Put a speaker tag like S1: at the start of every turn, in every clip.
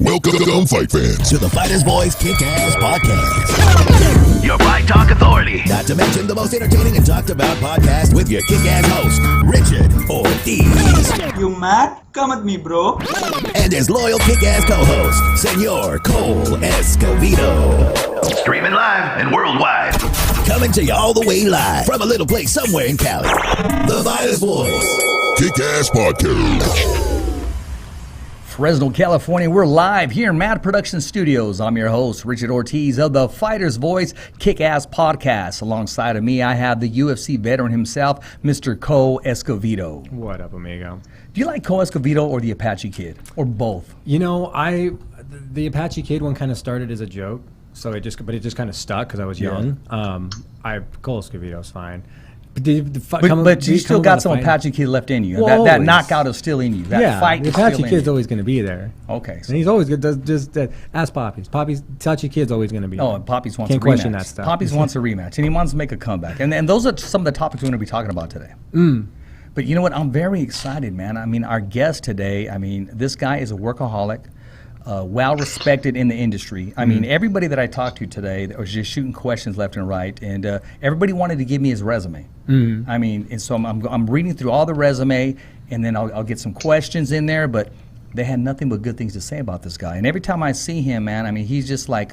S1: Welcome, fight fans,
S2: to the Fighters Boys Kick-Ass Podcast.
S3: Your Fight Talk Authority.
S2: Not to mention the most entertaining and talked about podcast with your kick-ass host, Richard Ortiz.
S4: You mad? Come at me, bro.
S2: And his loyal kick-ass co-host, Senor Cole Escovedo.
S3: Streaming live and worldwide.
S2: Coming to you all the way live from a little place somewhere in Cali. The Fighters Boys
S1: Kick-Ass Podcast.
S5: Fresno, California. We're live here in Mad Production Studios. I'm your host, Richard Ortiz of the Fighter's Voice Kick-Ass Podcast. Alongside of me, I have the UFC veteran himself, Mr. Cole Escovedo.
S6: What up, amigo?
S5: Do you like Cole Escovedo or the Apache Kid, or both?
S6: You know, the Apache Kid one kind of started as a joke, but it just kind of stuck because I was young. Cole Escovedo's fine. But
S5: you still got some Apache Kid left in you.
S6: Well,
S5: that knockout is still in you. That fight
S6: the
S5: is still in you.
S6: Apache Kid's always going to be there.
S5: Okay.
S6: And he's always good. Just ask Poppy's. Apache Kid's always going to be there.
S5: Oh, and Poppy's wants
S6: Can't
S5: a rematch.
S6: question that stuff.
S5: Poppy's wants a rematch, and he wants to make a comeback. And those are some of the topics we're going to be talking about today. But you know what? I'm very excited, man. I mean, our guest today, this guy is a workaholic. Well respected in the industry. I mean, everybody that I talked to today was just shooting questions left and right, and everybody wanted to give me his resume. And so I'm reading through all the resume, and then I'll get some questions in there, but they had nothing but good things to say about this guy. And every time I see him, man, he's just like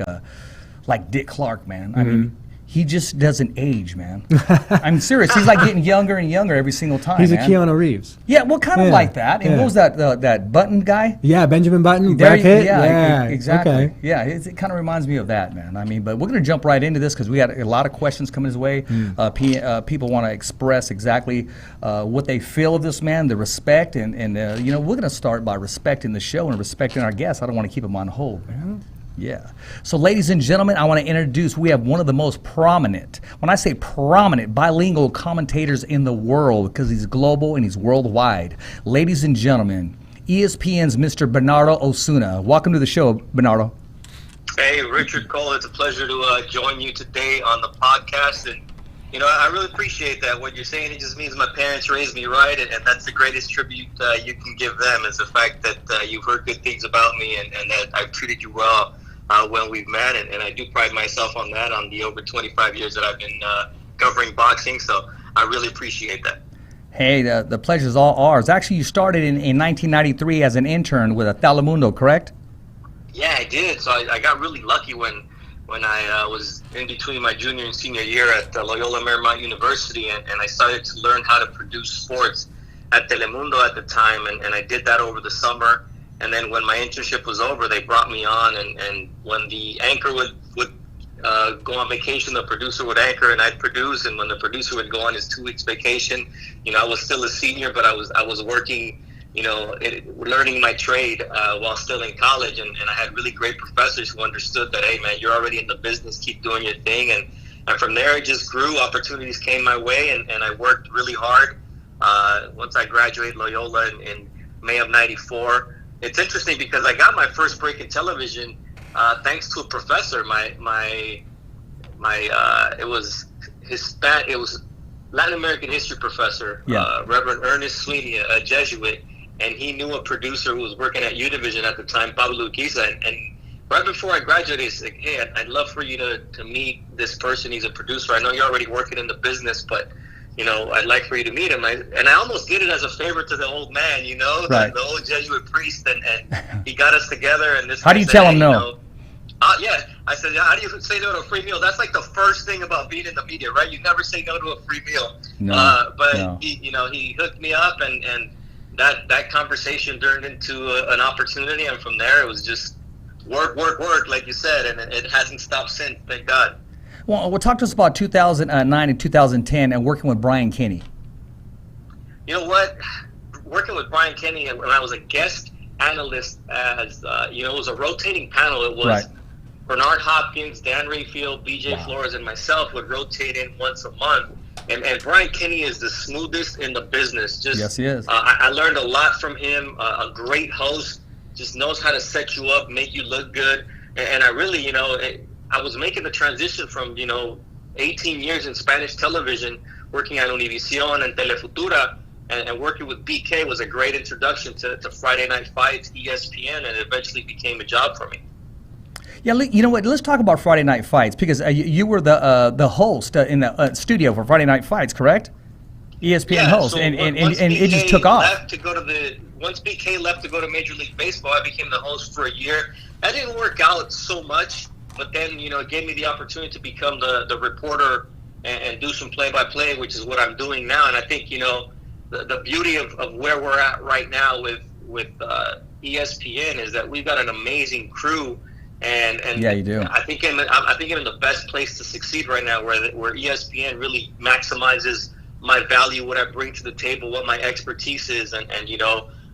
S5: Dick Clark, man. I mean, he just doesn't age, man. I'm serious. He's like getting younger and younger every single time.
S6: He's
S5: man.
S6: a Keanu Reeves.
S5: Yeah, well, kind of like that. And what was that Button guy?
S6: Yeah, Benjamin Button.
S5: Yeah, exactly.
S6: Okay.
S5: Yeah, it kind of reminds me of that, man. But we're going to jump right into this because we got a lot of questions coming his way. People want to express exactly what they feel of this man, the respect, and we're going to start by respecting the show and respecting our guests. I don't want to keep them on hold, man. Yeah. So, ladies and gentlemen, I want to introduce, we have one of the most prominent, when I say prominent, bilingual commentators in the world, because he's global and he's worldwide. Ladies and gentlemen, ESPN's Mr. Bernardo Osuna. Welcome to the show, Bernardo.
S7: Hey, Richard Cole. It's a pleasure to join you today on the podcast. And, I really appreciate that. What you're saying, it just means my parents raised me right, and that's the greatest tribute you can give them, is the fact that you've heard good things about me and that I've treated you well. When we've met, and I do pride myself on that, on the over 25 years that I've been covering boxing, so I really appreciate that.
S5: Hey, the pleasure's all ours. Actually, you started in 1993 as an intern with Telemundo, correct?
S7: Yeah, I did. So I got really lucky when I was in between my junior and senior year at Loyola Marymount University, and I started to learn how to produce sports at Telemundo at the time, and I did that over the summer. And then when my internship was over, they brought me on, and when the anchor would go on vacation, the producer would anchor and I'd produce, and when the producer would go on his 2 weeks vacation, I was still a senior, but I was working, learning my trade while still in college, and I had really great professors who understood that, hey man, you're already in the business, keep doing your thing, and from there it just grew. Opportunities came my way, and I worked really hard. Once I graduated Loyola in May of '94. It's interesting because I got my first break in television thanks to a professor. It was Latin American history professor, Reverend Ernest Sweeney, a Jesuit, and he knew a producer who was working at Univision at the time, Pablo Urquiza, and right before I graduated, he said, "Hey, I'd love for you to meet this person. He's a producer. I know you're already working in the business, but I'd like for you to meet him." And I almost did it as a favor to the old man,
S5: right.
S7: the old Jesuit priest, and he got us together. And this.
S5: How do you tell him no?
S7: I said, how do you say no to a free meal? That's like the first thing about being in the media, right? You never say no to a free meal. No. He hooked me up, and that conversation turned into an opportunity, and from there it was just work, like you said, and it hasn't stopped since. Thank God.
S5: Well, talk to us about 2009 and 2010 and working with Brian Kenny.
S7: You know what? Working with Brian Kenny, when I was a guest analyst, as it was a rotating panel. It was Bernard Hopkins, Dan Rayfield, BJ Flores, and myself would rotate in once a month. And Brian Kenny is the smoothest in the business.
S5: Yes, he is.
S7: I learned a lot from him. A great host, just knows how to set you up, make you look good. And I really, I was making the transition from, 18 years in Spanish television, working at Univision and Telefutura, And working with BK was a great introduction to Friday Night Fights, ESPN, and it eventually became a job for me.
S5: Yeah, you know what? Let's talk about Friday Night Fights, because you were the host in the studio for Friday Night Fights, correct? ESPN host,
S7: so
S5: and
S7: BK
S5: it just took off.
S7: Once BK left to go to Major League Baseball, I became the host for a year. That didn't work out so much, but then, it gave me the opportunity to become the reporter and do some play-by-play, which is what I'm doing now. And I think, the beauty of where we're at right now with ESPN is that we've got an amazing crew, and
S5: yeah, you do.
S7: I think I'm in the best place to succeed right now, where ESPN really maximizes my value, what I bring to the table, what my expertise is, and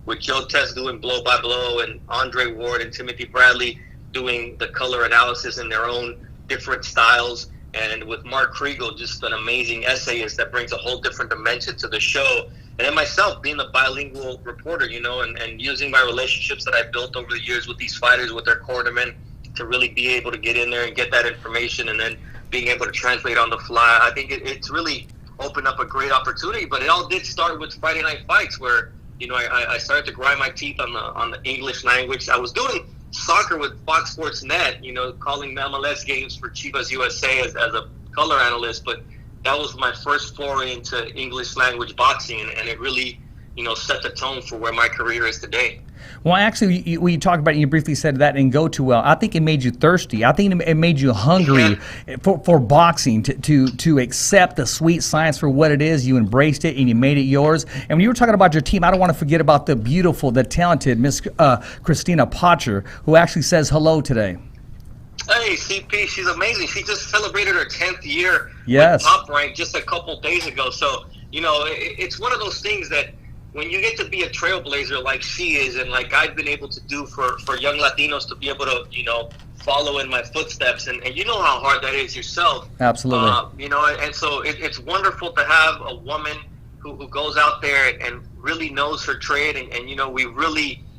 S7: with Joe Tess doing blow by blow, and Andre Ward and Timothy Bradley doing the color analysis in their own different styles, and with Mark Kriegel, just an amazing essayist that brings a whole different dimension to the show. And then myself being a bilingual reporter, and using my relationships that I've built over the years with these fighters, with their cornermen, to really be able to get in there and get that information, and then being able to translate on the fly. I think it's really opened up a great opportunity. But it all did start with Friday Night Fights, where I started to grind my teeth on the English language. I was doing soccer with Fox Sports Net, calling MLS games for Chivas USA as a color analyst, but that was my first foray into English language boxing, and it really, set the tone for where my career is today.
S5: Well, actually, we talked about it, you briefly said that didn't go too well. I think it made you thirsty. I think it made you hungry for boxing, to accept the sweet science for what it is. You embraced it and you made it yours. And when you were talking about your team, I don't want to forget about the beautiful, the talented Miss Christina Potcher, who actually says hello today.
S7: Hey, CP, she's amazing. She just celebrated her 10th year
S5: Yes.
S7: with Top Rank just a couple days ago. So, it's one of those things that when you get to be a trailblazer like she is, and like I've been able to do for young Latinos to be able to, follow in my footsteps, and you know how hard that is yourself.
S5: Absolutely.
S7: And so it's wonderful to have a woman who goes out there and really knows her trade, and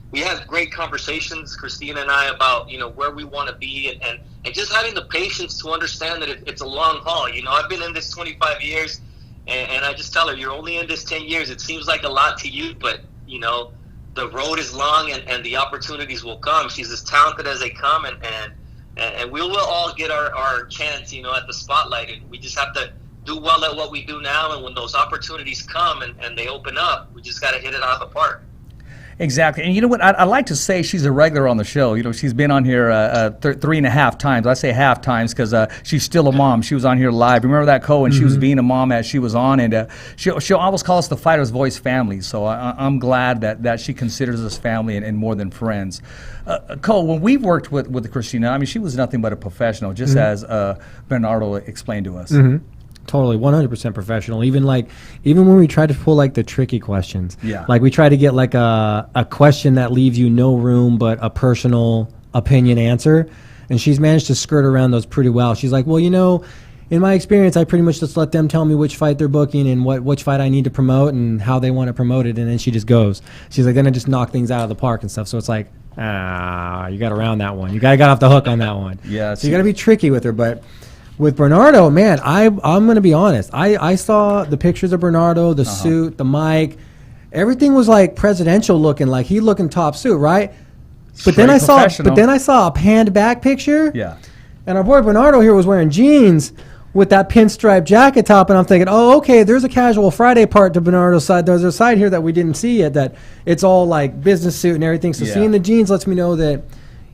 S7: we have great conversations, Christina and I, about, where we want to be, and just having the patience to understand that it's a long haul. I've been in this 25 years, and I just tell her, you're only in this 10 years. It seems like a lot to you, but, the road is long, and the opportunities will come. She's as talented as they come, and we will all get our chance, at the spotlight. And we just have to do well at what we do now, and when those opportunities come and they open up, we just got to hit it out of the park.
S5: Exactly. And you know what? I like to say she's a regular on the show. She's been on here 3.5 times. I say half times because she's still a mom. She was on here live. Remember that, Cole? And she was being a mom as she was on. And she'll always call us the Fighter's Voice family. So I'm glad that she considers us family and more than friends. Cole, when we worked with Christina, I mean, she was nothing but a professional, just as Bernardo explained to us.
S6: Totally, 100% professional. Even when we try to pull the tricky questions, we try to get a question that leaves you no room but a personal opinion answer, and she's managed to skirt around those pretty well. She's like, well, in my experience, I pretty much just let them tell me which fight they're booking and which fight I need to promote and how they want to promote it, and then she just goes. She's like, then I just knock things out of the park and stuff. So it's like, you got around that one. You got off the hook on that one.
S5: Yeah.
S6: So you got to be tricky with her, but. With Bernardo, man, I'm going to be honest. I saw the pictures of Bernardo, the suit, the mic. Everything was presidential looking, he looking top suit, right? But then I saw a panned back picture.
S5: Yeah.
S6: And our boy Bernardo here was wearing jeans with that pinstripe jacket top, and I'm thinking, oh, okay, there's a casual Friday part to Bernardo's side. There's a side here that we didn't see yet, that it's all business suit and everything. So seeing the jeans lets me know that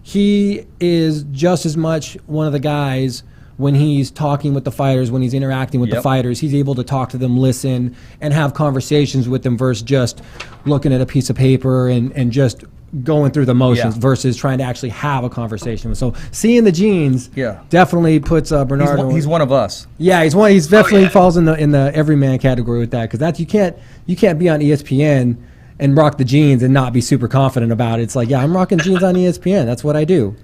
S6: he is just as much one of the guys. When he's talking with the fighters, when he's interacting with the fighters, he's able to talk to them, listen, and have conversations with them versus just looking at a piece of paper and just going through the motions versus trying to actually have a conversation. So seeing the jeans definitely puts Bernardo.
S5: He's one of us.
S6: Yeah, he's one. He's definitely falls in the everyman category with that, because that's you can't be on ESPN and rock the jeans and not be super confident about it. It's like, I'm rocking jeans on ESPN. That's what I do.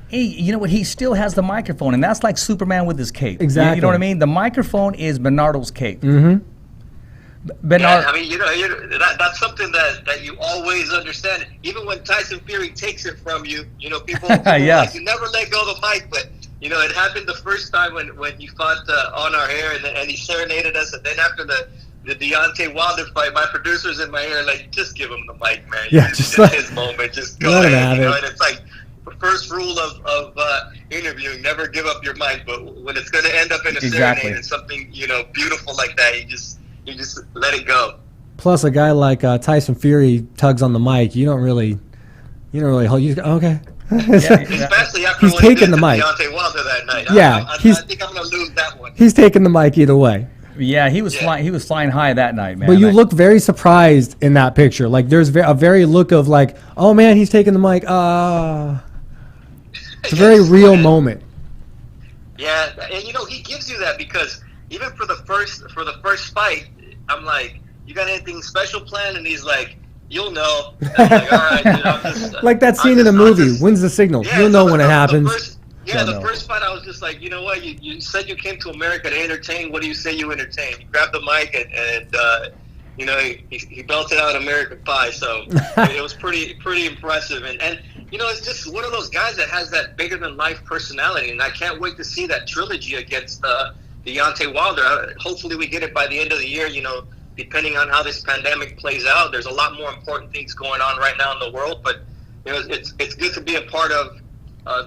S5: Hey, you know what? He still has the microphone, and that's like Superman with his cape.
S6: Exactly.
S5: You know what I mean? The microphone is Bernardo's cape.
S6: Mm-hmm.
S7: Bernardo. Yeah, I mean, that's something that you always understand. Even when Tyson Fury takes it from you, people you never let go of the mic. But it happened the first time when he fought on our air, and he serenaded us, and then after the the Deontay Wilder fight, my producers in my ear like, just give him the mic, man.
S6: Yeah,
S7: just
S6: just
S7: his moment. Just go
S6: let him
S7: ahead.
S6: have it.
S7: And it's like the first rule of interviewing: never give up your mic. But when it's going to end up in a serenade and something beautiful like that, you just let it go.
S6: Plus, a guy like Tyson Fury tugs on the mic. You don't really hold. You okay?
S7: Especially after
S6: he's
S7: what
S6: taking
S7: he did
S6: the
S7: to
S6: mic.
S7: Deontay Wilder that night.
S6: Yeah,
S7: I think I'm going to lose that one.
S6: He's taking the mic either way.
S5: Yeah, he was flying. He was flying high that night, man.
S6: But you look very surprised in that picture. Like there's a very look of like, oh man, he's taking the mic. It's a very real moment.
S7: Yeah, and he gives you that because even for the first fight, I'm like, you got anything special planned? And he's like, you'll know. And I'm like, all right, dude, I'm just,
S6: like that scene in the movie, when's the signal?
S7: Yeah,
S6: you'll know when it happens.
S7: The first fight, I was just like, you know what? You said you came to America to entertain. What do you say you entertain? You grabbed the mic and he belted out American Pie. So it was pretty impressive. And it's just one of those guys that has that bigger than life personality. And I can't wait to see that trilogy against Deontay Wilder. Hopefully we get it by the end of the year. Depending on how this pandemic plays out, there's a lot more important things going on right now in the world. But it's good to be a part of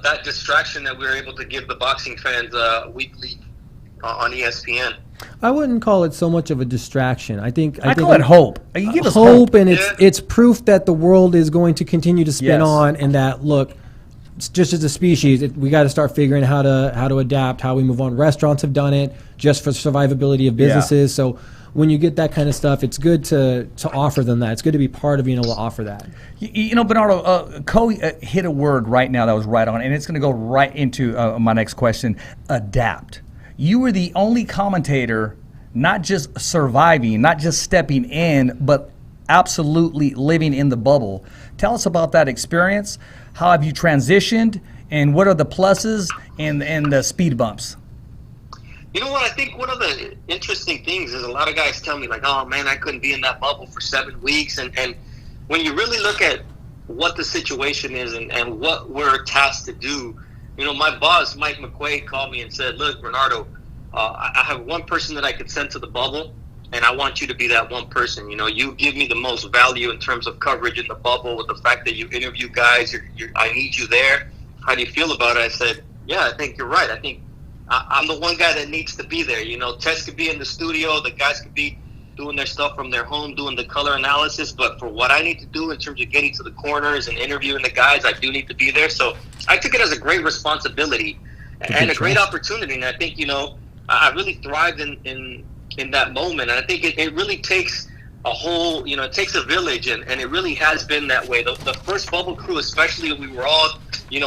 S7: that distraction that we were able to give the boxing fans weekly on ESPN.
S6: I wouldn't call it so much of a distraction. I
S5: call it hope. You give us
S6: hope, and it's proof that the world is going to continue to spin on, and that look, just as a species, we got to start figuring how to adapt, how we move on. Restaurants have done it just for survivability of businesses. So when you get that kind of stuff, it's good to offer them that. It's good to be part of being able to offer that.
S5: Bernardo, Cole hit a word right now that was right on, and it's going to go right into my next question, adapt. You were the only commentator not just surviving, not just stepping in, but absolutely living in the bubble. Tell us about that experience. How have you transitioned, and what are the pluses and the speed bumps?
S7: You know what? I think one of the interesting things is a lot of guys tell me like, oh man, I couldn't be in that bubble for 7 weeks. And when you really look at what the situation is and what we're tasked to do, my boss, Mike McQuaid, called me and said, look, Bernardo, I have one person that I could send to the bubble, and I want you to be that one person. You give me the most value in terms of coverage in the bubble with the fact that you interview guys. I need you there. How do you feel about it? I said, yeah, I think you're right. I think I'm the one guy that needs to be there. Tess could be in the studio. The guys could be doing their stuff from their home, doing the color analysis. But for what I need to do in terms of getting to the corners and interviewing the guys, I do need to be there. So I took it as a great responsibility and a great opportunity. And I think, I really thrived in that moment. And I think it really takes a whole, it takes a village. And it really has been that way. The first bubble crew, especially, we were all,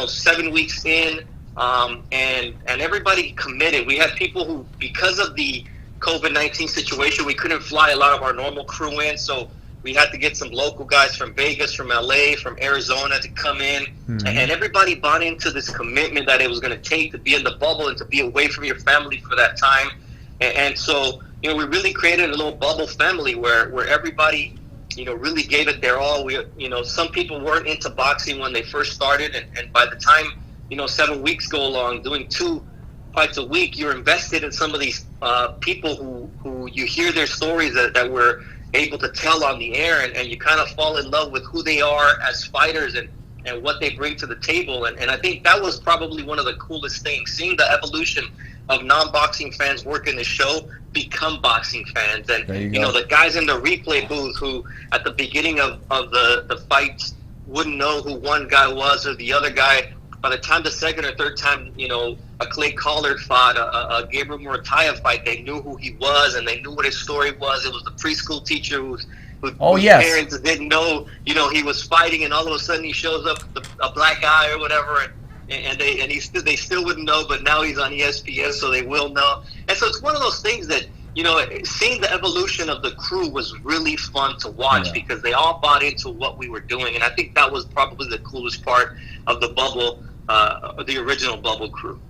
S7: 7 weeks in. And everybody committed. We had people who, because of the COVID-19 situation, we couldn't fly a lot of our normal crew in, so we had to get some local guys from Vegas, from LA, from Arizona to come in. Mm-hmm. And everybody bought into this commitment that it was going to take to be in the bubble and to be away from your family for that time. And so, we really created a little bubble family where everybody, really gave it their all. We, some people weren't into boxing when they first started, and by the time 7 weeks go along, doing 2 fights a week, you're invested in some of these people who you hear their stories that we're able to tell on the air, and you kind of fall in love with who they are as fighters and what they bring to the table. And I think that was probably one of the coolest things, seeing the evolution of non-boxing fans working the show become boxing fans. And, the guys in the replay booth who at the beginning of the fights wouldn't know who one guy was or the other guy. By the time the second or third time, a Clay Collard fought, a Gabriel Murataya fight, they knew who he was and they knew what his story was. It was the preschool teacher whose parents didn't know, he was fighting, and all of a sudden he shows up with a black eye or whatever, and they still wouldn't know, but now he's on ESPN, so they will know. And so it's one of those things that, seeing the evolution of the crew was really fun to watch because they all bought into what we were doing, and I think that was probably the coolest part of the bubble. The original bubble crew.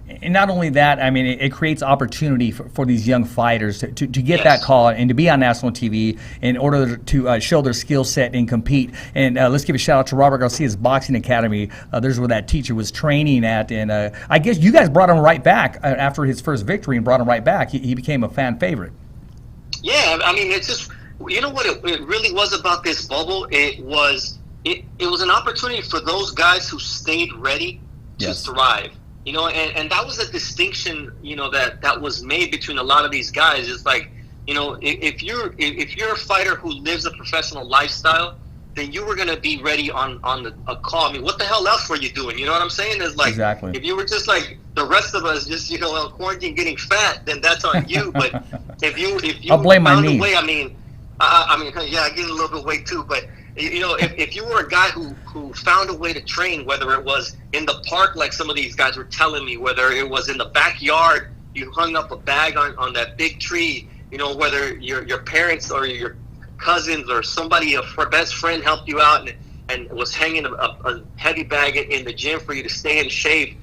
S5: And not only that, I mean, it creates opportunity for these young fighters to get that call and to be on national TV in order to show their skill set and compete. And let's give a shout out to Robert Garcia's Boxing Academy. There's where that teacher was training at. And I guess you guys brought him right back after his first victory and brought him right back. He became a fan favorite.
S7: Yeah, I mean, it's just, you know what it really was about this bubble? It was an opportunity for those guys who stayed ready to thrive. You know, and that was a distinction, you know, that was made between a lot of these guys. It's like, you know, if you're a fighter who lives a professional lifestyle, then you were going to be ready on a call. I mean, what the hell else were you doing? You know what I'm saying? It's like,
S5: exactly.
S7: If you were just like the rest of us, just, you know, quarantine getting fat, then that's on you. But if you
S5: I'll blame my
S7: found
S5: knee.
S7: a way, I mean, yeah, I gained a little bit of weight too. But you know, if you were a guy who found a way to train, whether it was in the park, like some of these guys were telling me, whether it was in the backyard, you hung up a bag on that big tree. You know, whether your parents or your cousins or somebody, a best friend helped you out and was hanging a heavy bag in the gym for you to stay in shape.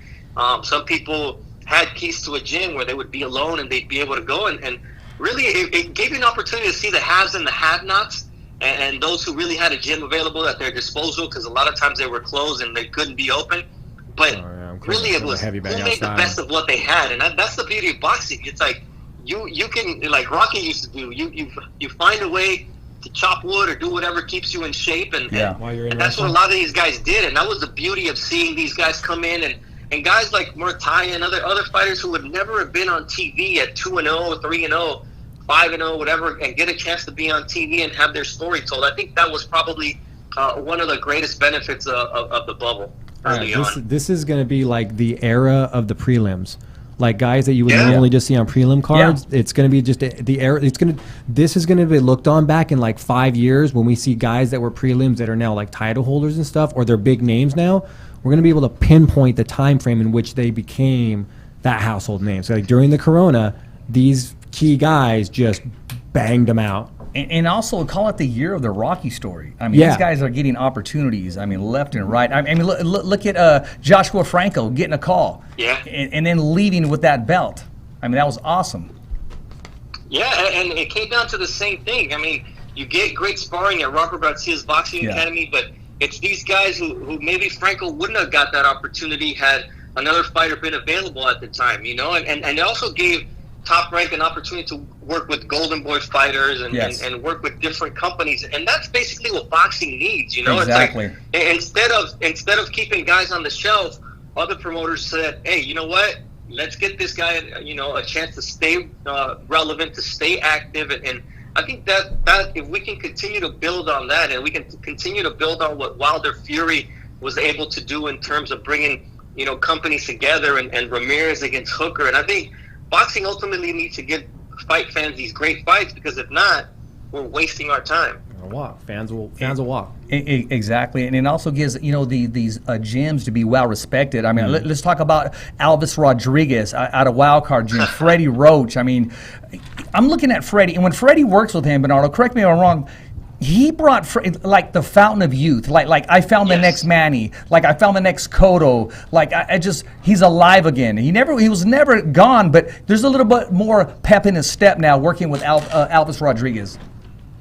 S7: Some people had keys to a gym where they would be alone and they'd be able to go. And really, it gave you an opportunity to see the haves and the have-nots and those who really had a gym available at their disposal, because a lot of times they were closed and they couldn't be open. But really, it was who made the best of what they had. And that's the beauty of boxing. It's like you can, like Rocky used to do, you find a way to chop wood or do whatever keeps you in shape, and that's what a lot of these guys did, and that was the beauty of seeing these guys come in, and guys like Murtaya and other fighters who would never have been on TV at 2-0, 3-0, 5-0, whatever, and get a chance to be on TV and have their story told. I think that was probably one of the greatest benefits of the bubble early on.
S6: This is going to be like the era of the prelims. Like guys that you would normally just see on prelim cards, it's going to be just the era. This is going to be looked on back in like 5 years when we see guys that were prelims that are now like title holders and stuff, or they're big names now. We're going to be able to pinpoint the time frame in which they became that household name. So like during the Corona, these key guys just banged them out.
S5: And also call it the year of the Rocky story. I mean, these guys are getting opportunities. I mean, left and right. I mean, look at Joshua Franco getting a call.
S7: Yeah.
S5: And then leaving with that belt. I mean, that was awesome.
S7: Yeah, and it came down to the same thing. I mean, you get great sparring at Robert Garcia's Boxing Academy, but it's these guys who maybe Franco wouldn't have got that opportunity had another fighter been available at the time, you know? And it also gave Top Rank an opportunity to work with Golden Boy fighters and work with different companies, and that's basically what boxing needs. You know,
S5: exactly.
S7: It's like instead of keeping guys on the shelf, other promoters said, "Hey, you know what? Let's get this guy, you know, a chance to stay relevant, to stay active." And I think that if we can continue to build on that, and we can continue to build on what Wilder Fury was able to do in terms of bringing, you know, companies together, and Ramirez against Hooker, and I think boxing ultimately needs to give fight fans these great fights, because if not, we're wasting our time.
S6: Fans will walk.
S5: Exactly, and it also gives, you know, these gyms to be well respected. I mean, let's talk about Alvis Rodriguez out of Wildcard Gym, Freddie Roach. I mean, I'm looking at Freddie, and when Freddie works with him, Bernardo, correct me if I'm wrong, he brought like the fountain of youth. Like I found the next Manny. Like I found the next Cotto. Like I just, he's alive again. He was never gone, but there's a little bit more pep in his step now working with Alvis Rodriguez.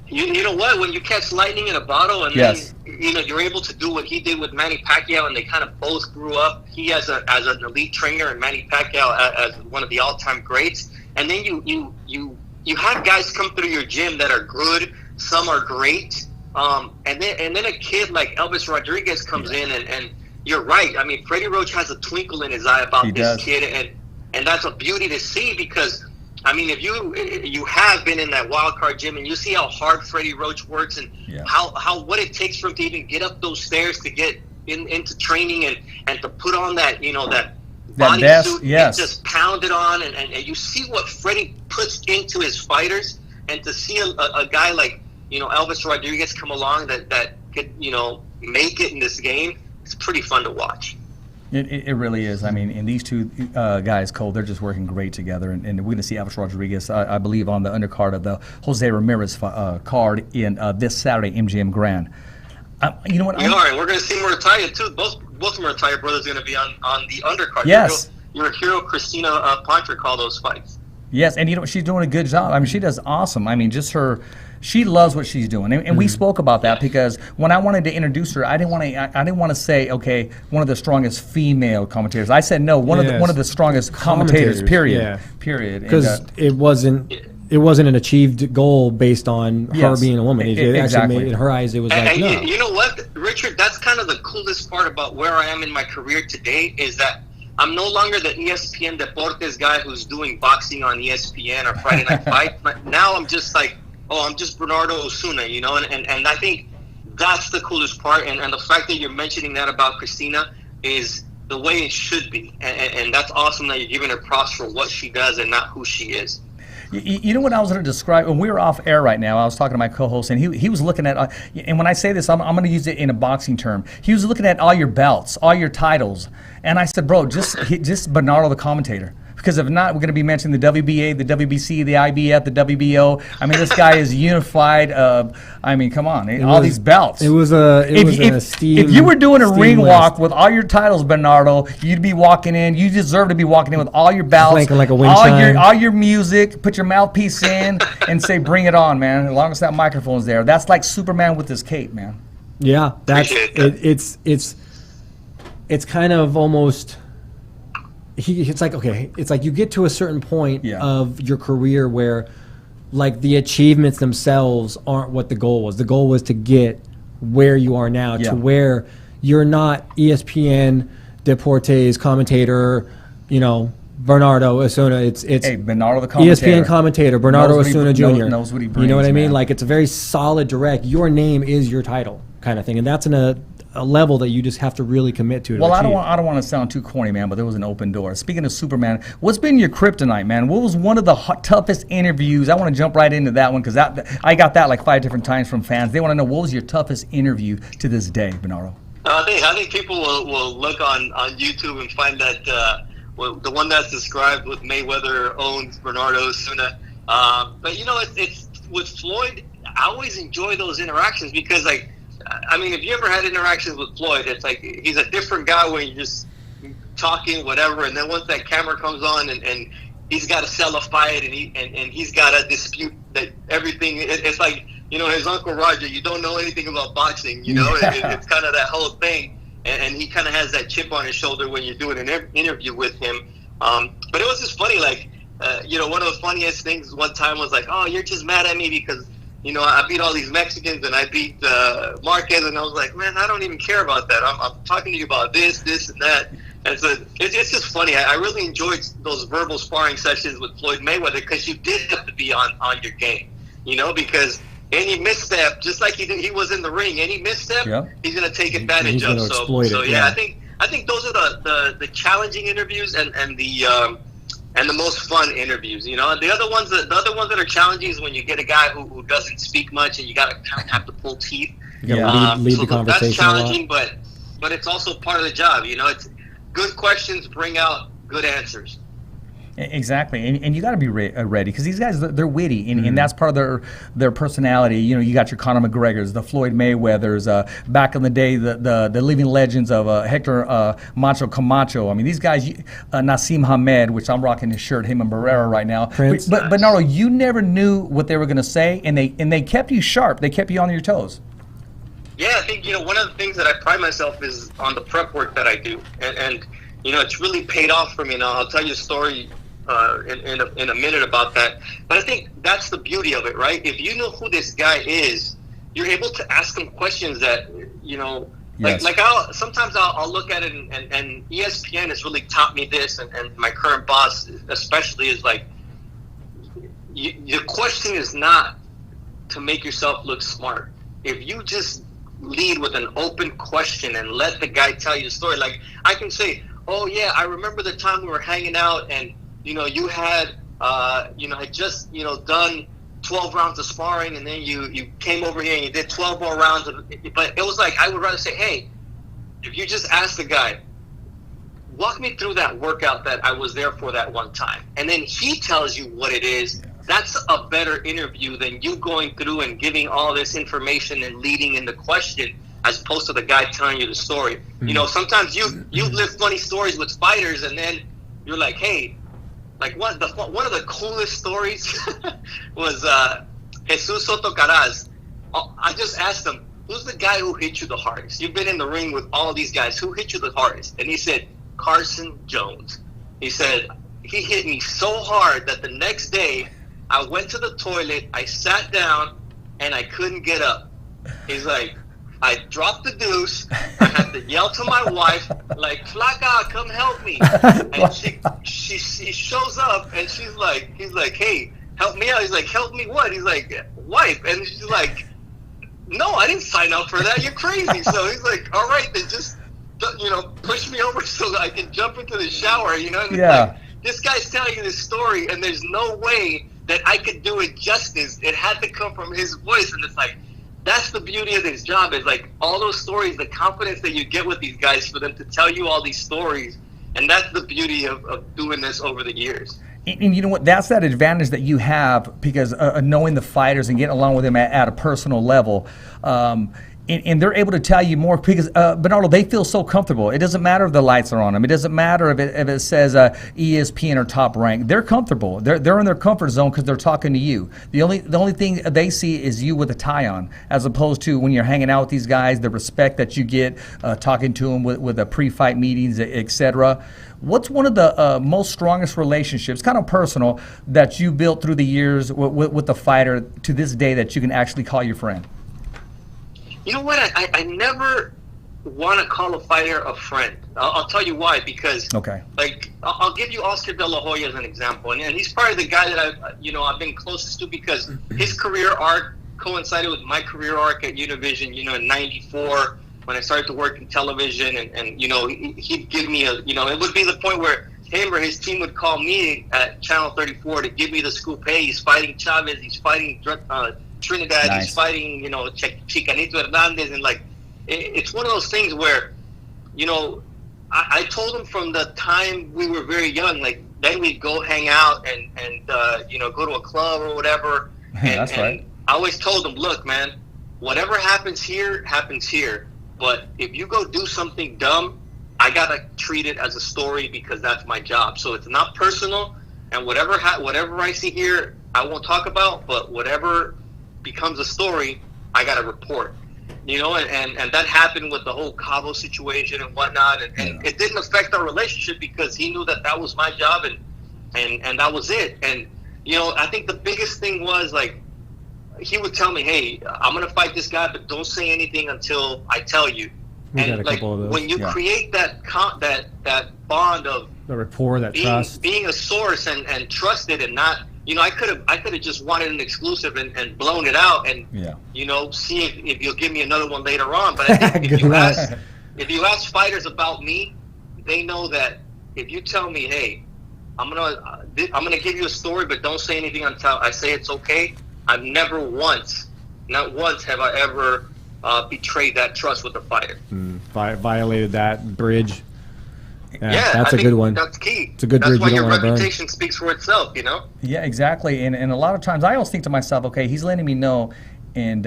S7: You know what? When you catch lightning in a bottle, and then you know you're able to do what he did with Manny Pacquiao, and they kind of both grew up. He as an elite trainer, and Manny Pacquiao as one of the all-time greats. And then you have guys come through your gym that are good. Some are great, and then a kid like Elvis Rodriguez comes in, and you're right. I mean, Freddie Roach has a twinkle in his eye about this kid, and that's a beauty to see, because I mean, if you have been in that wild card gym and you see how hard Freddie Roach works, and how what it takes for him to even get up those stairs to get into training and to put on that, you know, that bodysuit and just pound it on, and you see what Freddie puts into his fighters, and to see a guy like, you know, Elvis Rodriguez come along that could, you know, make it in this game, it's pretty fun to watch.
S5: It really is. I mean, and these two guys, Cole, they're just working great together. And we're going to see Elvis Rodriguez, I believe, on the undercard of the Jose Ramirez card in this Saturday, MGM Grand. You know what?
S7: We are, and we're going to see Murtaya, too. Both Murtaya brothers are going to be on the undercard.
S5: Yes.
S7: Your hero, Christina Poncher, called those fights.
S5: Yes, and you know, she's doing a good job. I mean, she does awesome. I mean, she loves what she's doing, and we spoke about that, because when I wanted to introduce her, I didn't want to say, okay, one of the strongest female commentators. I said no, one of the strongest commentators. Period.
S6: Because it wasn't it wasn't an achieved goal based on her
S5: Yes.
S6: being a woman. It actually
S5: Exactly.
S6: made, in her eyes, it was like,
S7: And
S6: no.
S7: you know what, Richard? That's kind of the coolest part about where I am in my career today is that I'm no longer the ESPN Deportes guy who's doing boxing on ESPN or Friday Night Fight. But now I'm just like, I'm just Bernardo Osuna, you know? And I think that's the coolest part. And the fact that you're mentioning that about Christina is the way it should be. And that's awesome that you're giving her props for what she does and not who she is.
S5: You know what I was going to describe? When we were off air right now, I was talking to my co-host, and he was looking at, and when I say this, I'm going to use it in a boxing term. He was looking at all your belts, all your titles, and I said, bro, just Bernardo the commentator. Because if not, we're going to be mentioning the WBA, the WBC, the IBF, the WBO. I mean, this guy is unified. I mean, come on, all these belts.
S6: It was a steam.
S5: If you were doing a ring
S6: list.
S5: walk with all your titles, Bernardo, you'd be walking in. You deserve to be walking in with all your belts,
S6: Clanking like a wind chime.
S5: all your music. Put your mouthpiece in and say, "Bring it on, man!" As long as that microphone's there, that's like Superman with his cape, man.
S6: Yeah, that's
S7: Appreciate that.
S6: it's kind of almost. It's like you get to a certain point of your career where, like, the achievements themselves aren't what the goal was. The goal was to get where you are now, to where you're not ESPN Deportes commentator, Bernardo Osuna. It's
S5: Bernardo the commentator.
S6: ESPN commentator, Bernardo Osuna Jr.
S5: Knows what he brings,
S6: You know what I mean?
S5: man.
S6: Like, it's a very solid, direct. Your name is your title kind of thing, and that's a level that you just have to really commit to.
S5: Well, I don't want to sound too corny, man, but there was an open door. Speaking of Superman, what's been your kryptonite, man? What was one of the toughest interviews? I want to jump right into that one because I got that like 5 different times from fans. They want to know, what was your toughest interview to this day, Bernardo?
S7: I think people will look on YouTube and find that the one that's described with Mayweather owns Bernardo Osuna. But it's with Floyd. I always enjoy those interactions because, like, I mean, if you ever had interactions with Floyd, it's like he's a different guy when you're just talking, whatever, and then once that camera comes on and he's got to sell a fight and he's got to dispute that everything. It's like, his Uncle Roger, you don't know anything about boxing, it's kind of that whole thing, and he kind of has that chip on his shoulder when you're doing an interview with him. But it was just funny, like, one of the funniest things one time was like, oh, you're just mad at me because I beat all these Mexicans and I beat Marquez, and I was like, man, I don't even care about that. I'm talking to you about this, and that. And so it's just funny. I really enjoyed those verbal sparring sessions with Floyd Mayweather because you did have to be on your game, because any misstep, just like he was in the ring, any misstep, he's going to take advantage of. So yeah, I think those are the challenging interviews and the most fun interviews. The other ones that are challenging is when you get a guy who doesn't speak much and you got to kind of have to pull teeth.
S6: You got to lead the conversation.
S7: That's challenging, but it's also part of the job. It's good questions bring out good answers.
S5: Exactly, and you got to be ready because these guys, they're witty, and that's part of their personality. You got your Conor McGregors, the Floyd Mayweathers, back in the day, the living legends of Hector Macho Camacho. I mean, these guys, Nassim Hamed, which I'm rocking his shirt, him and Barrera right now.
S6: Prince.
S5: But Bernardo, you never knew what they were going to say, and they kept you sharp. They kept you on your toes.
S7: Yeah, I think one of the things that I pride myself is on the prep work that I do, and it's really paid off for me. Now I'll tell you a story in a minute about that, but I think that's the beauty of it, right? If you know who this guy is, you're able to ask him questions that
S5: Yes.
S7: like sometimes I'll look at it and ESPN has really taught me this, and my current boss especially is like, the question is not to make yourself look smart. If you just lead with an open question and let the guy tell you the story, like I can say, oh yeah, I remember the time we were hanging out and you had had just done 12 rounds of sparring, and then you came over here and you did 12 more rounds but it was like, I would rather say, hey, if you just ask the guy, walk me through that workout that I was there for that one time, and then he tells you what it is. That's a better interview than you going through and giving all this information and leading in the question, as opposed to the guy telling you the story. Sometimes you live funny stories with fighters, and then you're like, hey, like one of the coolest stories was Jesus Soto Caraz. I just asked him, who's the guy who hit you the hardest? You've been in the ring with all these guys. Who hit you the hardest? And he said, Carson Jones. He said, he hit me so hard that the next day I went to the toilet, I sat down, and I couldn't get up. He's like, I dropped the deuce. I had to yell to my wife, like, Flaca, come help me. And she shows up, and he's like, hey, help me out. He's like, help me what? He's like, wife. And she's like, no, I didn't sign up for that. You're crazy. So he's like, all right, then just, push me over so that I can jump into the shower, And it's like, this guy's telling you this story, and there's no way that I could do it justice. It had to come from his voice, and it's like, that's the beauty of this job, is like all those stories, the confidence that you get with these guys for them to tell you all these stories. And that's the beauty of doing this over the years.
S5: And you know what? That's that advantage that you have because knowing the fighters and getting along with them at a personal level. And they're able to tell you more because, Bernardo, they feel so comfortable. It doesn't matter if the lights are on them. It doesn't matter if it says ESPN or Top Rank. They're comfortable. They're in their comfort zone because they're talking to you. The only thing they see is you with a tie on, as opposed to when you're hanging out with these guys, the respect that you get talking to them with the pre-fight meetings, etc. What's one of the most strongest relationships, kind of personal, that you built through the years with the fighter to this day that you can actually call your friend?
S7: You know what? I never want to call a fighter a friend. I'll tell you why. Because, like, I'll give you Oscar De La Hoya as an example, and he's probably the guy that I've been closest to because his career arc coincided with my career arc at Univision. In '94 when I started to work in television, and he'd give me it would be the point where him or his team would call me at Channel 34 to give me the scoop. Hey, he's fighting Chavez. He's fighting Trinidad, nice. He's fighting, Chicanito Hernandez, and like, it's one of those things where, I told him from the time we were very young, like, then we'd go hang out and go to a club or whatever.
S5: That's right.
S7: And I always told him, look, man, whatever happens here, happens here. But if you go do something dumb, I gotta treat it as a story because that's my job. So it's not personal, and whatever I see here, I won't talk about, but whatever becomes a story, I got to report, and that happened with the whole Cabo situation and whatnot, and it didn't affect our relationship because he knew that was my job, and that was it. And I think the biggest thing was, like, he would tell me, hey, I'm gonna fight this guy, but don't say anything until I tell you. And like, when you create that bond of
S6: the rapport, that trust,
S7: being a source and trusted, and not, I could have just wanted an exclusive and blown it out, and see if you'll give me another one later on. But I think if you ask fighters about me, they know that if you tell me, hey, I'm gonna give you a story, but don't say anything until I say it's okay. I've never once, not once, have I ever betrayed that trust with a fighter.
S6: Violated that bridge.
S7: Yeah,
S6: that's a good one.
S7: That's key.
S6: It's a good bridge.
S7: That's why
S6: you don't
S7: your
S6: want to burn.
S7: reputation speaks for itself,
S5: Yeah, exactly. And a lot of times I always think to myself, okay, he's letting me know, and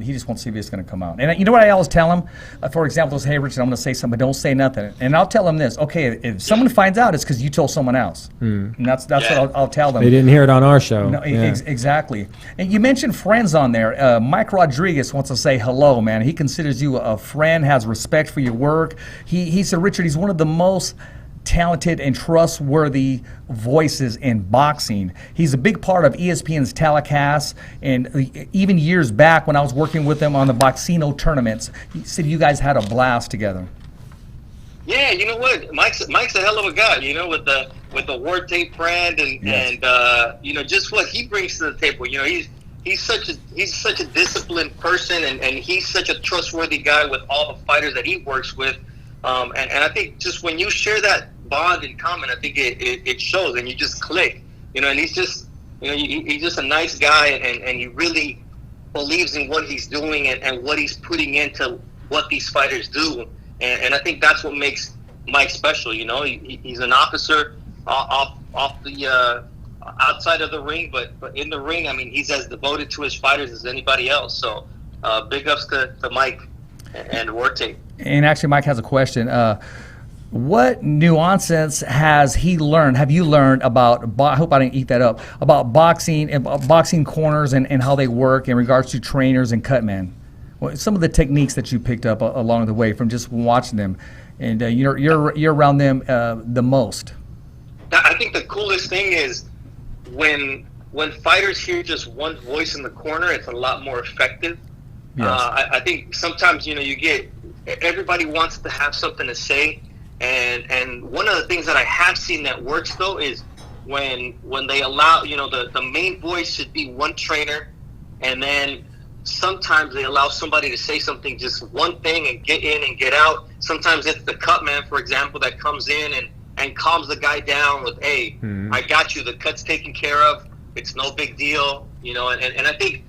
S5: he just wants to see if it's going to come out. And you know what I always tell him? For example, is, hey, Richard, I'm going to say something, but don't say nothing. And I'll tell him this, okay, if someone finds out, it's because you told someone else. And that's what I'll tell them.
S6: They didn't hear it on our show.
S5: No, exactly. And you mentioned friends on there. Mike Rodriguez wants to say hello, man. He considers you a friend, has respect for your work. He said, Richard, he's one of the most talented and trustworthy voices in boxing. He's a big part of ESPN's telecast, and even years back when I was working with him on the Boxino tournaments, he said you guys had a blast together.
S7: Yeah, you know what? Mike's a hell of a guy, with the Word Tape brand and just what he brings to the table. He's such a disciplined person, and he's such a trustworthy guy with all the fighters that he works with. And I think just when you share that bond in common, I think it shows, and you just click, and he's just, he's just a nice guy, and he really believes in what he's doing and what he's putting into what these fighters do. And I think that's what makes Mike special. He's an officer off the outside of the ring, but in the ring, I mean, he's as devoted to his fighters as anybody else. So big ups to Mike and Ortiz. And
S5: actually, Mike has a question. What nuances have you learned about, I hope I didn't eat that up, about boxing and boxing corners and how they work in regards to trainers and cutmen? Well, some of the techniques that you picked up along the way from just watching them, and you're around them the most.
S7: I think the coolest thing is when when fighters hear just one voice in the corner, it's a lot more effective.
S5: Yes.
S7: I think sometimes, you get, everybody wants to have something to say. And one of the things that I have seen that works, though, is when they allow, the main voice should be one trainer, and then sometimes they allow somebody to say something, just one thing, and get in and get out. Sometimes it's the cut man, for example, that comes in and calms the guy down with, hey, I got you, the cut's taken care of, it's no big deal, and I think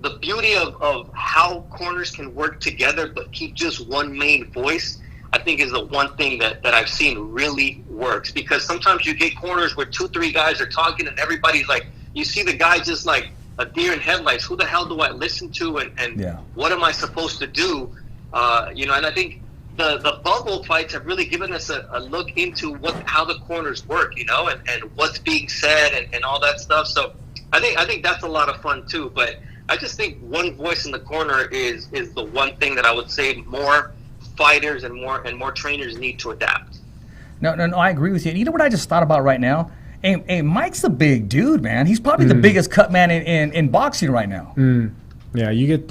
S7: the beauty of how corners can work together but keep just one main voice, I think, is the one thing that I've seen really works. Because sometimes you get corners where 2-3 guys are talking and everybody's like, you see the guy just like a deer in headlights. Who the hell do I listen to, and what am I supposed to do? And I think the bubble fights have really given us a look into how the corners work, and what's being said and all that stuff. So I think that's a lot of fun too. But I just think one voice in the corner is the one thing that I would say more fighters and more trainers need to adapt. No,
S5: I agree with you. And you know what I just thought about right now? Hey, Mike's a big dude, man. He's probably the biggest cut man in boxing right now.
S6: Yeah, you get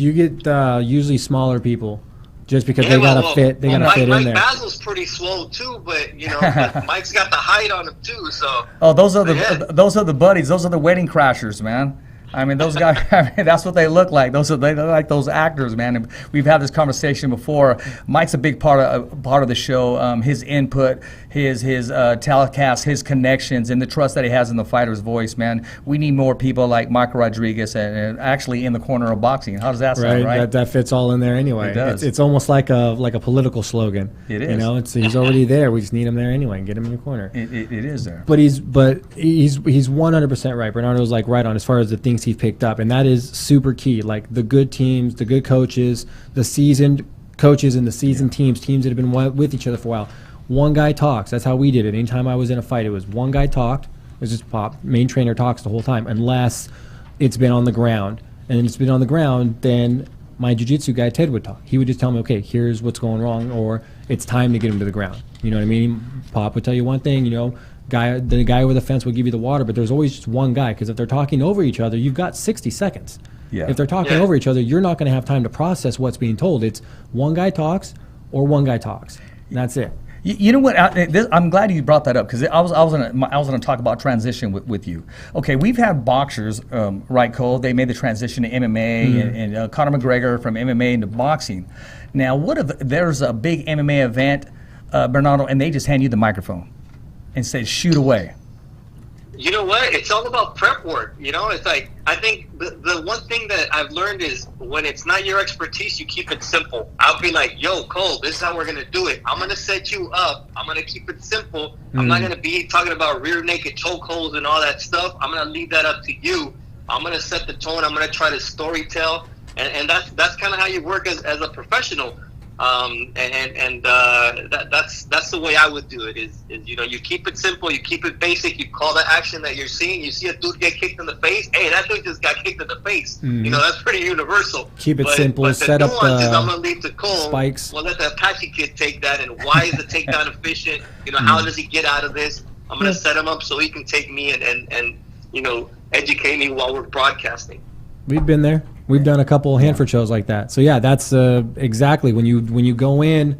S6: usually smaller people just because they gotta fit. They gotta fit in there.
S7: Mike Basil's pretty swole too, but but Mike's got the height on him too. So
S5: those are the buddies. Those are the wedding crashers, man. I mean, those guys, that's what they look like. They look like those actors, man. And we've had this conversation before. Mike's a big part of the show. His input, his telecast, his connections, and the trust that he has in the fighter's voice, man. We need more people like Michael Rodriguez and actually in the corner of boxing. How does that sound, right?
S6: That fits all in there anyway.
S5: It does.
S6: It's almost like a political slogan.
S5: It is.
S6: He's already there. We just need him there anyway and get him in the corner.
S5: It is there.
S6: But he's 100% right. Bernardo's like right on as far as the things he's picked up, and that is super key. Like the good teams, the good coaches, the seasoned coaches and the seasoned teams that have been with each other for a while. One guy talks. That's how we did it. Anytime I was in a fight, it was one guy talked. It was just pop. Main trainer talks the whole time, unless it's been on the ground. And it's been on the ground, then my jiu-jitsu guy, Ted, would talk. He would just tell me, okay, here's what's going wrong, or it's time to get him to the ground. You know what I mean? Pop would tell you one thing, the guy over the fence will give you the water, but there's always just one guy, because if they're talking over each other, you've got 60 seconds.
S5: Yeah.
S6: If they're talking over each other, you're not going to have time to process what's being told. It's one guy talks or one guy talks. And that's it.
S5: You know what? I'm glad you brought that up, because I was going to talk about transition with you. Okay, we've had boxers, right, Cole? They made the transition to MMA, and Conor McGregor from MMA into boxing. Now, what if there's a big MMA event, Bernardo, and they just hand you the microphone and say, shoot away?
S7: You know what? It's all about prep work. It's like, I think the one thing that I've learned is when it's not your expertise, you keep it simple. I'll be like, yo, Cole, this is how we're going to do it. I'm going to set you up. I'm going to keep it simple. I'm not going to be talking about rear naked chokeholds and all that stuff. I'm going to leave that up to you. I'm going to set the tone. I'm going to try to story tell. And that's kind of how you work as a professional. That's the way I would do it. Is you keep it simple, you keep it basic. You call the action that you're seeing. You see a dude get kicked in the face. Hey, that dude just got kicked in the face. That's pretty universal.
S6: Keep it simple. But set up
S7: the I'm gonna leave to Cole.
S6: Spikes.
S7: We'll let the Apache kid take that. And why is the takedown efficient? How does he get out of this? I'm gonna set him up so he can take me and educate me while we're broadcasting.
S6: We've been there. We've done a couple Hanford shows like that. So yeah, that's exactly when you go in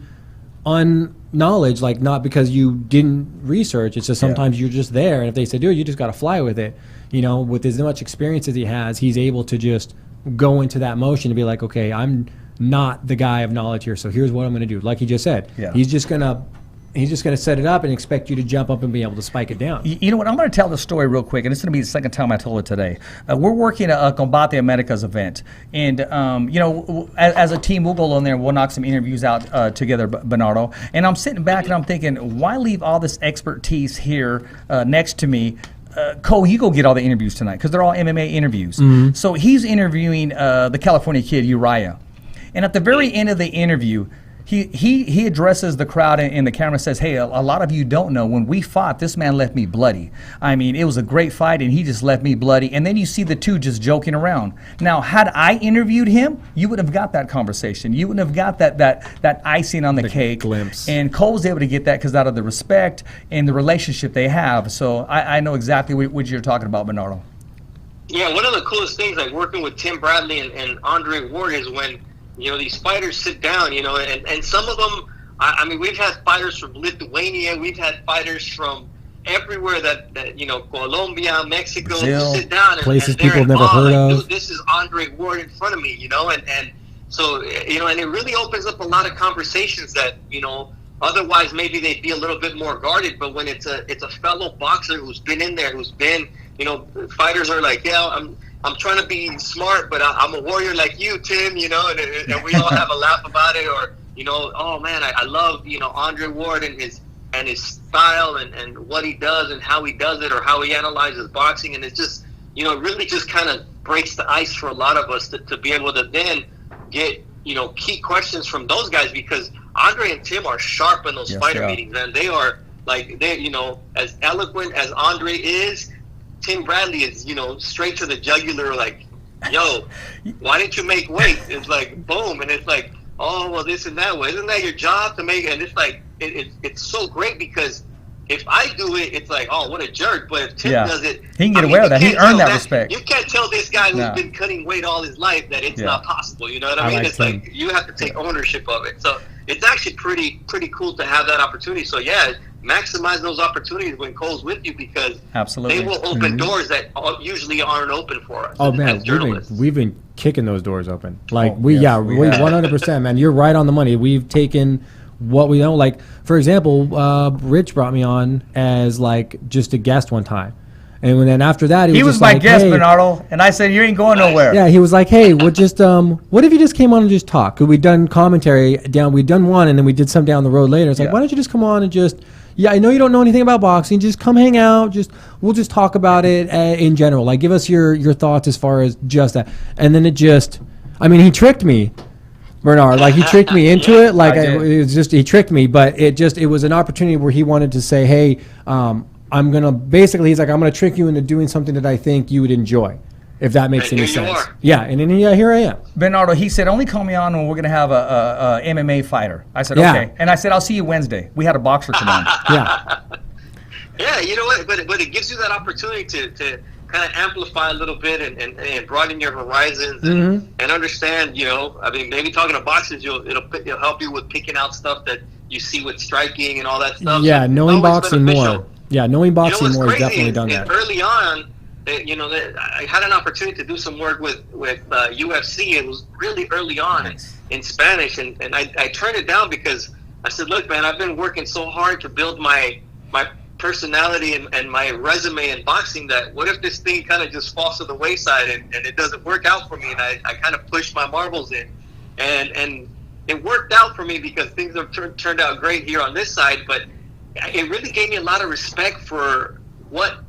S6: on knowledge, like not because you didn't research. It's just sometimes you're just there, and if they say, dude, you just got to fly with it. With as much experience as he has, he's able to just go into that motion and be like, okay, I'm not the guy of knowledge here, so here's what I'm going to do. Like he just said, he's just gonna set it up and expect you to jump up and be able to spike it down.
S5: You know what? I'm going to tell the story real quick, and it's going to be the second time I told it today. We're working a Combate Americas event, and as a team, we'll go on there and we'll knock some interviews out together, Bernardo. And I'm sitting back and I'm thinking, why leave all this expertise here next to me? Cole, you go get all the interviews tonight, because they're all MMA interviews. So he's interviewing the California kid, Uriah. And at the very end of the interview, He addresses the crowd and the camera says, hey, a lot of you don't know, when we fought, this man left me bloody. I mean, it was a great fight, and he just left me bloody. And then you see the two just joking around. Now, had I interviewed him, you wouldn't have got that conversation. You wouldn't have got that icing on the cake.
S6: Glimpse.
S5: And Cole was able to get that because out of the respect and the relationship they have. So I know exactly what you're talking about, Bernardo.
S7: Yeah, one of the coolest things, like working with Tim Bradley and Andre Ward, is when, these fighters sit down, and some of them, I mean, we've had fighters from Lithuania, we've had fighters from everywhere that Colombia, Mexico, sit down and
S6: places
S7: and they're
S6: people have
S7: in
S6: never
S7: awe,
S6: heard
S7: like,
S6: of.
S7: Dude, this is Andre Ward in front of me, and so, and it really opens up a lot of conversations that, otherwise maybe they'd be a little bit more guarded, but when it's a fellow boxer who's been in there, who's been, fighters are like, yeah, I'm trying to be smart, but I'm a warrior like you, Tim, and we all have a laugh about it, or, oh man, I love, Andre Ward and his style and what he does and how he does it, or how he analyzes boxing, and it's just, it really just kind of breaks the ice for a lot of us to be able to then get, key questions from those guys, because Andre and Tim are sharp in those fighter meetings, and they are like, as eloquent as Andre is, Tim Bradley is, straight to the jugular, like, yo, why didn't you make weight? It's like, boom, and it's like, oh, well, this and that. Well, isn't that your job to make it? And it's like, it's so great, because if I do it, it's like, oh, what a jerk. But if Tim does it,
S5: he can get away with that. He earned that respect.
S7: You can't tell this guy who's been cutting weight all his life that it's not possible. You know what I mean? It's like, you have to take ownership of it. So it's actually pretty cool to have that opportunity. So yeah, maximize those opportunities when Cole's with you, because they will open doors that usually aren't open for us.
S6: Oh man, we've been kicking those doors open. Like we 100%, man. You're right on the money. We've taken what we know. Like, for example, Rich brought me on as like just a guest one time, and then after that
S5: he was my
S6: like,
S5: guest,
S6: hey,
S5: Bernardo, and I said, you ain't going nowhere.
S6: Yeah, he was like, hey, we'll just what if you just came on and just talk? 'Cause we'd done commentary down, we'd done one, and then we did some down the road later. It's like, why don't you just come on and just, I know you don't know anything about boxing, just come hang out, we'll just talk about it in general, like give us your thoughts as far as just that. And then he tricked me, Bernard. Like, he tricked me into it. Like, he tricked me, but it was an opportunity where he wanted to say, hey, I'm going to, he's like, I'm going to trick you into doing something that I think you would enjoy, if that makes any sense. Yeah, and then here I am.
S5: Bernardo, he said, only call me on when we're going to have a MMA fighter. I said, okay. And I said, I'll see you Wednesday. We had a boxer come on.
S6: Yeah.
S7: Yeah, you know what? But it gives you that opportunity to kind of amplify a little bit and broaden your horizons and understand, I mean, maybe talking to boxers, it'll help you with picking out stuff that you see with striking and all that stuff.
S6: Yeah,
S7: so
S6: knowing boxing more. Yeah, knowing boxing more has definitely done that.
S7: Early on, I had an opportunity to do some work with UFC. It was really early on in Spanish, and I turned it down because I said, look, man, I've been working so hard to build my personality and my resume in boxing, that what if this thing kind of just falls to the wayside and it doesn't work out for me, and I kind of push my marbles in, and it worked out for me because things have turned out great here on this side, but it really gave me a lot of respect for what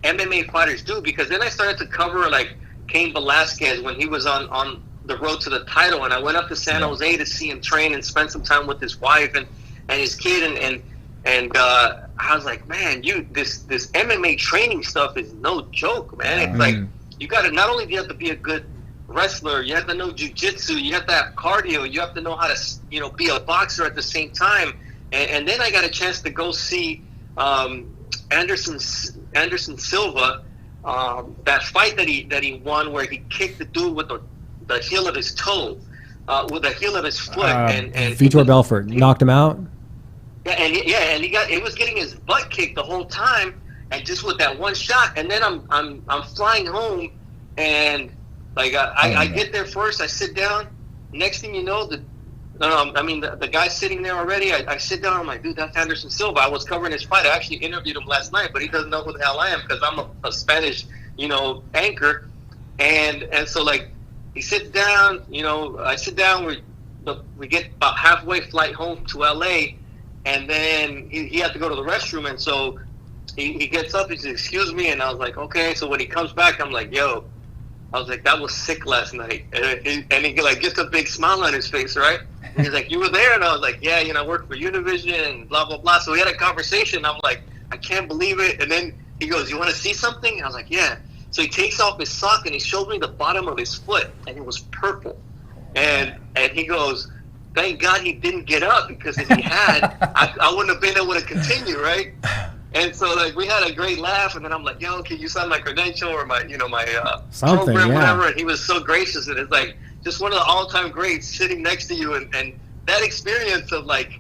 S7: MMA fighters do, because then I started to cover like Cain Velasquez when he was on the road to the title, and I went up to San Jose to see him train and spend some time with his wife and his kid, and I was like, man, this MMA training stuff is no joke, man. It's like, you got to, not only do you have to be a good wrestler, you have to know jiu-jitsu, you have to have cardio, you have to know how to, be a boxer at the same time. And then I got a chance to go see Anderson Silva, that fight that he won, where he kicked the dude with the heel of his toe, with the heel of his foot, and
S6: Vitor Belfort knocked him out.
S7: Yeah, and he was getting his butt kicked the whole time, and just with that one shot. And then I'm flying home, and like I get there first, I sit down. Next thing you know, the guy's sitting there already. I sit down, I'm like, dude, that's Anderson Silva. I was covering his fight. I actually interviewed him last night, but he doesn't know who the hell I am because I'm a Spanish, anchor. And so like he sits down, I sit down. We get about halfway flight home to LA. And then he had to go to the restroom, and so he gets up, he says, excuse me, and I was like, okay. So when he comes back, I'm like, yo, I was like, that was sick last night. And he like gets a big smile on his face, right? And he's like, you were there? And I was like, yeah, I work for Univision and blah, blah, blah. So we had a conversation. I'm like, I can't believe it. And then he goes, you want to see something? I was like, yeah. So he takes off his sock, and he showed me the bottom of his foot, and it was purple. And he goes, thank God he didn't get up, because if he had, I wouldn't have been able to continue, right? And so like we had a great laugh, and then I'm like, yo, can you sign my credential or my
S6: Something,
S7: program,
S6: yeah.
S7: whatever? And he was so gracious, and it's like just one of the all-time greats sitting next to you, and that experience of like,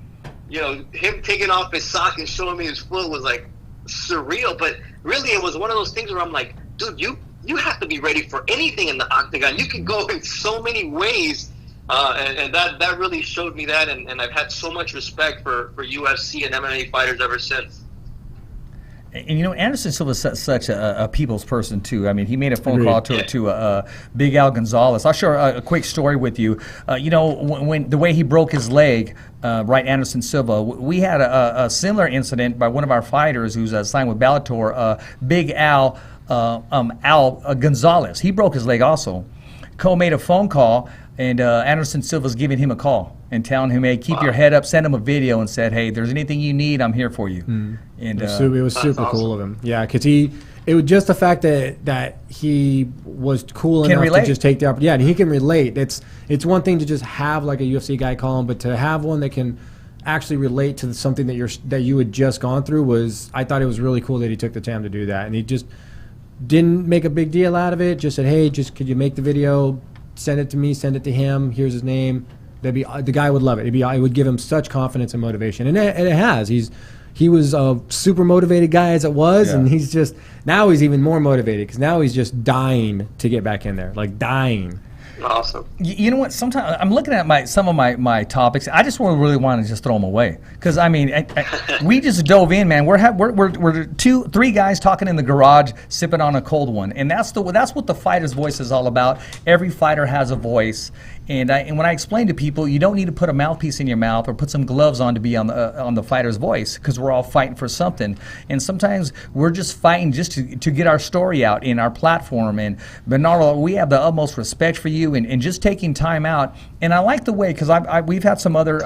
S7: him taking off his sock and showing me his foot was like surreal. But really, it was one of those things where I'm like, dude, you have to be ready for anything in the octagon. You can go in so many ways. And that really showed me that, and I've had so much respect for UFC and MMA fighters ever since.
S5: And Anderson Silva is such a people's person too. I mean, he made a phone call to Big Al Gonzalez. I'll share a quick story with you. When the way he broke his leg, right, Anderson Silva, we had a similar incident by one of our fighters who's signed with Bellator, Big Al Gonzalez. He broke his leg also. Cole made a phone call, and Anderson Silva's giving him a call and telling him, hey, keep your head up, send him a video and said, hey, there's anything you need, I'm here for you. And
S6: it was super cool of him. Yeah, because it was just the fact that he was cool enough to just take the opportunity. Yeah, and he can relate. It's one thing to just have like a UFC guy call him, but to have one that can actually relate to something that you had just gone through I thought it was really cool that he took the time to do that. And he just didn't make a big deal out of it, just said, hey, could you make the video, send it to me, send it to him, here's his name. The guy would love it. It would give him such confidence and motivation, and it has. He was a super motivated guy as it was, and now he's even more motivated because now he's just dying to get back in there, like dying.
S7: Awesome.
S5: You know what? Sometimes I'm looking at some of my topics. I just really want to just throw them away because I mean, we just dove in, man. We're 2-3 guys talking in the garage, sipping on a cold one, and that's what the fighter's voice is all about. Every fighter has a voice, and when I explain to people, you don't need to put a mouthpiece in your mouth or put some gloves on to be on the fighter's voice because we're all fighting for something, and sometimes we're just fighting just to get our story out in our platform. And Bernardo, we have the utmost respect for you. And just taking time out, and I like the way because we've had some other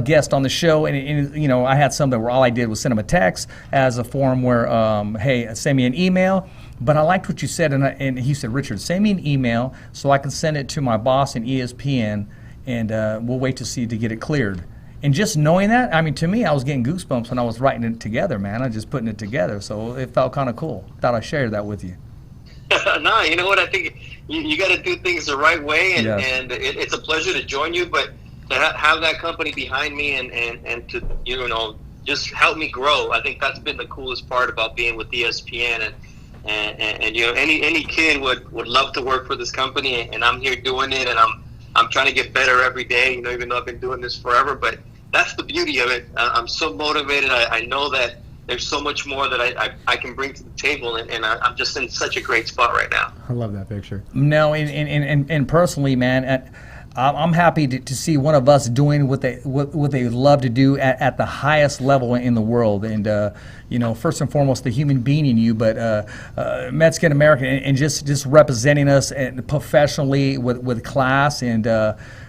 S5: guests on the show, and I had some that were all I did was send them a text as a form where hey, send me an email. But I liked what you said, and he said, Richard, send me an email so I can send it to my boss in ESPN, and we'll wait to get it cleared. And just knowing that, I mean, to me, I was getting goosebumps when I was writing it together, man. I was just putting it together, so it felt kind of cool. Thought I'd share that with you.
S7: No, you know what? I think you got to do things the right way, and it's a pleasure to join you. But to have that company behind me and to just help me grow, I think that's been the coolest part about being with ESPN. And any kid would love to work for this company, and I'm here doing it, and I'm trying to get better every day. Even though I've been doing this forever, but that's the beauty of it. I'm so motivated. I know that there's so much more that I can bring to the table, and I'm just in such a great spot right now.
S6: I love that picture.
S5: No, and personally, man, I'm happy to see one of us doing what they love to do at the highest level in the world. And first and foremost, the human being in you, but Mexican American, and just representing us professionally with class. And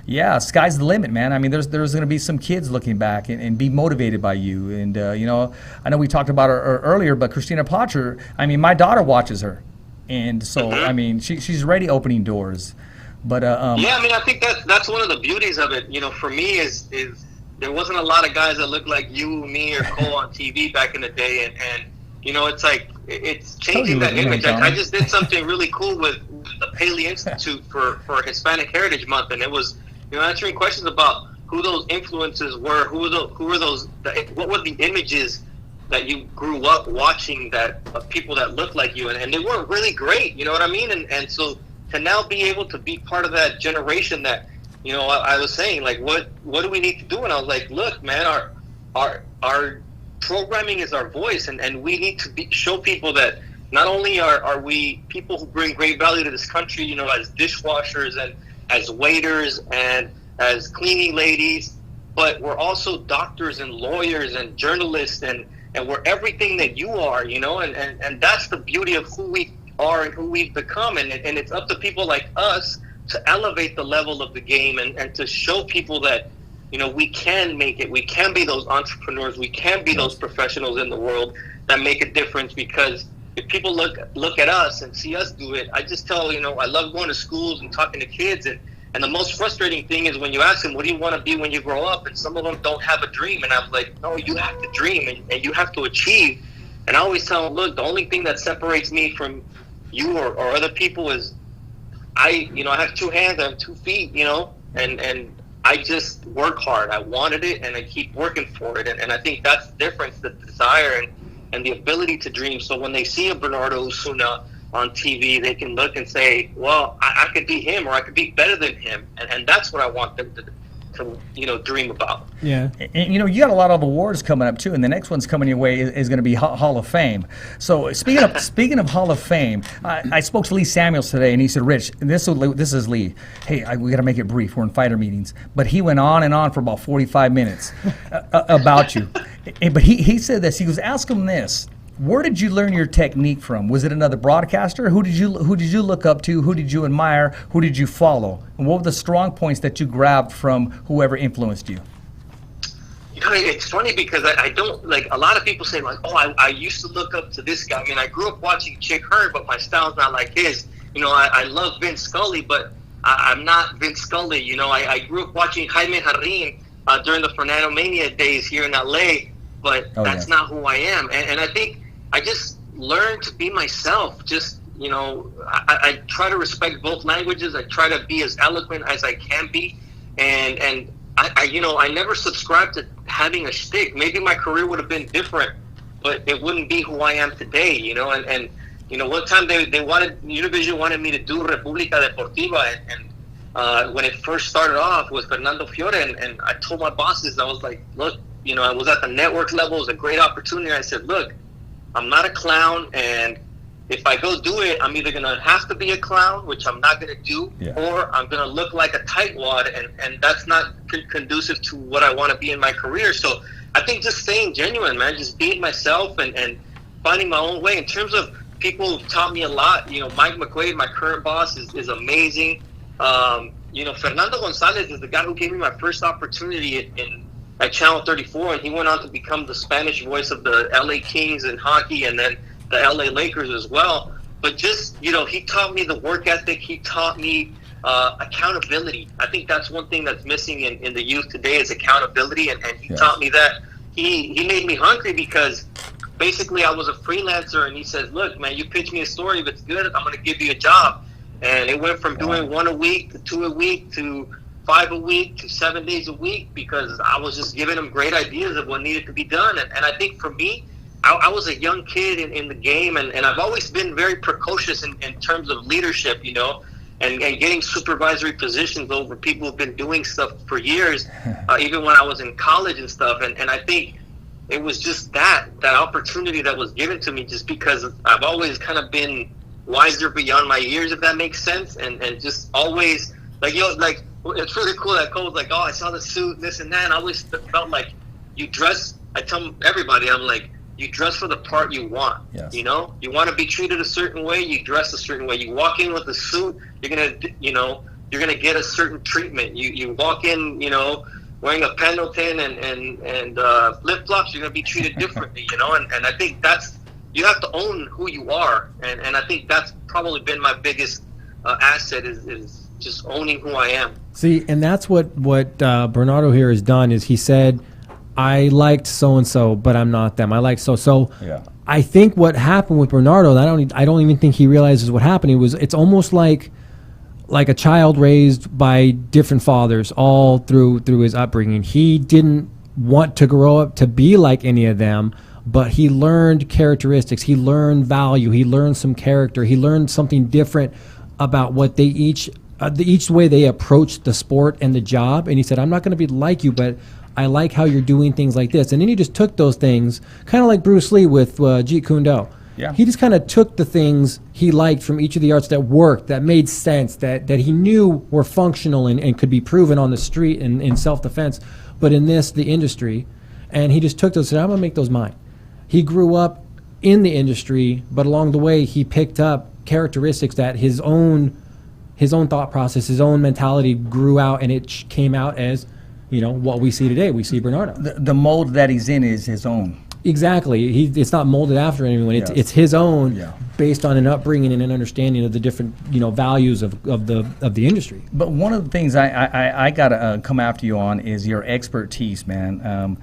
S5: yeah, sky's the limit, man. I mean, there's going to be some kids looking back and be motivated by you. And I know we talked about her earlier, but Christina Potcher, I mean, my daughter watches her, and so I mean, she's already opening doors. But
S7: yeah, I mean, I think that's one of the beauties of it. For me is there wasn't a lot of guys that looked like you, me, or Cole on TV back in the day, and it's like it's changing that image. I just did something really cool with the Paley Institute for Hispanic Heritage Month, and it was answering questions about who those influences were, who were those, what were the images that you grew up watching of people that looked like you, and they weren't really great. You know what I mean? And so to now be able to be part of that generation that, I was saying, like, what do we need to do? And I was like, look, man, our programming is our voice, and we need to show people that not only are we people who bring great value to this country, as dishwashers and as waiters and as cleaning ladies, but we're also doctors and lawyers and journalists, and we're everything that you are, and that's the beauty of who we are and who we've become, and it's up to people like us to elevate the level of the game and to show people that we can make it, we can be those entrepreneurs, we can be those professionals in the world that make a difference. Because if people look at us and see us do it, I just tell I love going to schools and talking to kids, and the most frustrating thing is when you ask them, what do you want to be when you grow up, and some of them don't have a dream, and I'm like, no, you have to dream and you have to achieve. And I always tell him, look, the only thing that separates me from you or other people is I have 2 hands, I have 2 feet, and I just work hard. I wanted it, and I keep working for it. And I think that's the difference, the desire and the ability to dream. So when they see a Bernardo Osuna on TV, they can look and say, well, I could be him, or I could be better than him. And that's what I want them to dream about.
S6: Yeah.
S5: And, you got a lot of awards coming up too, and the next one's coming your way is going to be Hall of Fame. So speaking of Hall of Fame, I spoke to Lee Samuels today, and he said, Rich, this is Lee. Hey, we got to make it brief. We're in fighter meetings. But he went on and on for about 45 minutes about you. But he said this. He was asking him this. Where did you learn your technique from? Was it another broadcaster? Who did you look up to? Who did you admire? Who did you follow? And what were the strong points that you grabbed from whoever influenced you?
S7: It's funny because I don't, like, a lot of people say, like, oh, I used to look up to this guy. I mean, I grew up watching Chick Hearn, but my style's not like his. I love Vince Scully, but I'm not Vince Scully. I grew up watching Jaime Jarrin during the Fernando Mania days here in LA, but that's not who I am. And I think I just learned to be myself. Just, I try to respect both languages. I try to be as eloquent as I can be. And I never subscribed to having a shtick. Maybe my career would have been different, but it wouldn't be who I am today, And one time Univision wanted me to do República Deportiva, and when it first started off with Fernando Fiore, and I told my bosses, I was like, look, I was at the network level. It was a great opportunity. I said, look, I'm not a clown, and if I go do it, I'm either going to have to be a clown, which I'm not going to do, or I'm going to look like a tightwad, and that's not conducive to what I want to be in my career. So I think just staying genuine, man, just being myself and finding my own way. In terms of people who've taught me a lot, Mike McQuaid, my current boss, is amazing. Fernando Gonzalez is the guy who gave me my first opportunity at Channel 34, and he went on to become the Spanish voice of the LA Kings in hockey, and then the LA Lakers as well. But just, he taught me the work ethic. He taught me accountability. I think that's one thing that's missing in the youth today is accountability, and he taught me that. He made me hungry because basically I was a freelancer, and he says, look, man, you pitch me a story. If it's good, I'm going to give you a job. And it went from doing 1 a week to 2 a week to 5 a week to 7 days a week because I was just giving him great ideas of what needed to be done. And I think for me, I was a young kid in the game, and I've always been very precocious in terms of leadership, and getting supervisory positions over people who've been doing stuff for years, even when I was in college and stuff. And I think it was just that opportunity that was given to me just because I've always kind of been wiser beyond my years, if that makes sense, and just always, it's really cool that Cole's like, oh, I saw the suit, this and that, and I always felt like you dress, I tell everybody, I'm like, you dress for the part you want.
S5: Yes.
S7: You want to be treated a certain way, you dress a certain way. You walk in with a suit, you're gonna get a certain treatment. You walk in, wearing a Pendleton and flip flops, you're gonna be treated differently. And I think you have to own who you are, and I think that's probably been my biggest asset is just owning who I am.
S6: See, and that's what Bernardo here has done is he said, I liked so-and-so, but I'm not them. I like so-so.
S5: Yeah.
S6: I think what happened with Bernardo, I don't even think he realizes what happened. It's almost like a child raised by different fathers all through his upbringing. He didn't want to grow up to be like any of them, but he learned characteristics. He learned value. He learned some character. He learned something different about what they each way they approached the sport and the job. And he said, I'm not going to be like you, but I like how you're doing things like this. And then he just took those things, kind of like Bruce Lee with Jeet Kune Do.
S5: Yeah.
S6: He just kind of took the things he liked from each of the arts that worked, that made sense, that he knew were functional and could be proven on the street and in self-defense, but in the industry. And he just took those and said, I'm going to make those mine. He grew up in the industry, but along the way he picked up characteristics that his own thought process, his own mentality grew out, and it came out as what we see today. We see Bernardo.
S5: The mold that he's in is his own.
S6: Exactly. It's not molded after anyone. It's his own, based on an upbringing and an understanding of the different values of the industry.
S5: But one of the things I gotta come after you on is your expertise, man.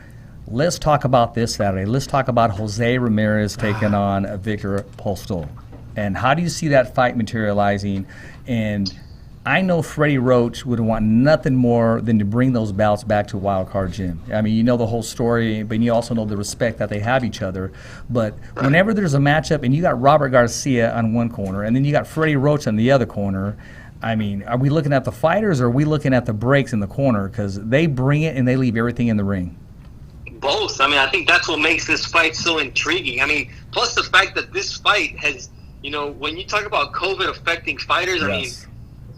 S5: Let's talk about this Saturday. Let's talk about Jose Ramirez taking on Victor Postol. And how do you see that fight materializing? And I know Freddie Roach would want nothing more than to bring those bouts back to Wild Card Gym. I mean, you know the whole story, but you also know the respect that they have each other. But whenever there's a matchup and you got Robert Garcia on one corner and then you got Freddie Roach on the other corner, I mean, are we looking at the fighters or are we looking at the breaks in the corner? Because they bring it and they leave everything in the ring.
S7: Both. I mean, I think that's what makes this fight so intriguing. I mean, plus the fact that this fight has, you know, when you talk about COVID affecting fighters, I mean,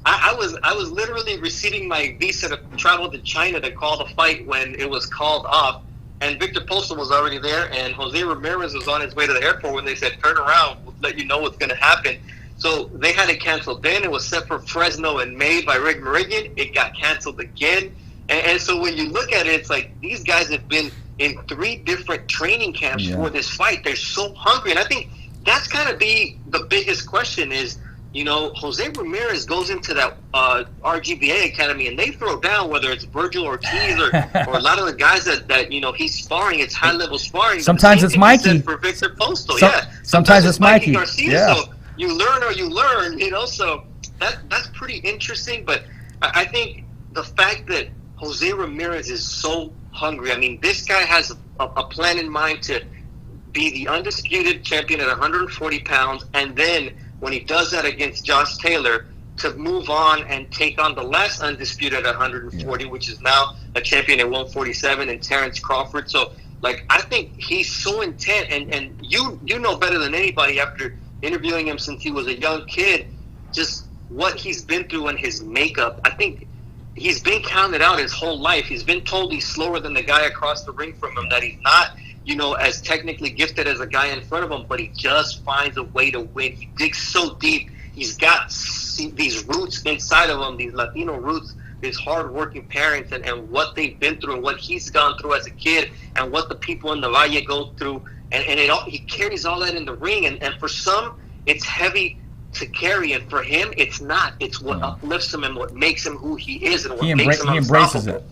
S7: I was literally receiving my visa to travel to China to call the fight when it was called off, and Victor Postol was already there, and Jose Ramirez was on his way to the airport when they said, turn around, we'll let you know what's going to happen. So they had it canceled then. It was set for Fresno in May by Rick Meridian. It got canceled again. And so when you look at it, it's like these guys have been in 3 different training camps for this fight. They're so hungry. And I think that's got to be the biggest question is, you know, Jose Ramirez goes into that RGBA Academy and they throw down, whether it's Virgil Ortiz or a lot of the guys that you know, he's sparring. It's high-level sparring.
S5: Sometimes it's Mikey.
S7: For Victor Postol,
S5: Sometimes it's Mikey.
S7: Garcia,
S5: yeah.
S7: So you learn or you learn, you know. So that's pretty interesting. But I think the fact that Jose Ramirez is so hungry. I mean, this guy has a plan in mind to be the undisputed champion at 140 pounds, and then when he does that against Josh Taylor, to move on and take on the last undisputed at 140, which is now a champion at 147, and Terrence Crawford. So, like, I think he's so intent, and you know better than anybody after interviewing him since he was a young kid, just what he's been through in his makeup. I think he's been counted out his whole life. He's been told he's slower than the guy across the ring from him, that he's not, you know, as technically gifted as a guy in front of him, but he just finds a way to win. He digs so deep. He's got these roots inside of him, these Latino roots, his hard-working parents and what they've been through and what he's gone through as a kid and what the people in the Valle go through. And he carries all that in the ring. And for some, it's heavy to carry, and for him, it's not. It's what uplifts him and what makes him who he is and what makes him
S5: embraces it.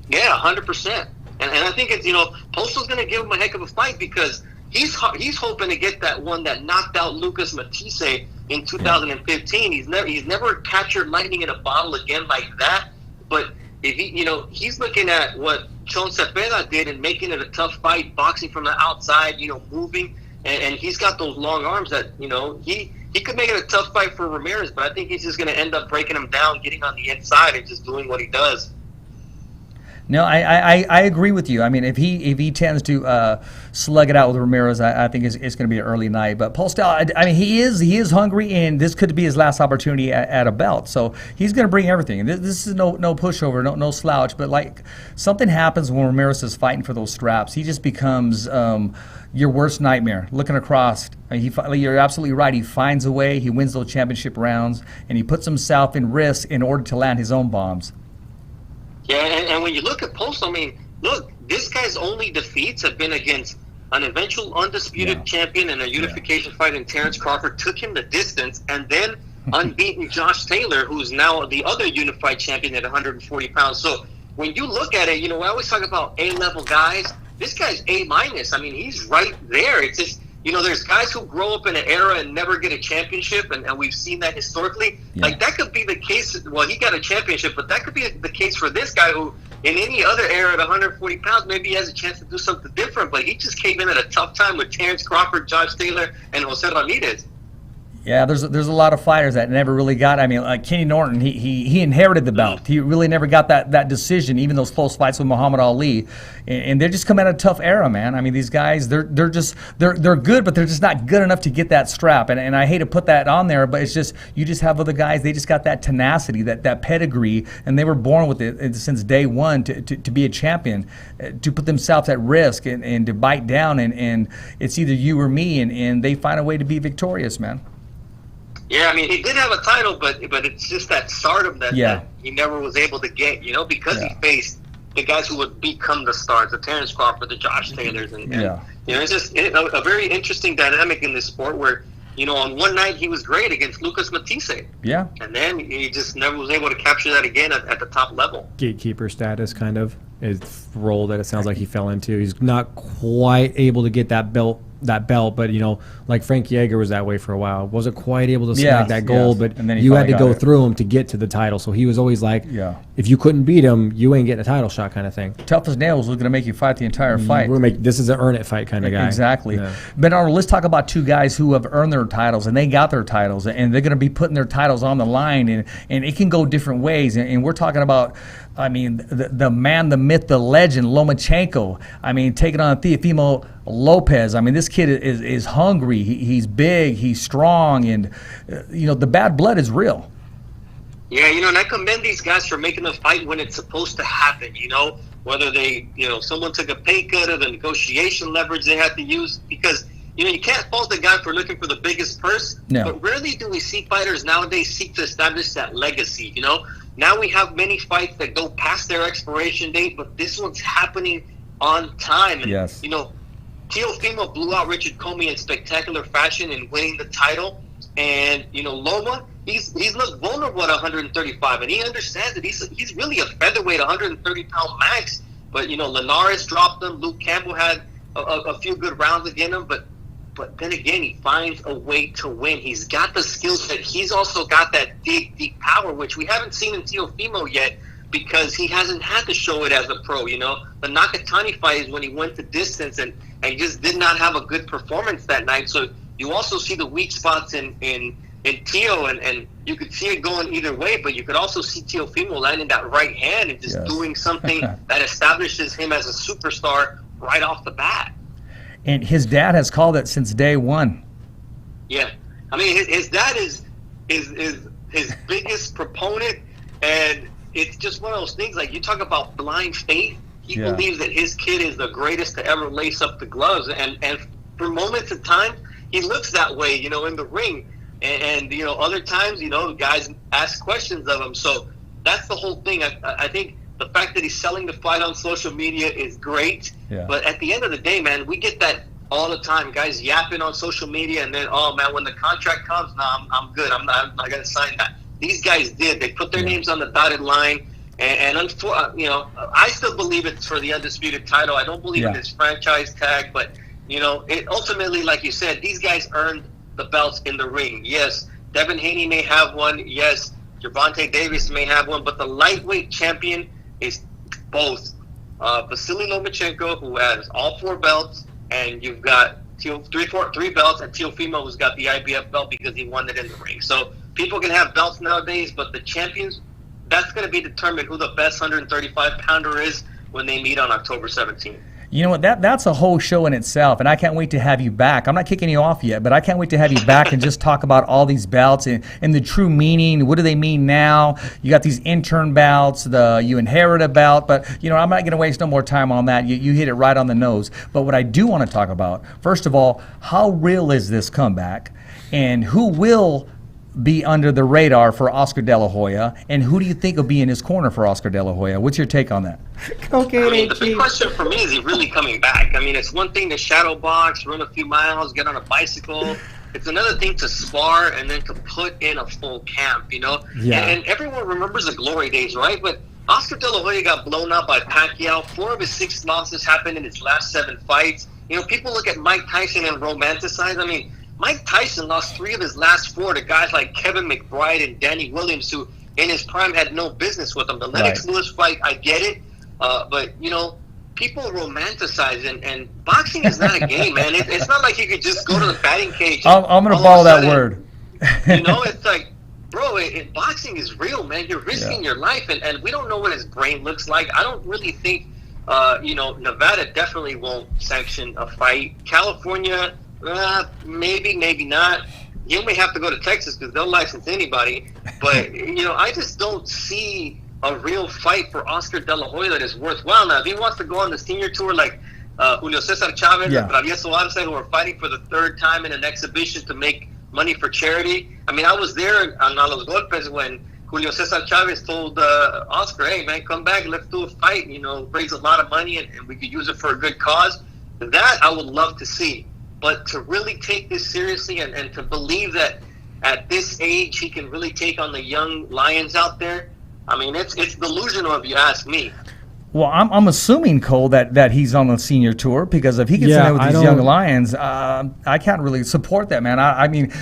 S7: Yeah, 100%. And I think it's, you know, Postol's going to give him a heck of a fight because he's hoping to get that one that knocked out Lucas Matisse in 2015. He's never captured lightning in a bottle again like that. But if he, you know, he's looking at what Chon Cepeda did and making it a tough fight, boxing from the outside, you know, moving, and he's got those long arms that, you know, he could make it a tough fight for Ramirez, but I think he's just going to end up breaking him down, getting on the inside, and just doing what he does.
S5: No, I agree with you. I mean, if he tends to slug it out with Ramirez, I think it's going to be an early night. But Postol, I mean, he is hungry, and this could be his last opportunity at a belt. So he's going to bring everything. This is no pushover, no slouch. But like something happens when Ramirez is fighting for those straps. He just becomes your worst nightmare. Looking across, you're absolutely right. He finds a way. He wins those championship rounds, and he puts himself in risk in order to land his own bombs.
S7: Yeah, and when you look at Postol, I mean, look, this guy's only defeats have been against an eventual undisputed champion in a unification fight in Terrence Crawford, took him the distance, and then unbeaten Josh Taylor, who's now the other unified champion at 140 pounds. So when you look at it, you know, I always talk about A-level guys. This guy's A-minus. I mean, he's right there. It's just, you know, there's guys who grow up in an era and never get a championship, and we've seen that historically. Yeah. Like, that could be the case. Well, he got a championship, but that could be the case for this guy who, in any other era at 140 pounds, maybe he has a chance to do something different, but he just came in at a tough time with Terrence Crawford, Josh Taylor, and Jose Ramirez.
S5: Yeah, there's a lot of fighters that never really got. I mean, like Kenny Norton, he inherited the belt. He really never got that decision, even those close fights with Muhammad Ali, and they're just coming out of a tough era, man. I mean, these guys, they're good, but they're just not good enough to get that strap. And I hate to put that on there, but it's just you just have other guys. They just got that tenacity, that pedigree, and they were born with it since day one to be a champion, to put themselves at risk and to bite down, and it's either you or me, and they find a way to be victorious, man.
S7: Yeah, I mean, he did have a title, but it's just that stardom that he never was able to get, you know, because he faced the guys who would become the stars, the Terrence Crawford, the Josh Taylors, and you know, it's just a very interesting dynamic in this sport where, you know, on one night he was great against Lucas Matisse. Yeah. And then he just never was able to capture that again at the top level.
S6: Gatekeeper status, kind of. role that it sounds like he fell into. He's not quite able to get that belt, but like Frank Yeager was that way for a while. Wasn't quite able to snag that gold, but
S5: and then he
S6: you had to go
S5: got it.
S6: through him to get to the title. So he was always like,
S5: Yeah.
S6: if you couldn't beat him, you ain't getting a title shot kind of thing.
S5: Tough as nails was going to make you fight the entire fight.
S6: This is an earn it fight kind of guy.
S5: Exactly.
S6: Yeah.
S5: Bernardo, let's talk about two guys who have earned their titles, and they got their titles, and they're going to be putting their titles on the line, and it can go different ways. And we're talking about, I mean, the man, the myth, the legend, Lomachenko. I mean, taking on Teofimo Lopez. I mean, this kid is hungry. He's big. He's strong, and the bad blood is real.
S7: Yeah, and I commend these guys for making a fight when it's supposed to happen, whether they, someone took a pay cut or the negotiation leverage they had to use, because, you can't fault the guy for looking for the biggest purse,
S5: No.
S7: but rarely do we see fighters nowadays seek to establish that legacy, Now we have many fights that go past their expiration date, but this one's happening on time. And,
S5: Yes.
S7: Teofimo blew out Richard Comey in spectacular fashion in winning the title. And, Loma, he's looked vulnerable at 135, and he understands that he's really a featherweight, 130-pound max. But, Linares dropped him. Luke Campbell had a few good rounds against him. But then again, he finds a way to win. He's got the skill set. He's also got that deep power, which we haven't seen in Teofimo yet, because he hasn't had to show it as a pro, The Nakatani fight is when he went to distance and just did not have a good performance that night. So you also see the weak spots in Teo, and you could see it going either way, but you could also see Teofimo landing that right hand and just doing something that establishes him as a superstar right off the bat.
S5: And his dad has called it since day one.
S7: Yeah. I mean, his dad is his biggest proponent, and it's just one of those things, like you talk about blind faith. He believes that his kid is the greatest to ever lace up the gloves, and for moments of time, he looks that way, in the ring. And other times, guys ask questions of him. So that's the whole thing. I think the fact that he's selling the fight on social media is great.
S5: Yeah.
S7: But at the end of the day, man, we get that all the time. Guys yapping on social media, and then, oh, man, when the contract comes, I'm good. I'm not going to sign that. These guys did. They put their names on the dotted line. And I still believe it's for the undisputed title. I don't believe in this franchise tag. But, it ultimately, like you said, these guys earned the belts in the ring. Yes, Devin Haney may have one. Yes, Gervonta Davis may have one. But the lightweight champion is both Vasily Lomachenko, who has all 4 belts, and you've got 3 belts, and Teofimo, who's got the IBF belt because he won it in the ring. So people can have belts nowadays, but the champions, that's going to be determined who the best 135-pounder is when they meet on October 17th.
S5: You know what? That's a whole show in itself, and I can't wait to have you back. I'm not kicking you off yet, but I can't wait to have you back and just talk about all these belts and the true meaning. What do they mean now? You got these intern belts, you inherit a belt, but I'm not going to waste no more time on that. You hit it right on the nose. But what I do want to talk about, first of all, how real is this comeback, and who will be under the radar for Oscar De La Hoya, and who do you think will be in his corner for Oscar De La Hoya? What's your take on that?
S7: The big question for me is he really coming back? I mean, it's one thing to shadow box, run a few miles, get on a bicycle. It's another thing to spar and then to put in a full camp, Yeah. And everyone remembers the glory days, right? But Oscar De La Hoya got blown out by Pacquiao. 4 of his 6 losses happened in his last 7 fights. People look at Mike Tyson and romanticize. I mean, Mike Tyson lost 3 of his last 4 to guys like Kevin McBride and Danny Williams, who in his prime had no business with him. The Lennox Lewis fight, I get it. But, people romanticize, and boxing is not a game, man. It's not like you could just go to the batting cage.
S5: I'm going to borrow that word.
S7: It's like, bro, boxing is real, man. You're risking your life, and we don't know what his brain looks like. I don't really think, Nevada definitely won't sanction a fight. California, maybe not. You may have to go to Texas because they'll license anybody. But, I just don't see a real fight for Oscar De La Hoya that is worthwhile. Now, if he wants to go on the senior tour like Julio Cesar Chavez and Travieso Arce, who are fighting for the 3rd time in an exhibition to make money for charity. I mean, I was there on A Los Golpes when Julio Cesar Chavez told Oscar, hey, man, come back, let's do a fight, raise a lot of money, and we could use it for a good cause. That I would love to see. But to really take this seriously and to believe that at this age he can really take on the young lions out there, I mean, it's delusional if you ask me.
S5: Well, I'm assuming, Cole, that he's on the senior tour, because if he gets in there with these young lions, I can't really support that, man. I mean,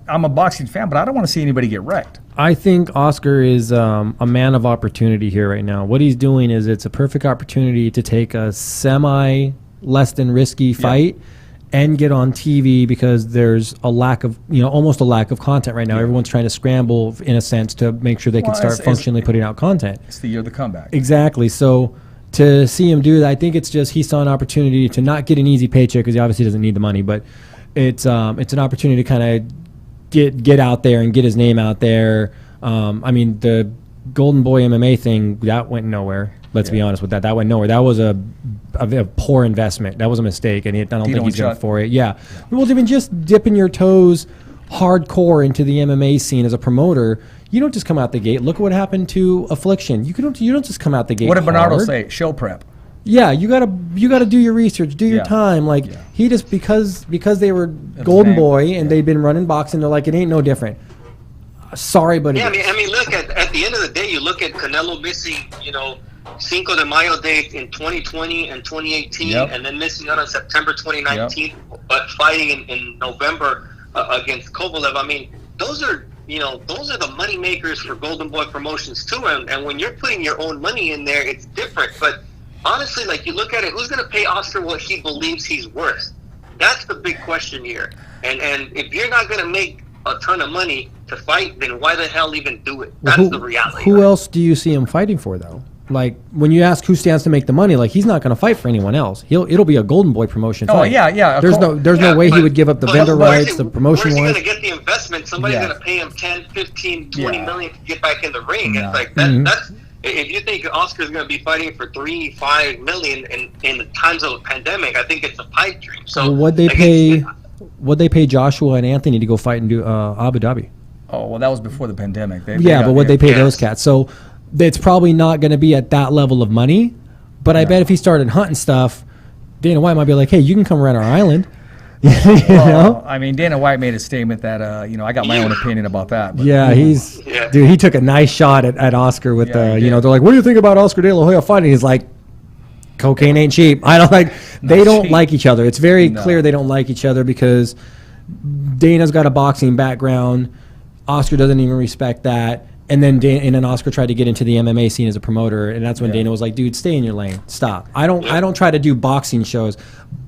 S5: I'm a boxing fan, but I don't want to see anybody get wrecked.
S6: I think Oscar is a man of opportunity here right now. What he's doing is it's a perfect opportunity to take a semi less than risky fight and get on TV, because there's a lack of, almost a lack of content right now. Everyone's trying to scramble, in a sense, to make sure they can start functionally putting out content.
S5: It's the year of the comeback.
S6: Exactly. So to see him do that, I think it's just he saw an opportunity to not get an easy paycheck, because he obviously doesn't need the money, but it's an opportunity to kind of get out there and get his name out there. I mean, the Golden Boy MMA thing, that went nowhere. Let's be honest with that. That went nowhere. That was a poor investment. That was a mistake, and I don't think he's going for it. Yeah. Well, even just dipping your toes hardcore into the MMA scene as a promoter, you don't just come out the gate. Look at what happened to Affliction. You don't just come out the gate.
S5: What did Bernardo say? Show prep.
S6: Yeah, you gotta do your research, do your time. Like he just because they were Golden Boy and they'd been running boxing, they're like, it ain't no different. Sorry, but
S7: I mean, look at the end of the day, you look at Canelo missing, Cinco de Mayo date in 2020 and 2018, and then missing out on September 2019, but fighting in November against Kovalev. I mean, those are the money makers for Golden Boy Promotions too. And when you're putting your own money in there, it's different. But honestly, like, you look at it, who's going to pay Oscar what he believes he's worth? That's the big question here. And if you're not going to make a ton of money to fight, then why the hell even do it? That's the reality.
S6: Who else do you see him fighting for, though? Like, when you ask who stands to make the money, like, he's not going to fight for anyone else. It'll be a Golden Boy promotion fight.
S5: Oh, yeah.
S6: There's no way he would give up the vendor rights, the promotion rights.
S7: Where's he going to get the investment? Somebody's going to pay him 10, 15, 20 million to get back in the ring. It's like, that's... If you think Oscar's going to be fighting for 3-5 million in the times of a pandemic, I think it's a pipe dream. So
S6: what'd they pay Joshua and Anthony to go fight and do Abu Dhabi?
S5: Oh, well, that was before the pandemic.
S6: But what'd they pay those cats? So it's probably not going to be at that level of money. But I bet if he started hunting stuff, Dana White might be like, hey, you can come around our island.
S5: I mean, Dana White made a statement that I got my own opinion about that. But,
S6: dude, he took a nice shot at Oscar with they're like, what do you think about Oscar De La Hoya fighting? He's like, cocaine ain't cheap. They don't like each other. It's very clear they don't like each other, because Dana's got a boxing background. Oscar doesn't even respect that. And then Oscar tried to get into the MMA scene as a promoter, and that's when Dana was like, dude, stay in your lane. Stop. I don't try to do boxing shows.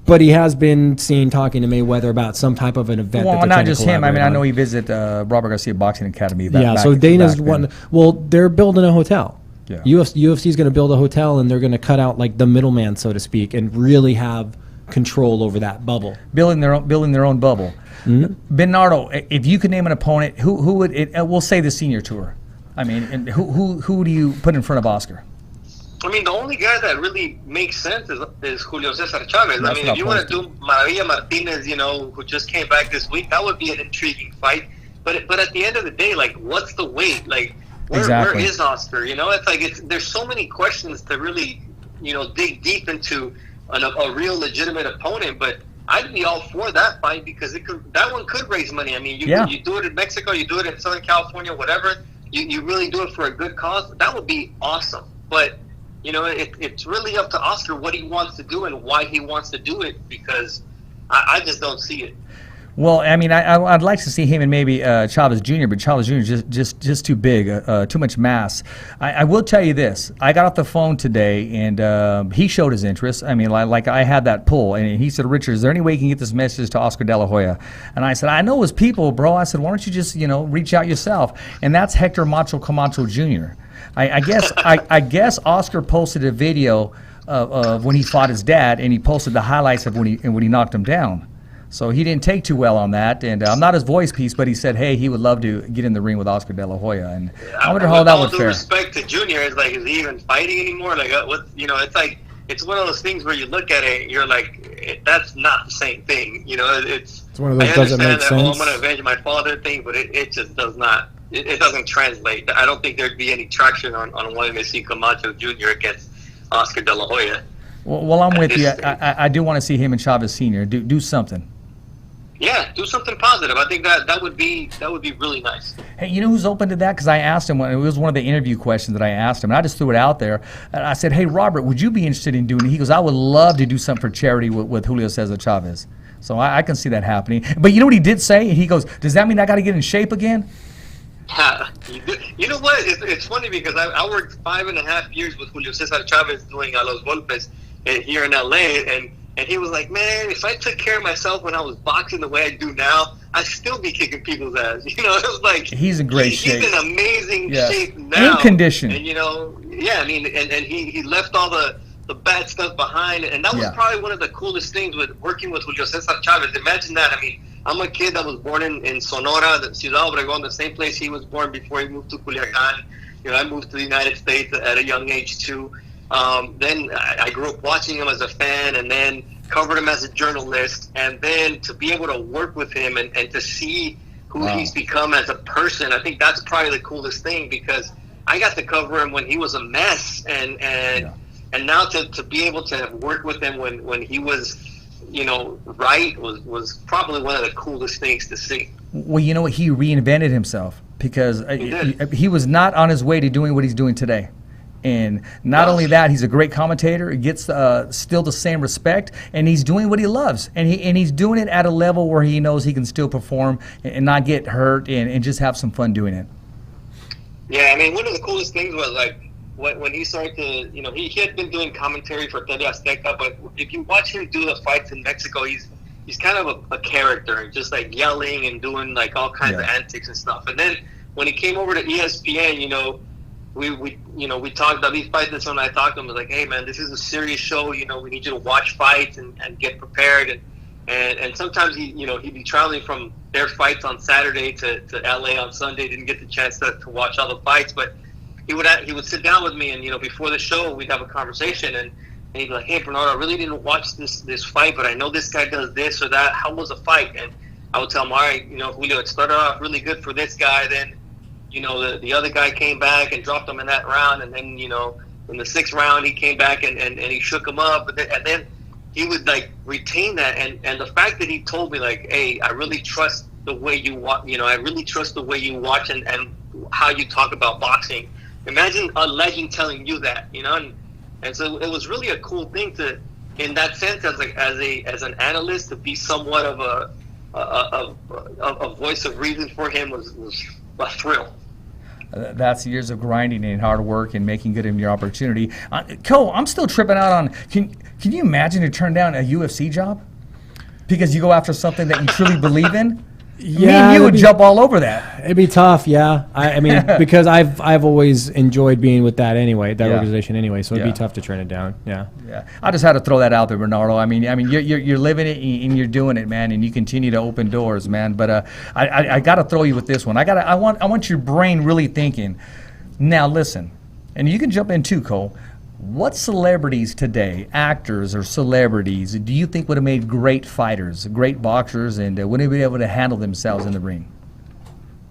S6: But he has been seen talking to Mayweather about some type of an event.
S5: Well, not just him. I mean, I know he visited Robert Garcia Boxing Academy.
S6: So Dana's one. Well, they're building a hotel. Yeah. UFC's going to build a hotel, and they're going to cut out like the middleman, so to speak, and really have control over that bubble.
S5: Building their own bubble. Mm-hmm. Bernardo, if you could name an opponent, who would it? We'll say the senior tour. I mean, and who do you put in front of Oscar?
S7: I mean, the only guy that really makes sense is Julio Cesar Chavez. I mean, if you want to do Maravilla Martinez, who just came back this week, that would be an intriguing fight. But at the end of the day, like, what's the weight? Like, where is Oscar? It's like there's so many questions to really, dig deep into a real legitimate opponent. But I'd be all for that fight, because that one could raise money. I mean, you do it in Mexico, you do it in Southern California, whatever. You really do it for a good cause. That would be awesome. But it's really up to Oscar what he wants to do and why he wants to do it, because I just don't see it.
S5: Well, I mean, I'd like to see him and maybe Chavez Jr., but Chavez Jr. is just too big, too much mass. I will tell you this. I got off the phone today, and he showed his interest. I mean, like I had that pull, and he said, Richard, is there any way you can get this message to Oscar De La Hoya? And I said, I know his people, bro. I said, why don't you just, reach out yourself? And that's Hector Macho Camacho Jr. I guess Oscar posted a video of when he fought his dad, and he posted the highlights of when he knocked him down. So he didn't take too well on that, and I'm not his voice piece, but he said, hey, he would love to get in the ring with Oscar De La Hoya, and I wonder how that would fare.
S7: With all due respect to Junior, it's like, is he even fighting anymore? Like, it's like, it's one of those things where you look at it, and you're like, that's not the same thing. It's
S6: one of those doesn't make sense.
S7: I'm going to avenge my father thing, but it just does not. It doesn't translate. I don't think there'd be any traction on wanting to see Camacho Jr. against Oscar De La Hoya.
S5: Well, I'm with you. I do want to see him and Chavez Sr. do something.
S7: Yeah, do something positive. I think that would be really nice.
S5: Hey, you know who's open to that? Because I asked him, it was one of the interview questions that I asked him, and I just threw it out there. And I said, hey, Robert, would you be interested in doing it? He goes, I would love to do something for charity with Julio Cesar Chavez. So I can see that happening. But you know what he did say? He goes, does that mean I got to get in shape again?
S7: You know what? It's funny because I worked 5.5 years with Julio Cesar Chavez doing a Los Golpes here in LA, and he was like, man, if I took care of myself when I was boxing the way I do now, I'd still be kicking people's ass. You know, it was like
S5: he's in great shape.
S7: He's in amazing shape now.
S5: In condition.
S7: And you know, yeah, I mean, and he left all the bad stuff behind, and that was probably one of the coolest things with working with Julio Cesar Chavez. Imagine that. I mean, I'm a kid that was born in Sonora, Ciudad Obregón, the same place he was born before he moved to Culiacán. You know, I moved to the United States at a young age too. Then I grew up watching him as a fan, and then covered him as a journalist, and then to be able to work with him and to see who he's become as a person, I think that's probably the coolest thing, because I got to cover him when he was a mess, and now to be able to have worked with him when he was, you know, right, was probably one of the coolest things to see.
S5: Well, you know what? He reinvented himself, because he was not on his way to doing what he's doing today. And not only that, he's a great commentator. He gets still the same respect, and he's doing what he loves. And he's doing it at a level where he knows he can still perform and not get hurt and just have some fun doing it.
S7: Yeah, I mean, one of the coolest things was, like, when he started to, you know, he had been doing commentary for Tele Azteca, but if you watch him do the fights in Mexico, he's kind of a character, and just, like, yelling and doing, like, all kinds of antics and stuff. And then when he came over to ESPN, you know, we talked about these fights, and I talked to him, I was like, hey man, this is a serious show, you know, we need you to watch fights and get prepared, and sometimes he'd be traveling from their fights on Saturday to LA on Sunday, didn't get the chance to watch all the fights, but he would sit down with me, and, you know, before the show we'd have a conversation, and he'd be like, hey Bernardo, I really didn't watch this fight, but I know this guy does this or that, how was the fight? And I would tell him, all right, you know, Julio, it started off really good for this guy, then, you know, the other guy came back and dropped him in that round, and then, you know, in the 6th round he came back and he shook him up, and then he would, like, retain that, and the fact that he told me, like, hey, I really trust the way you watch, you know, I really trust the way you watch and how you talk about boxing. Imagine a legend telling you that, you know, and so it was really a cool thing to, in that sense, as an analyst, to be somewhat of a voice of reason for him was a thrill.
S5: That's years of grinding and hard work and making good in your opportunity. Cole, I'm still tripping out on, can you imagine to turn down a UFC job because you go after something that you truly believe in?
S6: Yeah,
S5: me and you would jump all over that.
S6: It'd be tough, yeah. I mean, because I've always enjoyed being with that anyway, that organization anyway. So it'd be tough to turn it down. Yeah. Yeah.
S5: I just had to throw that out there, Bernardo. I mean, you're living it and you're doing it, man, and you continue to open doors, man. But I got to throw you with this one. I want your brain really thinking. Now listen, and you can jump in too, Cole. What celebrities today, actors or celebrities, do you think would have made great fighters, great boxers, and wouldn't be able to handle themselves in the ring?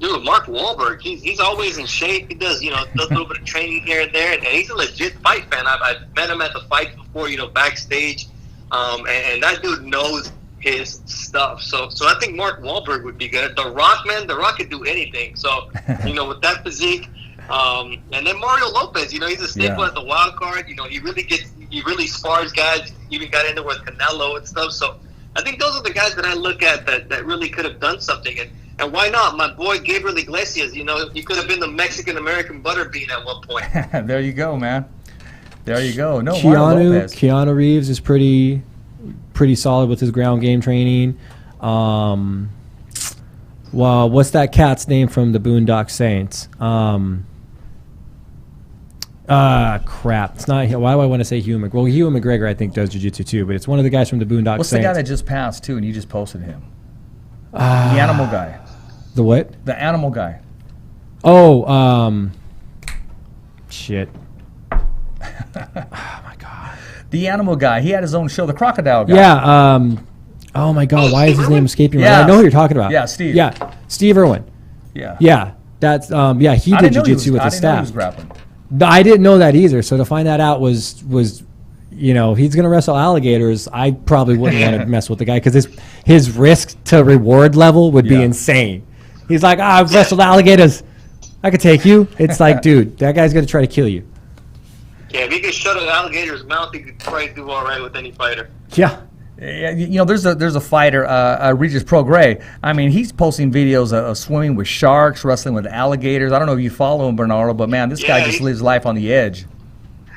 S7: Dude, Mark Wahlberg, he's always in shape. He does, does a little bit of training here and there, and he's a legit fight fan. I've met him at the fights before, backstage, and that dude knows his stuff. So I think Mark Wahlberg would be good. The Rock, man, The Rock could do anything. So, with that physique. And then Mario Lopez, he's a staple at the wild card. He really spars guys. Even got into with Canelo and stuff. So I think those are the guys that I look at that really could have done something. And why not? My boy Gabriel Iglesias, he could have been the Mexican-American butterbean at one point.
S5: There you go, man. There you go. No, Mario Lopez.
S6: Keanu Reeves is pretty solid with his ground game training. Well, what's that cat's name from the Boondock Saints? Crap. It's not. Why do I want to say Hugh McGregor? Well, Hugh McGregor, I think, does jiu-jitsu too, but it's one of the guys from the Boondock Saints.
S5: What's the guy that just passed too, and you just posted him? The animal guy.
S6: The what?
S5: The animal guy.
S6: Oh, shit. Oh my god.
S5: The animal guy. He had his own show, the crocodile guy.
S6: Yeah. Oh my god. Why is his name escaping me? I know who you're talking about.
S5: Yeah, Steve.
S6: Yeah, Steve Irwin.
S5: Yeah.
S6: Yeah. That's he did jiu-jitsu with his staff.
S5: I didn't know he was grappling.
S6: I didn't know that either. So to find that out was you know, he's going to wrestle alligators. I probably wouldn't want to mess with the guy because his risk to reward level would be insane. He's like, I've wrestled alligators. I could take you. It's like, dude, that guy's going to try to kill you.
S7: Yeah, if he could shut an alligator's mouth, he could probably do all right with any fighter.
S6: Yeah.
S5: You know, there's a fighter, Regis Prograis. I mean, he's posting videos of swimming with sharks, wrestling with alligators. I don't know if you follow him, Bernardo, but man, this guy just lives life on the edge.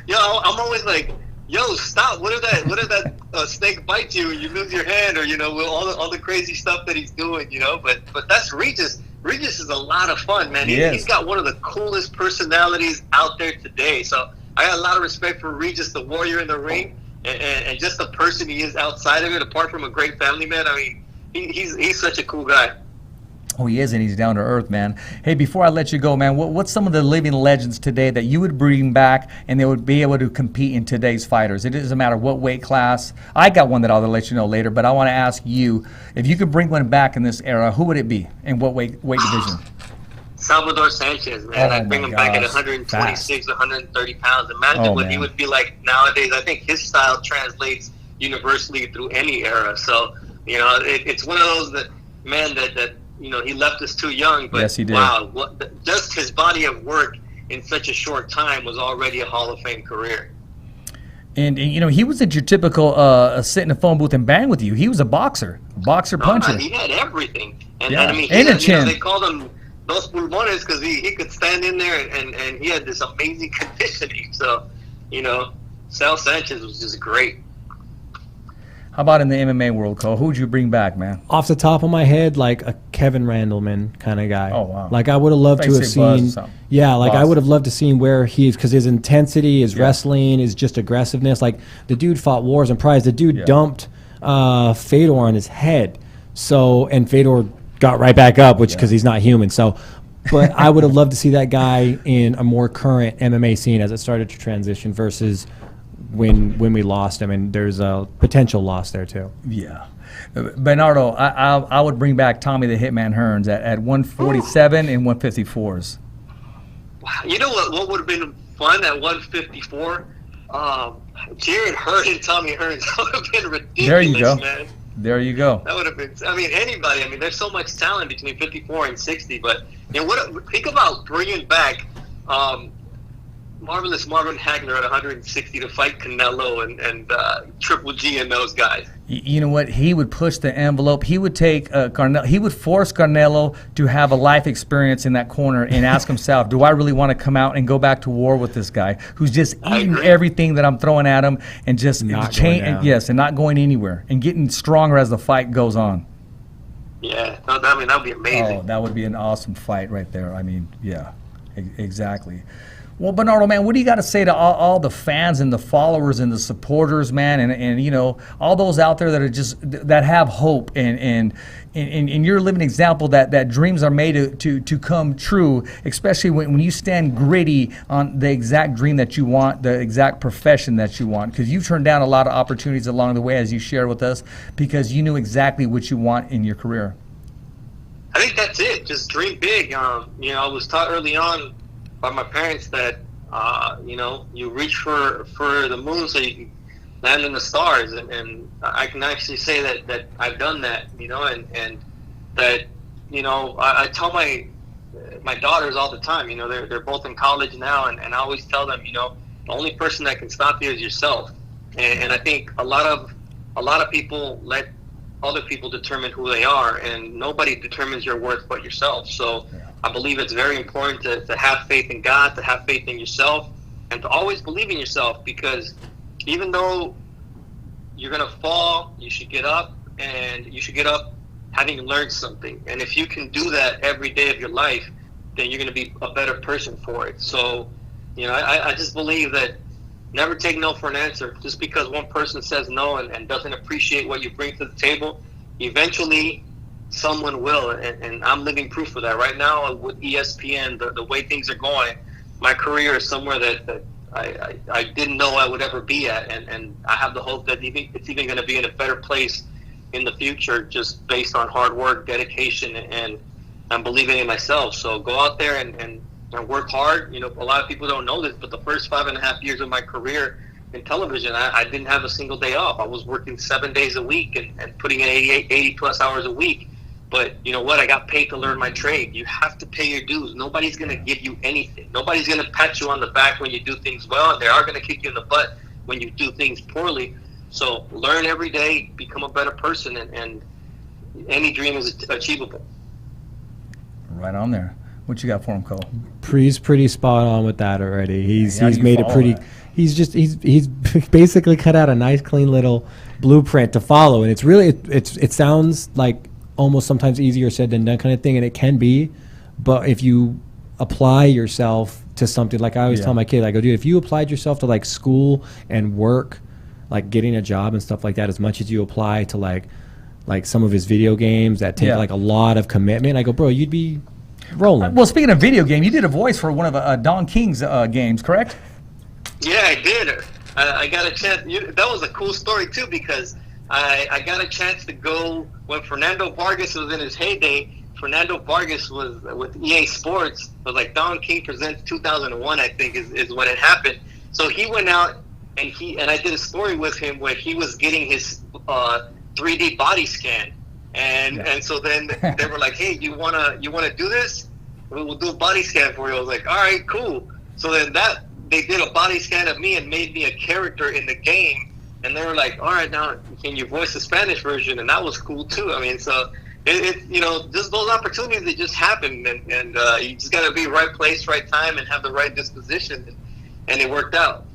S7: Yo, I'm always like, yo, stop! What if that snake bites you and you lose your hand, or you know, with all the crazy stuff that he's doing, you know? But that's Regis. Regis is a lot of fun, man. He's got one of the coolest personalities out there today. So I got a lot of respect for Regis, the warrior in the ring, and just the person he is outside of it. Apart from a great family man, I mean, he's such a cool guy.
S5: Oh, he is, and he's down to earth, man. Hey, before I let you go, man, what's some of the living legends today that you would bring back and they would be able to compete in today's fighters? It doesn't matter what weight class. I got one that I'll let you know later, but I want to ask you, if you could bring one back in this era, who would it be and what weight division?
S7: Salvador Sanchez, man. I'd bring him back at 126, 130 pounds. Imagine what he would be like nowadays. I think his style translates universally through any era. So, you know, it's one of those that, man, that you know, he left us too young, but
S5: yes, he did.
S7: Wow, just his body of work in such a short time was already a Hall of Fame career.
S5: And you know, he wasn't your typical sit in a phone booth and bang with you. He was a boxer puncher.
S7: He had everything. And
S5: yeah.
S7: I mean,
S5: and a chin.
S7: You know, they called him Dos Pulmones because he could stand in there and he had this amazing conditioning. So, you know, Sal Sanchez was just great.
S5: How about in the MMA world, Cole? Who would you bring back, man?
S6: Off the top of my head, like a Kevin Randleman kind of guy.
S5: Oh, wow.
S6: Like I would have loved to have seen. Yeah, like I would have loved to seen where he's, because his intensity, his wrestling, his just aggressiveness. Like the dude fought wars and prize. The dude dumped Fedor on his head. So, and Fedor got right back up, which because he's not human. So, but I would have loved to see that guy in a more current MMA scene as it started to transition versus when we lost him, and there's a potential loss there too. Yeah.
S5: Bernardo, I would bring back Tommy the Hitman Hearns at 147 and 154s.
S7: You know what would have been fun at 154? Jared Hurd and Tommy Hearns. That would have been ridiculous,
S5: there you go.
S7: Man.
S5: There you go.
S7: That would have been, I mean, anybody. I mean, there's so much talent between 54 and 60, but you know, think about bringing back Marvelous Marvin Hagler at 160 to fight Canelo and Triple G and those guys.
S5: You know what? He would push the envelope. He would take Canelo. He would force Canelo to have a life experience in that corner and ask himself, "Do I really want to come out and go back to war with this guy who's just eating everything that I'm throwing at him and just and not going anywhere and getting stronger as the fight goes on?"
S7: Yeah, I mean that would be amazing.
S5: Oh, that would be an awesome fight right there. I mean, yeah, exactly. Well, Bernardo, man, what do you got to say to all the fans and the followers and the supporters, man, and you know, all those out there that are that have hope and you're a living example that dreams are made to come true, especially when you stand gritty on the exact dream that you want, the exact profession that you want, because you've turned down a lot of opportunities along the way, as you shared with us, because you knew exactly what you want in your career.
S7: I think that's it. Just dream big. You know, I was taught early on by my parents that you know, you reach for the moon so you can land in the stars, and I can actually say that I've done that, you know, and that, you know, I tell my daughters all the time, you know, they're both in college now, and I always tell them, you know, the only person that can stop you is yourself, and I think a lot of people let other people determine who they are, and nobody determines your worth but yourself. So I believe it's very important to have faith in God, to have faith in yourself, and to always believe in yourself, because even though you're going to fall, you should get up, and you should get up having learned something. And if you can do that every day of your life, then you're going to be a better person for it. So, you know, I just believe that never take no for an answer. Just because one person says no and doesn't appreciate what you bring to the table, eventually someone will, and I'm living proof of that right now with ESPN. The way things are going, my career is somewhere that I didn't know I would ever be at, and I have the hope that it's even going to be in a better place in the future, just based on hard work, dedication, and I'm believing in myself. So go out there and work hard. You know, a lot of people don't know this, but the first 5.5 years of my career, in television, I didn't have a single day off. I was working 7 days a week and putting in 80 plus hours a week. But you know what? I got paid to learn my trade. You have to pay your dues. Nobody's going to give you anything. Nobody's going to pat you on the back when you do things well. And they are going to kick you in the butt when you do things poorly. So learn every day, become a better person, and any dream is achievable.
S5: Right on there. What you got for him, Cole?
S6: He's pretty spot on with that already. He's
S5: How do you
S6: made it
S5: follow
S6: pretty.
S5: that?
S6: He's basically cut out a nice, clean little blueprint to follow, and it's really it sounds like almost sometimes easier said than done kind of thing, and it can be, but if you apply yourself to something, like I always tell my kid, I go, dude, if you applied yourself to like school and work, like getting a job and stuff like that, as much as you apply to like some of his video games that take like a lot of commitment, I go, bro, you'd be rolling.
S5: Well, speaking of video game, you did a voice for one of Don King's games, correct?
S7: Yeah, I did. I got a chance. That was a cool story too, because I got a chance to go when Fernando Vargas was in his heyday. Fernando Vargas was with EA Sports. It was like Don King Presents 2001, I think, is when it happened. So he went out and I did a story with him where he was getting his 3D body scan, and so then they were like, hey, you wanna do this? We'll do a body scan for you. I was like, all right, cool. So then they did a body scan of me and made me a character in the game. And they were like, all right, now can you voice the Spanish version? And that was cool too. I mean, so just those opportunities that just happen, and you just got to be right place, right time, and have the right disposition, and it worked out.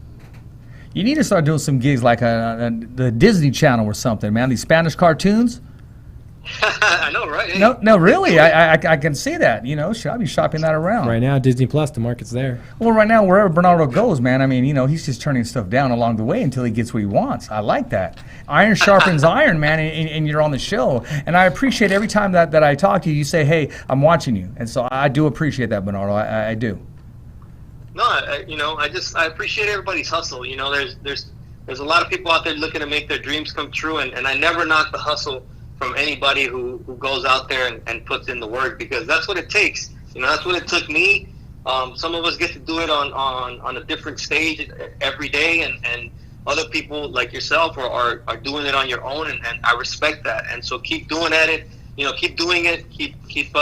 S5: You need to start doing some gigs like the Disney Channel or something, man. These Spanish cartoons.
S7: I know, right? Hey,
S5: No, really. I can see that. You know, I'll be shopping that around.
S6: Right now, Disney Plus, the market's there.
S5: Well, right now, wherever Bernardo goes, man, I mean, you know, he's just turning stuff down along the way until he gets what he wants. I like that. Iron sharpens iron, man, and you're on the show. And I appreciate every time that I talk to you, you say, hey, I'm watching you. And so I do appreciate that, Bernardo. I do.
S7: No, I appreciate everybody's hustle. You know, there's a lot of people out there looking to make their dreams come true, and I never knock the hustle from anybody who goes out there and puts in the work, because that's what it takes. You know, that's what it took me. Some of us get to do it on a different stage every day, and other people like yourself are doing it on your own, and I respect that. And so keep doing it. You know, keep doing it. Keep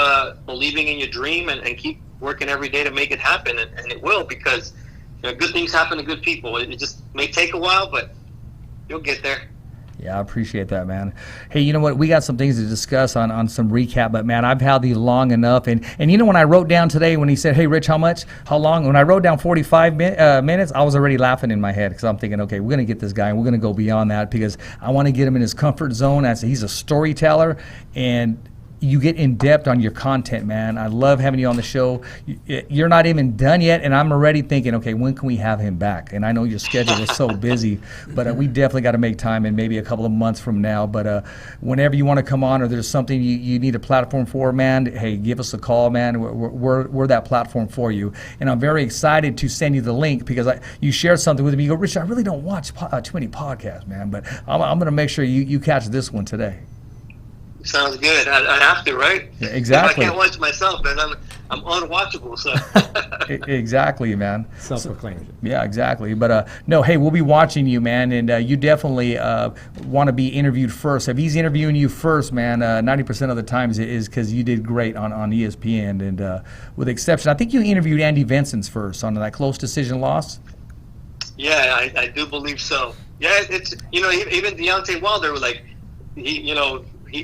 S7: believing in your dream, and keep working every day to make it happen, and it will, because you know, good things happen to good people. It just may take a while, but you'll get there.
S5: Yeah, I appreciate that, man. Hey, you know what? We got some things to discuss on some recap, but, man, I've had these long enough. And you know, when I wrote down today, when he said, hey, Rich, how long? When I wrote down 45 minutes, I was already laughing in my head, because I'm thinking, okay, we're going to get this guy, and we're going to go beyond that, because I want to get him in his comfort zone. He's a storyteller, and you get in depth on your content, man. I love having you on the show. You're not even done yet, and I'm already thinking, okay, when can we have him back? And I know your schedule is so busy, but we definitely got to make time in maybe a couple of months from now. But whenever you want to come on, or there's something you need a platform for, man, hey, give us a call, man. We're that platform for you. And I'm very excited to send you the link, because you shared something with me. You go, Rich, I really don't watch too many podcasts, man, but I'm going to make sure you catch this one today.
S7: Sounds good. I have to, right?
S5: Yeah, exactly.
S7: If I can't watch myself, then I'm unwatchable. So
S5: exactly, man.
S6: Self-proclaimed.
S5: Yeah, exactly. But no, hey, we'll be watching you, man, and you definitely want to be interviewed first. If he's interviewing you first, man, 90% of the times it is because you did great on ESPN, and with the exception, I think you interviewed Andy Vincent's first on that close decision loss.
S7: Yeah, I do believe so. Yeah, it's, you know, even Deontay Wilder was like, he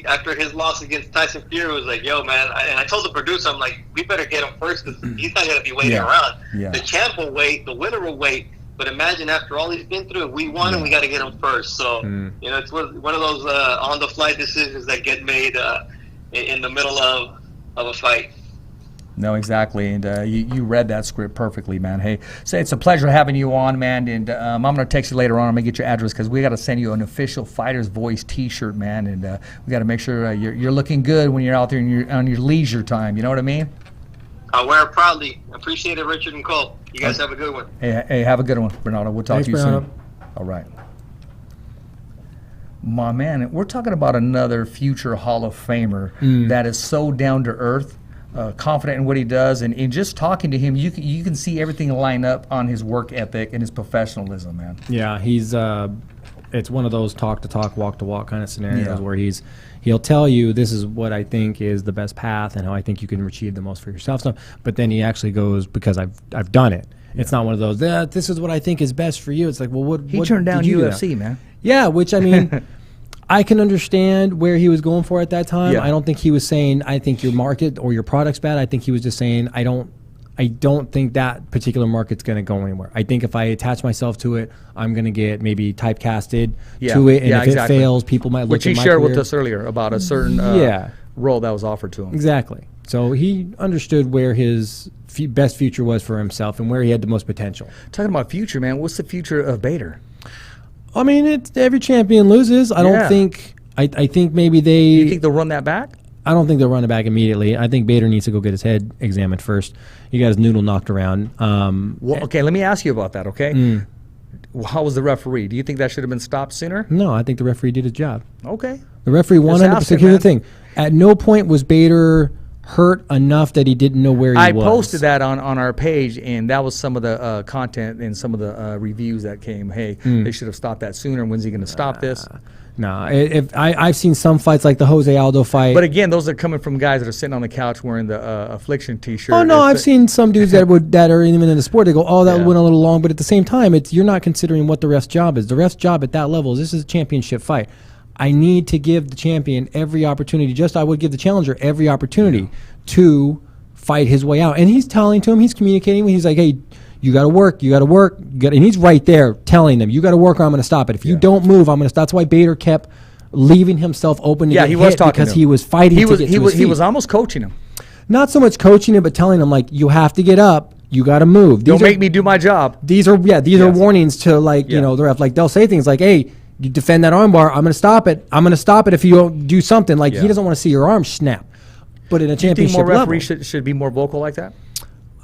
S7: after his loss against Tyson Fury was like, yo, man, and I told the producer, I'm like, we better get him first, because he's not going to be waiting around.
S5: Yeah.
S7: The champ will wait, the winner will wait, but imagine after all he's been through, if we won him, we got to get him first. So, you know, it's one of those on-the-fly decisions that get made in the middle of a fight.
S5: No, exactly, and you read that script perfectly, man. Hey, so it's a pleasure having you on, man, and I'm going to text you later on. I'm going to get your address, because we got to send you an official Fighter's Voice T-shirt, man, and we got to make sure you're looking good when you're out there on your leisure time. You know what I mean?
S7: I'll wear it proudly. Appreciate it, Richard and Cole. You guys have a good one.
S5: Hey, have a good one, Bernardo. We'll talk to you
S6: Bernardo.
S5: soon. All right. My man, we're talking about another future Hall of Famer that is so down to earth. confident in what he does, and just talking to him, you can see everything line up on his work ethic and his professionalism, man.
S6: Yeah, he's it's one of those talk to talk, walk to walk kind of scenarios where he'll tell you this is what I think is the best path and how I think you can achieve the most for yourself. So, but then he actually goes, because I've done it. It's not one of those, this is what I think is best for you. It's like, well, what
S5: turned down
S6: did you
S5: UFC, man.
S6: Yeah, which I mean, I can understand where he was going for at that time.
S5: Yeah.
S6: I don't think he was saying, I think your market or your product's bad. I think he was just saying, I don't think that particular market's going to go anywhere. I think if I attach myself to it, I'm going to get maybe typecasted to it. And if it fails, people might look
S5: Which
S6: at
S5: he
S6: my
S5: shared
S6: career.
S5: with us earlier about a certain role that was offered to him.
S6: Exactly. So he understood where his best future was for himself and where he had the most potential.
S5: Talking about future, man, what's the future of Bader?
S6: I mean, every champion loses. I don't think. I think maybe they.
S5: You think they'll run that back?
S6: I don't think they'll run it back immediately. I think Bader needs to go get his head examined first. He got his noodle knocked around.
S5: Well, okay, let me ask you about that, okay? How was the referee? Do you think that should have been stopped sooner?
S6: No, I think the referee did his job.
S5: Okay.
S6: The referee 100%. Here's the thing. At no point was Bader hurt enough that he didn't know where he was.
S5: I posted that on our page, and that was some of the content and some of the reviews that came. Hey, they should have stopped that sooner. When's he going to stop this?
S6: No, I've seen some fights like the Jose Aldo fight.
S5: But again, those are coming from guys that are sitting on the couch wearing the Affliction T-shirt.
S6: Oh no, I've seen some dudes that are even in the sport. They go, oh, that went a little long. But at the same time, you're not considering what the ref's job is. The ref's job at that level is this is a championship fight. I need to give the champion every opportunity. Just I would give the challenger every opportunity to fight his way out. And he's telling to him, he's communicating. He's like, hey, you got to work. And he's right there telling them, you got to work or I'm going to stop it. If you don't move, I'm going to stop. That's why Bader kept leaving himself open to get
S5: he was
S6: hit
S5: talking
S6: because
S5: to him.
S6: he was fighting to get to his feet.
S5: He was almost coaching him.
S6: Not so much coaching him, but telling him, like, you have to get up. You got to move.
S5: Don't make me do my job.
S6: These are warnings to, like, you know, the ref. Like, they'll say things like, hey, you defend that armbar, I'm going to stop it. I'm going to stop it if you don't do something. Like, he doesn't want to see your arm snap. But in a championship level.
S5: Do you think more referees should be more vocal like that?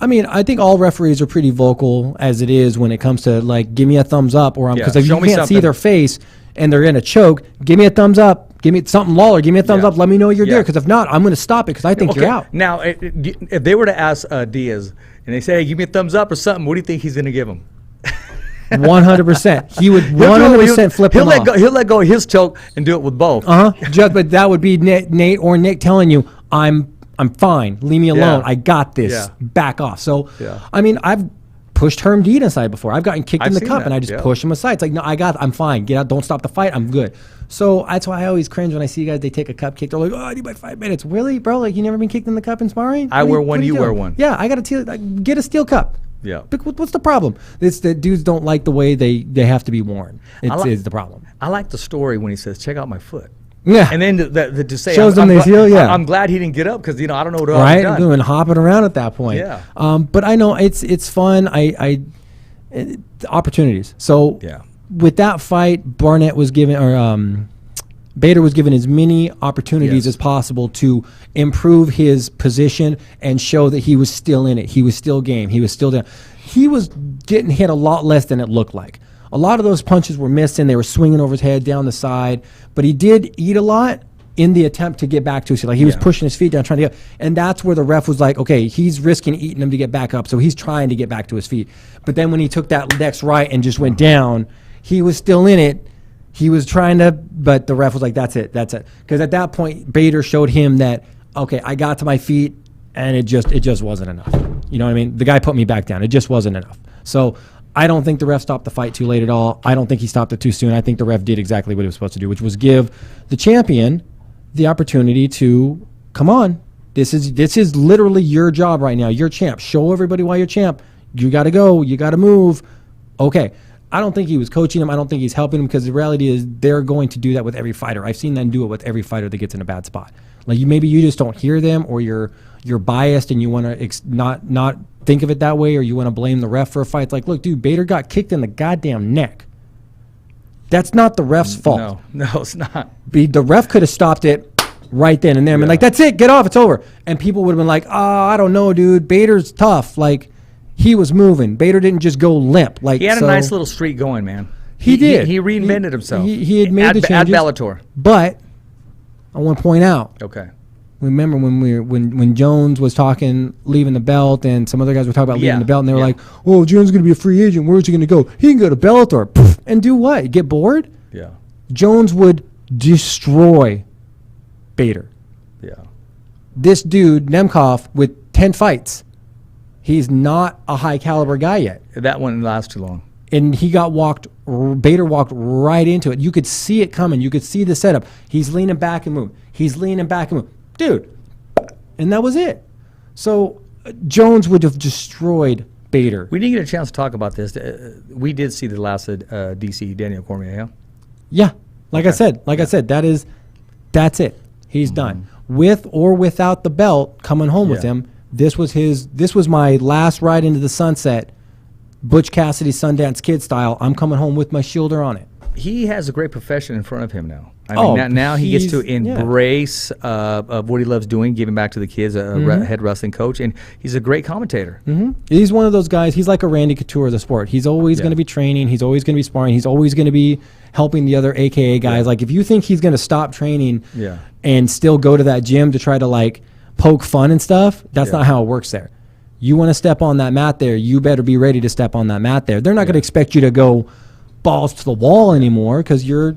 S6: I mean, I think all referees are pretty vocal as it is when it comes to, like, give me a thumbs up, or because if you can't see their face and they're in a choke, give me a thumbs up, give me something, Lawler, give me a thumbs up, let me know you're there, because if not, I'm going to stop it because I think you're out.
S5: Now, if they were to ask Diaz and they say, hey, give me a thumbs up or something, what do you think he's going to give him?
S6: 100%. He would 100% flip him off.
S5: He'll let go of his choke and do it with both.
S6: But that would be Nate or Nick telling you, I'm fine. Leave me alone. I got this.
S5: Yeah.
S6: Back off. So, I mean, I've pushed Herm Dean aside before. I've gotten kicked in the cup, and I just push him aside. It's like, no, I'm fine. Get out. Don't stop the fight. I'm good. So that's why I always cringe when I see guys, they take a cup kick. They're like, oh, I need my 5 minutes. Really, bro? Like, you never been kicked in the cup in sparring?
S5: I wear one, you wear one.
S6: Yeah, I got to get a steel cup.
S5: Yeah.
S6: What's the problem? It's that dudes don't like the way they have to be worn. It's the problem.
S5: I like the story when he says, check out my foot.
S6: Yeah.
S5: And then to say,
S6: shows them they feel,
S5: I'm glad he didn't get up because, I don't know what else he's done.
S6: Doing hopping around at that point.
S5: Yeah.
S6: But I know it's fun. Opportunities. So with that fight, Barnett was given, or Bader was given as many opportunities as possible to improve his position and show that he was still in it. He was still game. He was still down. He was getting hit a lot less than it looked like. A lot of those punches were missing. They were swinging over his head down the side. But he did eat a lot in the attempt to get back to his feet. Like, he was pushing his feet down, trying to get. And that's where the ref was like, okay, he's risking eating him to get back up. So he's trying to get back to his feet. But then when he took that next right and just went down, he was still in it. He was trying to, but the ref was like, that's it. Because at that point, Bader showed him that, okay, I got to my feet, and it just wasn't enough. You know what I mean? The guy put me back down. It just wasn't enough. So I don't think the ref stopped the fight too late at all. I don't think he stopped it too soon. I think the ref did exactly what he was supposed to do, which was give the champion the opportunity to, come on, this is literally your job right now. You're champ. Show everybody why you're champ. You got to go. You got to move. Okay. I don't think he was coaching him. I don't think he's helping him, because the reality is they're going to do that with every fighter. I've seen them do it with every fighter that gets in a bad spot. Like, maybe you just don't hear them, or you're biased and you want to not think of it that way, or you want to blame the ref for a fight. It's like, look, dude, Bader got kicked in the goddamn neck. That's not the ref's fault.
S5: No, it's not.
S6: The ref could have stopped it right then and there. I mean, like, that's it, get off, it's over. And people would have been like, I don't know, dude, Bader's tough. Like, he was moving. Bader didn't just go limp. Like,
S5: he had a nice little streak going, man.
S6: He did.
S5: He reinvented himself.
S6: He had made the changes.
S5: At Bellator.
S6: But I want to point out,
S5: okay,
S6: Remember when Jones was leaving the belt, and some other guys were talking about leaving the belt, and they were like, "Oh, Jones is going to be a free agent. Where's he going to go? He can go to Bellator and do what? Get bored?"
S5: Yeah.
S6: Jones would destroy Bader.
S5: Yeah.
S6: This dude Nemkov with 10 fights, he's not a high caliber guy yet.
S5: That one lasts too long.
S6: And Bader walked right into it. You could see it coming. You could see the setup. He's leaning back and moving. He's leaning back and moving. Dude. And that was it. So Jones would have destroyed Bader.
S5: We didn't get a chance to talk about this. We did see the last of DC, Daniel Cormier, yeah?
S6: Yeah. Like I said, that's it. He's done. With or without the belt coming home with him, this was my last ride into the sunset. Butch Cassidy, Sundance Kid style. I'm coming home with my shoulder on it.
S5: He has a great profession in front of him now. I mean, now he gets to embrace of what he loves doing, giving back to the kids, head wrestling coach, and he's a great commentator.
S6: Mm-hmm. He's one of those guys. He's like a Randy Couture of the sport. He's always going to be training. He's always going to be sparring. He's always going to be helping the other AKA guys. Like, if you think he's going to stop training and still go to that gym to try to, like, poke fun and stuff, that's not how it works there. You want to step on that mat there, you better be ready to step on that mat there. They're not going to expect you to go balls to the wall anymore because you're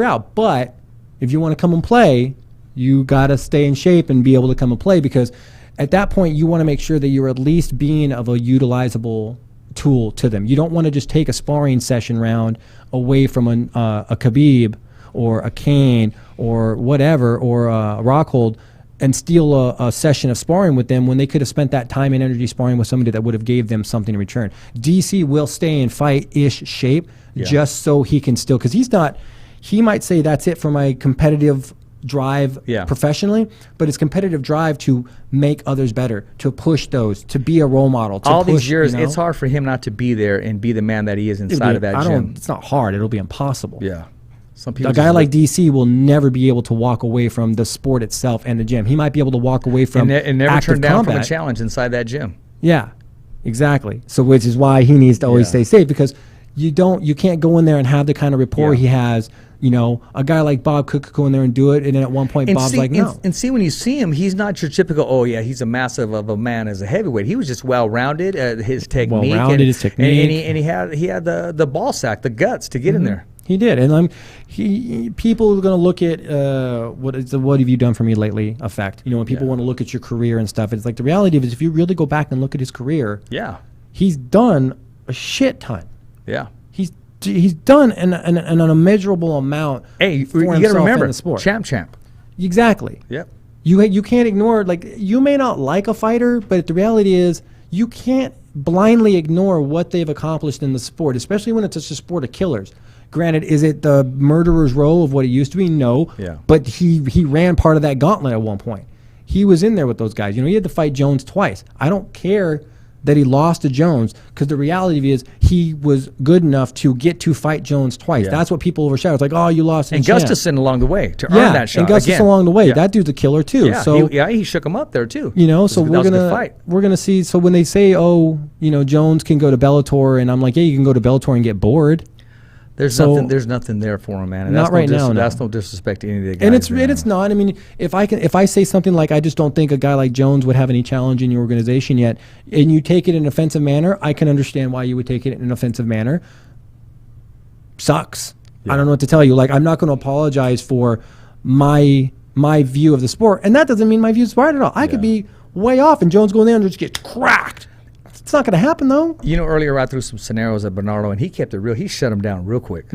S6: out. But if you want to come and play, you got to stay in shape and be able to come and play, because at that point you want to make sure that you're at least being of a utilizable tool to them. You don't want to just take a sparring session round away from a Khabib or a Kane or whatever, or a Rockhold, and steal a session of sparring with them when they could have spent that time and energy sparring with somebody that would have gave them something in return. DC will stay in fight-ish shape just so he can still, because he might say that's it for my competitive drive professionally, but it's competitive drive to make others better, to push those, to be a role model. To
S5: all
S6: push,
S5: these years, it's hard for him not to be there and be the man that he is inside of that gym.
S6: It's not hard. It'll be impossible.
S5: Yeah. Some people
S6: a guy like DC will never be able to walk away from the sport itself and the gym. He might be able to walk away from
S5: and never
S6: active
S5: turn down
S6: combat.
S5: from a challenge inside that gym.
S6: Yeah, exactly. So which is why he needs to always stay safe, because you can't go in there and have the kind of rapport he has. You know, a guy like Bob could go in there and do it, and then at one point Bob's like, no.
S5: And see, when you see him, he's not your typical, he's a massive of a man as a heavyweight. He was just well-rounded, his technique. And he had the ball sack, the guts to get in there.
S6: He did, and people are going to look at what have you done for me lately effect. You know, when people want to look at your career and stuff, it's like the reality of it is, if you really go back and look at his career, he's done a shit ton.
S5: Yeah,
S6: he's done an immeasurable amount.
S5: Hey,
S6: for
S5: you got to remember, in the sport. Champ.
S6: Exactly.
S5: Yep.
S6: You can't ignore, like, you may not like a fighter, but the reality is you can't blindly ignore what they've accomplished in the sport, especially when it's just a sport of killers. Granted, is it the murderer's row of what it used to be? No. Yeah. But he ran part of that gauntlet at one point. He was in there with those guys. You know, he had to fight Jones twice. I don't care that he lost to Jones, because the reality is he was good enough to get to fight Jones twice. That's what people overshadow. It's like, oh, you lost.
S5: And Gustafsson along the way to earn that shot.
S6: And Gustafsson along the way. That dude's a killer too.
S5: Yeah,
S6: so
S5: he shook him up there too.
S6: You know, so we're gonna see. So when they say, oh, you know, Jones can go to Bellator, and I'm like, yeah, you can go to Bellator and get bored.
S5: There's nothing there for him, man. And
S6: not right now.
S5: That's no disrespect to any of the guys.
S6: And it's not. I mean, if I say something like, I just don't think a guy like Jones would have any challenge in your organization yet, and you take it in an offensive manner, I can understand why you would take it in an offensive manner. Sucks. Yeah. I don't know what to tell you. Like, I'm not going to apologize for my view of the sport, and that doesn't mean my view is right at all. I could be way off, and Jones go in there and just get cracked. It's not going to happen, though. You know,
S5: earlier I threw some scenarios at Bernardo, and he kept it real. He shut him down real quick.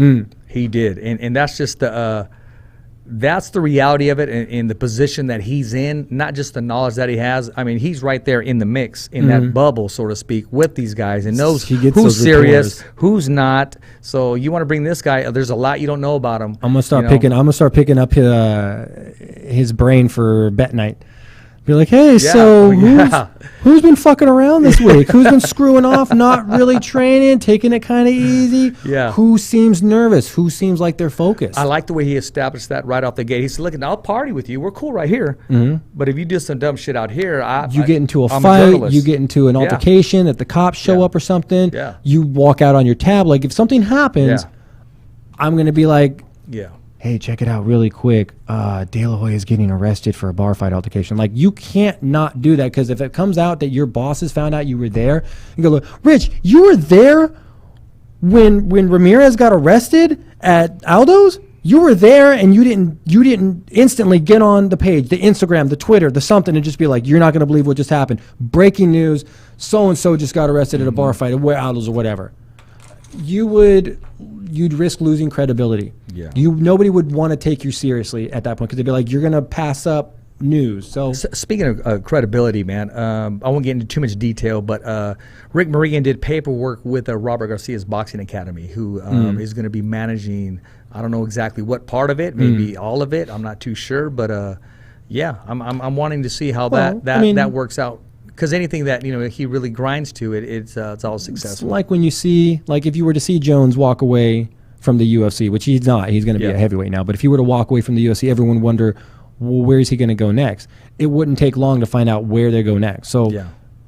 S5: He did, and that's just that's the reality of it, in the position that he's in, not just the knowledge that he has. I mean, he's right there in the mix, in that bubble, so to speak, with these guys, and knows who's serious, who's not. So you want to bring this guy. There's a lot you don't know about him.
S6: I'm gonna start picking up his brain for bet night. Be like, hey, who's been fucking around this week? Who's been screwing off, not really training, taking it kind of easy?
S5: Yeah.
S6: Who seems nervous? Who seems like they're focused?
S5: I like the way he established that right off the gate. He said, look, I'll party with you. We're cool right here. But if you do some dumb shit out here,
S6: you get into a fight, you get into an altercation, that the cops show up or something, you walk out on your tab. Like, if something happens, I'm going to be like, hey, check it out really quick. De La Hoya is getting arrested for a bar fight altercation. Like, you can't not do that, because if it comes out that your bosses found out you were there, you go, Rich, you were there when Ramirez got arrested at Aldo's? You were there, and you didn't instantly get on the page, the Instagram, the Twitter, the something, and just be like, you're not going to believe what just happened. Breaking news, so-and-so just got arrested at a bar fight at Aldo's or whatever. You'd risk losing credibility.
S5: Yeah.
S6: Nobody would want to take you seriously at that point, because they'd be like, you're going to pass up news. So
S5: speaking of credibility, man, I won't get into too much detail, but Rick Morigan did paperwork with Robert Garcia's Boxing Academy, who is going to be managing, I don't know exactly what part of it, maybe all of it. I'm not too sure, but yeah, I'm wanting to see how that works out. Because anything that he really grinds to it's all successful.
S6: It's like when you see, like, if you were to see Jones walk away from the UFC, which he's not, he's going to be a heavyweight now. But if he were to walk away from the UFC, everyone would wonder, well, where is he going to go next? It wouldn't take long to find out where they go next. So it's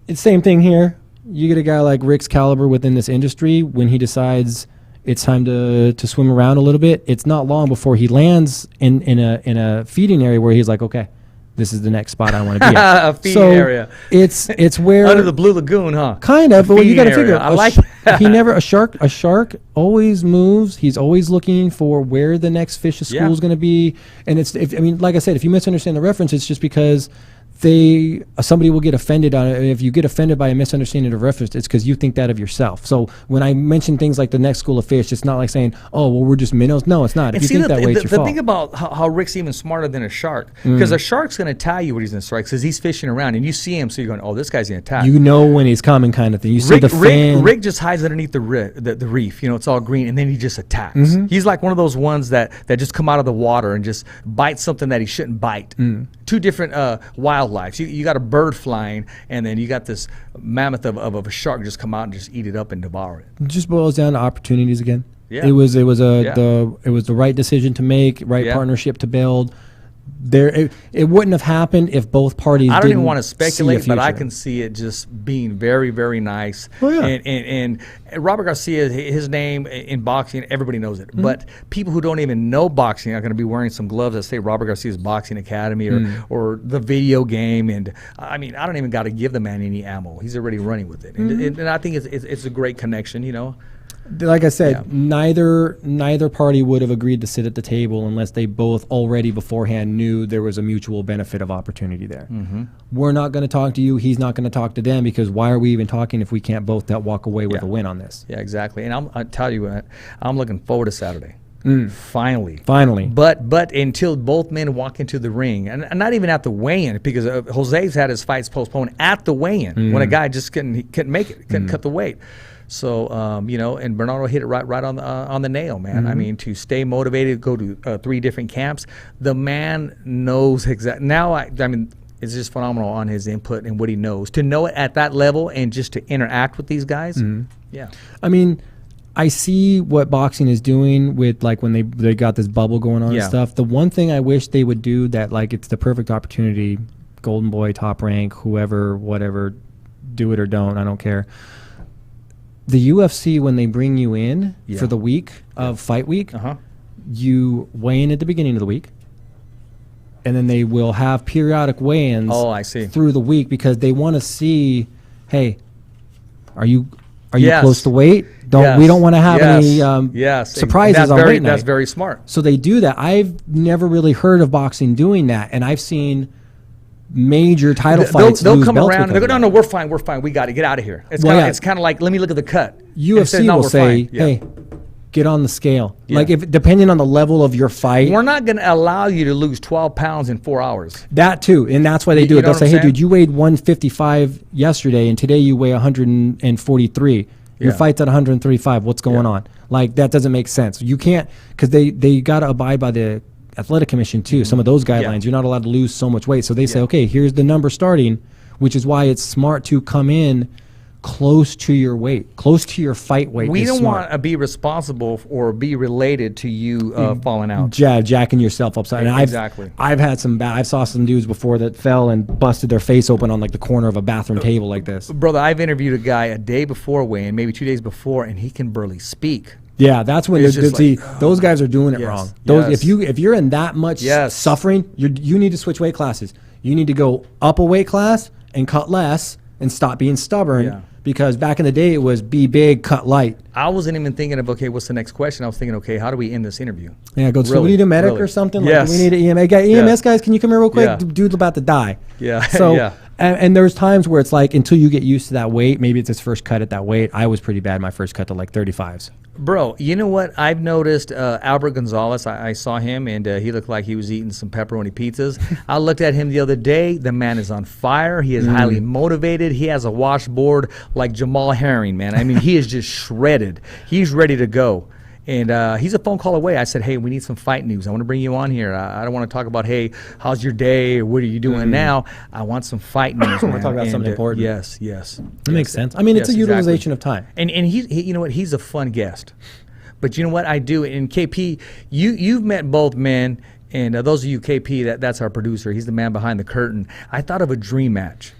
S6: the same thing here. You get a guy like Rick's caliber within this industry. When he decides it's time to swim around a little bit, it's not long before he lands in a feeding area where he's like, okay, this is the next spot I want to be at.
S5: A feeding area.
S6: It's where
S5: under the Blue Lagoon, huh?
S6: Kind of, but you got to figure.
S5: I like
S6: he never a shark always moves. He's always looking for where the next fish of school is going to be. And like I said, if you misunderstand the reference, it's just because somebody will get offended on it. And if you get offended by a misunderstanding of reference, it's because you think that of yourself. So when I mention things like the next school of fish, it's not like saying, oh, well, we're just minnows. No, it's not. If you think that way, it's your fault.
S5: The thing about how Rick's even smarter than a shark, because a shark's going to tell you what he's going to strike, because he's fishing around, and you see him, so you're going, oh, this guy's going to attack.
S6: You know when he's coming, kind of thing. You see the fin.
S5: Rick just hides underneath the reef. It's all green, and then he just attacks. He's like one of those ones that just come out of the water and just bite something that he shouldn't bite. Two different wildlife. You got a bird flying, and then you got this mammoth of a shark just come out and just eat it up and devour it.
S6: It just boils down to opportunities again.
S5: Yeah.
S6: It was the right decision to make, right partnership to build. It wouldn't have happened if both parties.
S5: I don't even want to speculate, but I
S6: future.
S5: can see it just being very, very nice.
S6: Oh, yeah.
S5: And Robert Garcia, his name in boxing, everybody knows it. But people who don't even know boxing are going to be wearing some gloves that say Robert Garcia's Boxing Academy or the video game. And I mean, I don't even got to give the man any ammo. He's already running with it. And I think it's a great connection,
S6: Like I said, neither party would have agreed to sit at the table unless they both already beforehand knew there was a mutual benefit of opportunity there. We're not going to talk to you. He's not going to talk to them, because why are we even talking if we can't both walk away with a win on this?
S5: Yeah, exactly. And I'll tell you what, I'm looking forward to Saturday. Finally. But until both men walk into the ring, and not even at the weigh-in, because Jose's had his fights postponed at the weigh-in when a guy just couldn't make it, couldn't cut the weight. So, and Bernardo hit it right on the nail, man. I mean, to stay motivated, go to 3 different camps. The man knows exactly. Now, I mean, it's just phenomenal on his input and what he knows. To know it at that level and just to interact with these guys, yeah.
S6: I mean, I see what boxing is doing with, like, when they got this bubble going on and stuff. The one thing I wish they would do that, like, it's the perfect opportunity, Golden Boy, Top Rank, whoever, whatever, do it or don't, I don't care. The UFC, when they bring you in for the week of fight week, you weigh in at the beginning of the week, and then they will have periodic weigh-ins through the week, because they want to see, hey, are you close to weight? We don't want to have any surprises on weight night.
S5: That's very smart.
S6: So they do that. I've never really heard of boxing doing that, and I've seen major title fights.
S5: They'll come around and they go, no, we're fine, we got to get out of here. It's kind of like, let me look at the cut.
S6: UFC will say, hey, get on the scale. Like, if depending on the level of your fight,
S5: we're not going to allow you to lose 12 pounds in 4 hours.
S6: That too, and that's why they do it. They'll say, hey, dude, you weighed 155 yesterday, and today you weigh 143. Your fight's at 135. What's going on? Like, that doesn't make sense. You can't, because they got to abide by the Athletic Commission too. Some of those guidelines, you're not allowed to lose so much weight. So they say, okay, here's the number starting, which is why it's smart to come in close to your weight, close to your fight weight.
S5: We don't want to be responsible or be related to you falling out.
S6: Jacking yourself upside. And
S5: exactly.
S6: I've had some I saw some dudes before that fell and busted their face open on, like, the corner of a bathroom table like this.
S5: Brother, I've interviewed a guy a day before weigh-in, maybe 2 days before, and he can barely speak.
S6: Yeah, that's when
S5: It's just
S6: those guys are doing it
S5: Yes,
S6: wrong. Those
S5: yes.
S6: if you're in that much
S5: Yes.
S6: suffering, you need to switch weight classes. You need to go up a weight class and cut less and stop being stubborn.
S5: Yeah.
S6: Because back in the day, it was be big, cut light.
S5: I wasn't even thinking of, okay, what's the next question? I was thinking, okay, how do we end this interview?
S6: Yeah, go. So
S5: Really,
S6: we need a medic
S5: really.
S6: or something.
S5: Yes.
S6: Like, do we need an EMS. EMS guys, can you come here real quick?
S5: Yeah.
S6: Dude's about to die.
S5: Yeah,
S6: So
S5: yeah.
S6: and there's times where it's like until you get used to that weight, maybe it's his first cut at that weight. I was pretty bad my first cut to like 35s.
S5: Bro, you know what? I've noticed Albert Gonzalez. I saw him, and he looked like he was eating some pepperoni pizzas. I looked at him the other day. The man is on fire. He is highly motivated. He has a washboard like Jamal Herring, man. I mean, he is just shredded. He's ready to go. And he's a phone call away. I said, hey, we need some fight news. I want to bring you on here. I don't want to talk about, hey, how's your day? Or what are you doing now? I want some fight news, man.
S6: We're talking about something important.
S5: Yes, yes.
S6: That makes sense. I mean, it's a utilization of time.
S5: And he, you know what? He's a fun guest. But you know what I do? And KP, you've met both men, and those of you, KP, that's our producer. He's the man behind the curtain. I thought of a dream match.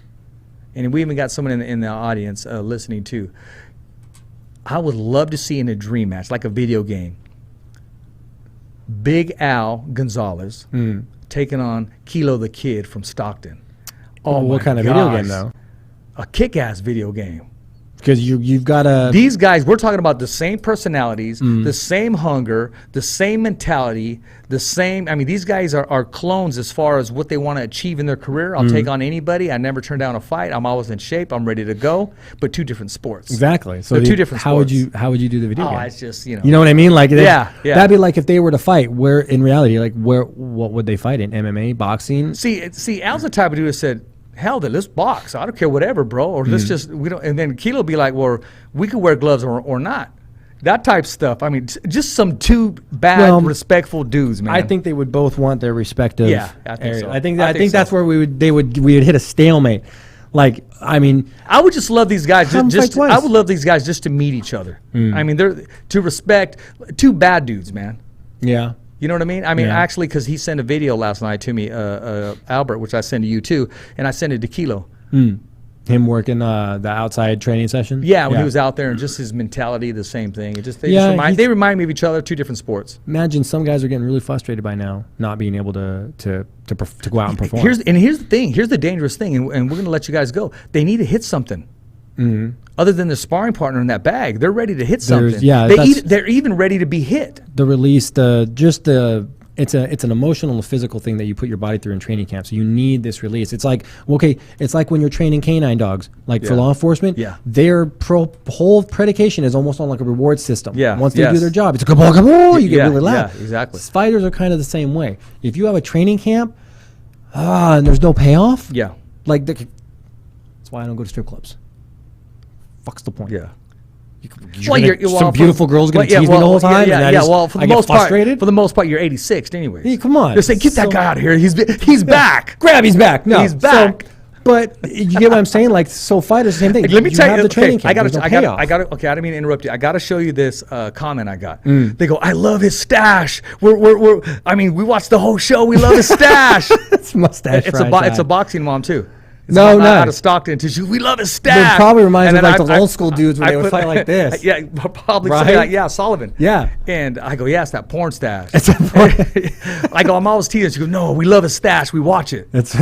S5: And we even got someone in the audience listening too. I would love to see in a dream match, like a video game, Big Al Gonzalez taking on Kilo the Kid from Stockton.
S6: Oh, what
S5: my
S6: kind of video
S5: gosh.
S6: game though?
S5: A kick-ass video game.
S6: Because you've got to.
S5: These guys, we're talking about the same personalities, the same hunger, the same mentality, the same. I mean, these guys are clones as far as what they want to achieve in their career. I'll take on anybody. I never turn down a fight. I'm always in shape. I'm ready to go. But two different sports.
S6: Exactly. So
S5: They're two different
S6: how
S5: sports.
S6: would you do the video
S5: Oh,
S6: game?
S5: it's just, you know.
S6: You know what I mean? Like
S5: Yeah.
S6: That'd be like if they were to fight. Where in reality, like what would they fight in? MMA, boxing?
S5: See, Al's the type of dude that said, hell, then let's box. I don't care, whatever, bro. Or let's just, we don't. And then Kilo be like, well, we could wear gloves or not. That type stuff. I mean, just some two bad, respectful dudes, man.
S6: I think they would both want their respective.
S5: Yeah, I think
S6: areas.
S5: so.
S6: I think
S5: I think
S6: that's
S5: so.
S6: where we would hit a stalemate. Like, I mean,
S5: I would just love these guys.
S6: Have them fight twice.
S5: I would love these guys just to meet each other. I mean, they're to respect two bad dudes, man.
S6: yeah.
S5: You know what I mean? I mean,
S6: Yeah.
S5: actually, because he sent a video last night to me, Albert, which I sent to you too, and I sent it to Kilo.
S6: Him working the outside training session.
S5: Yeah, when he was out there, and just his mentality, the same thing. They
S6: Yeah,
S5: they remind me of each other, two different sports.
S6: Imagine some guys are getting really frustrated by now, not being able to go out and perform.
S5: Here's the thing. Here's the dangerous thing, and we're going to let you guys go. They need to hit something. Other than the sparring partner in that bag, they're ready to hit something. They're even ready to be hit.
S6: The release, it's an emotional and physical thing that you put your body through in training camp. So you need this release. It's like it's like when you're training canine dogs, like for law enforcement.
S5: Yeah.
S6: Their whole predication is almost on like a reward system.
S5: Yeah.
S6: Once they do their job, it's a kaboo, you get really loud.
S5: Yeah, exactly.
S6: Fighters are kind of the same way. If you have a training camp, and there's no payoff.
S5: Yeah.
S6: Like that's why I don't go to strip clubs. Fuck's the point?
S5: Yeah.
S6: Some beautiful girls going to tease me the whole time.
S5: Well, for the most part,
S6: frustrated.
S5: for the most part, you're 86th, anyways.
S6: Hey, come on.
S5: Just say, get that guy out of here. He's back.
S6: Grab, he's back. No,
S5: He's back.
S6: But you get what I'm saying? Like, so fighters, same thing.
S5: Let me tell you.
S6: the training camp.
S5: I got
S6: payoff.
S5: Okay, I didn't mean to interrupt you. I got to show you this comment I got. They go, I love his stash. We watched the whole show. We love his stash.
S6: It's mustache.
S5: It's a boxing mom too. It's
S6: No, no.
S5: out of Stockton. We love his stash.
S6: It probably reminds me
S5: And
S6: of
S5: then
S6: like those old school dudes when they would fight like this.
S5: Yeah, probably
S6: Right?
S5: something like, yeah, Sullivan.
S6: Yeah.
S5: And I go, yeah, it's that porn stash.
S6: It's a porn-
S5: I go, I'm always teasing. She goes, no, we love his stash. We watch it.
S6: It's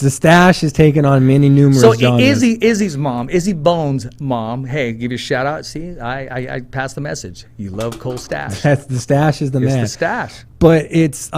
S6: a stash is taken on many numerous
S5: So
S6: genres.
S5: Izzy's mom, Izzy Bones' mom, hey, give you a shout out. See, I passed the message. You love Cole Stash.
S6: That's the stash is the
S5: It's
S6: man.
S5: the stash.
S6: But it's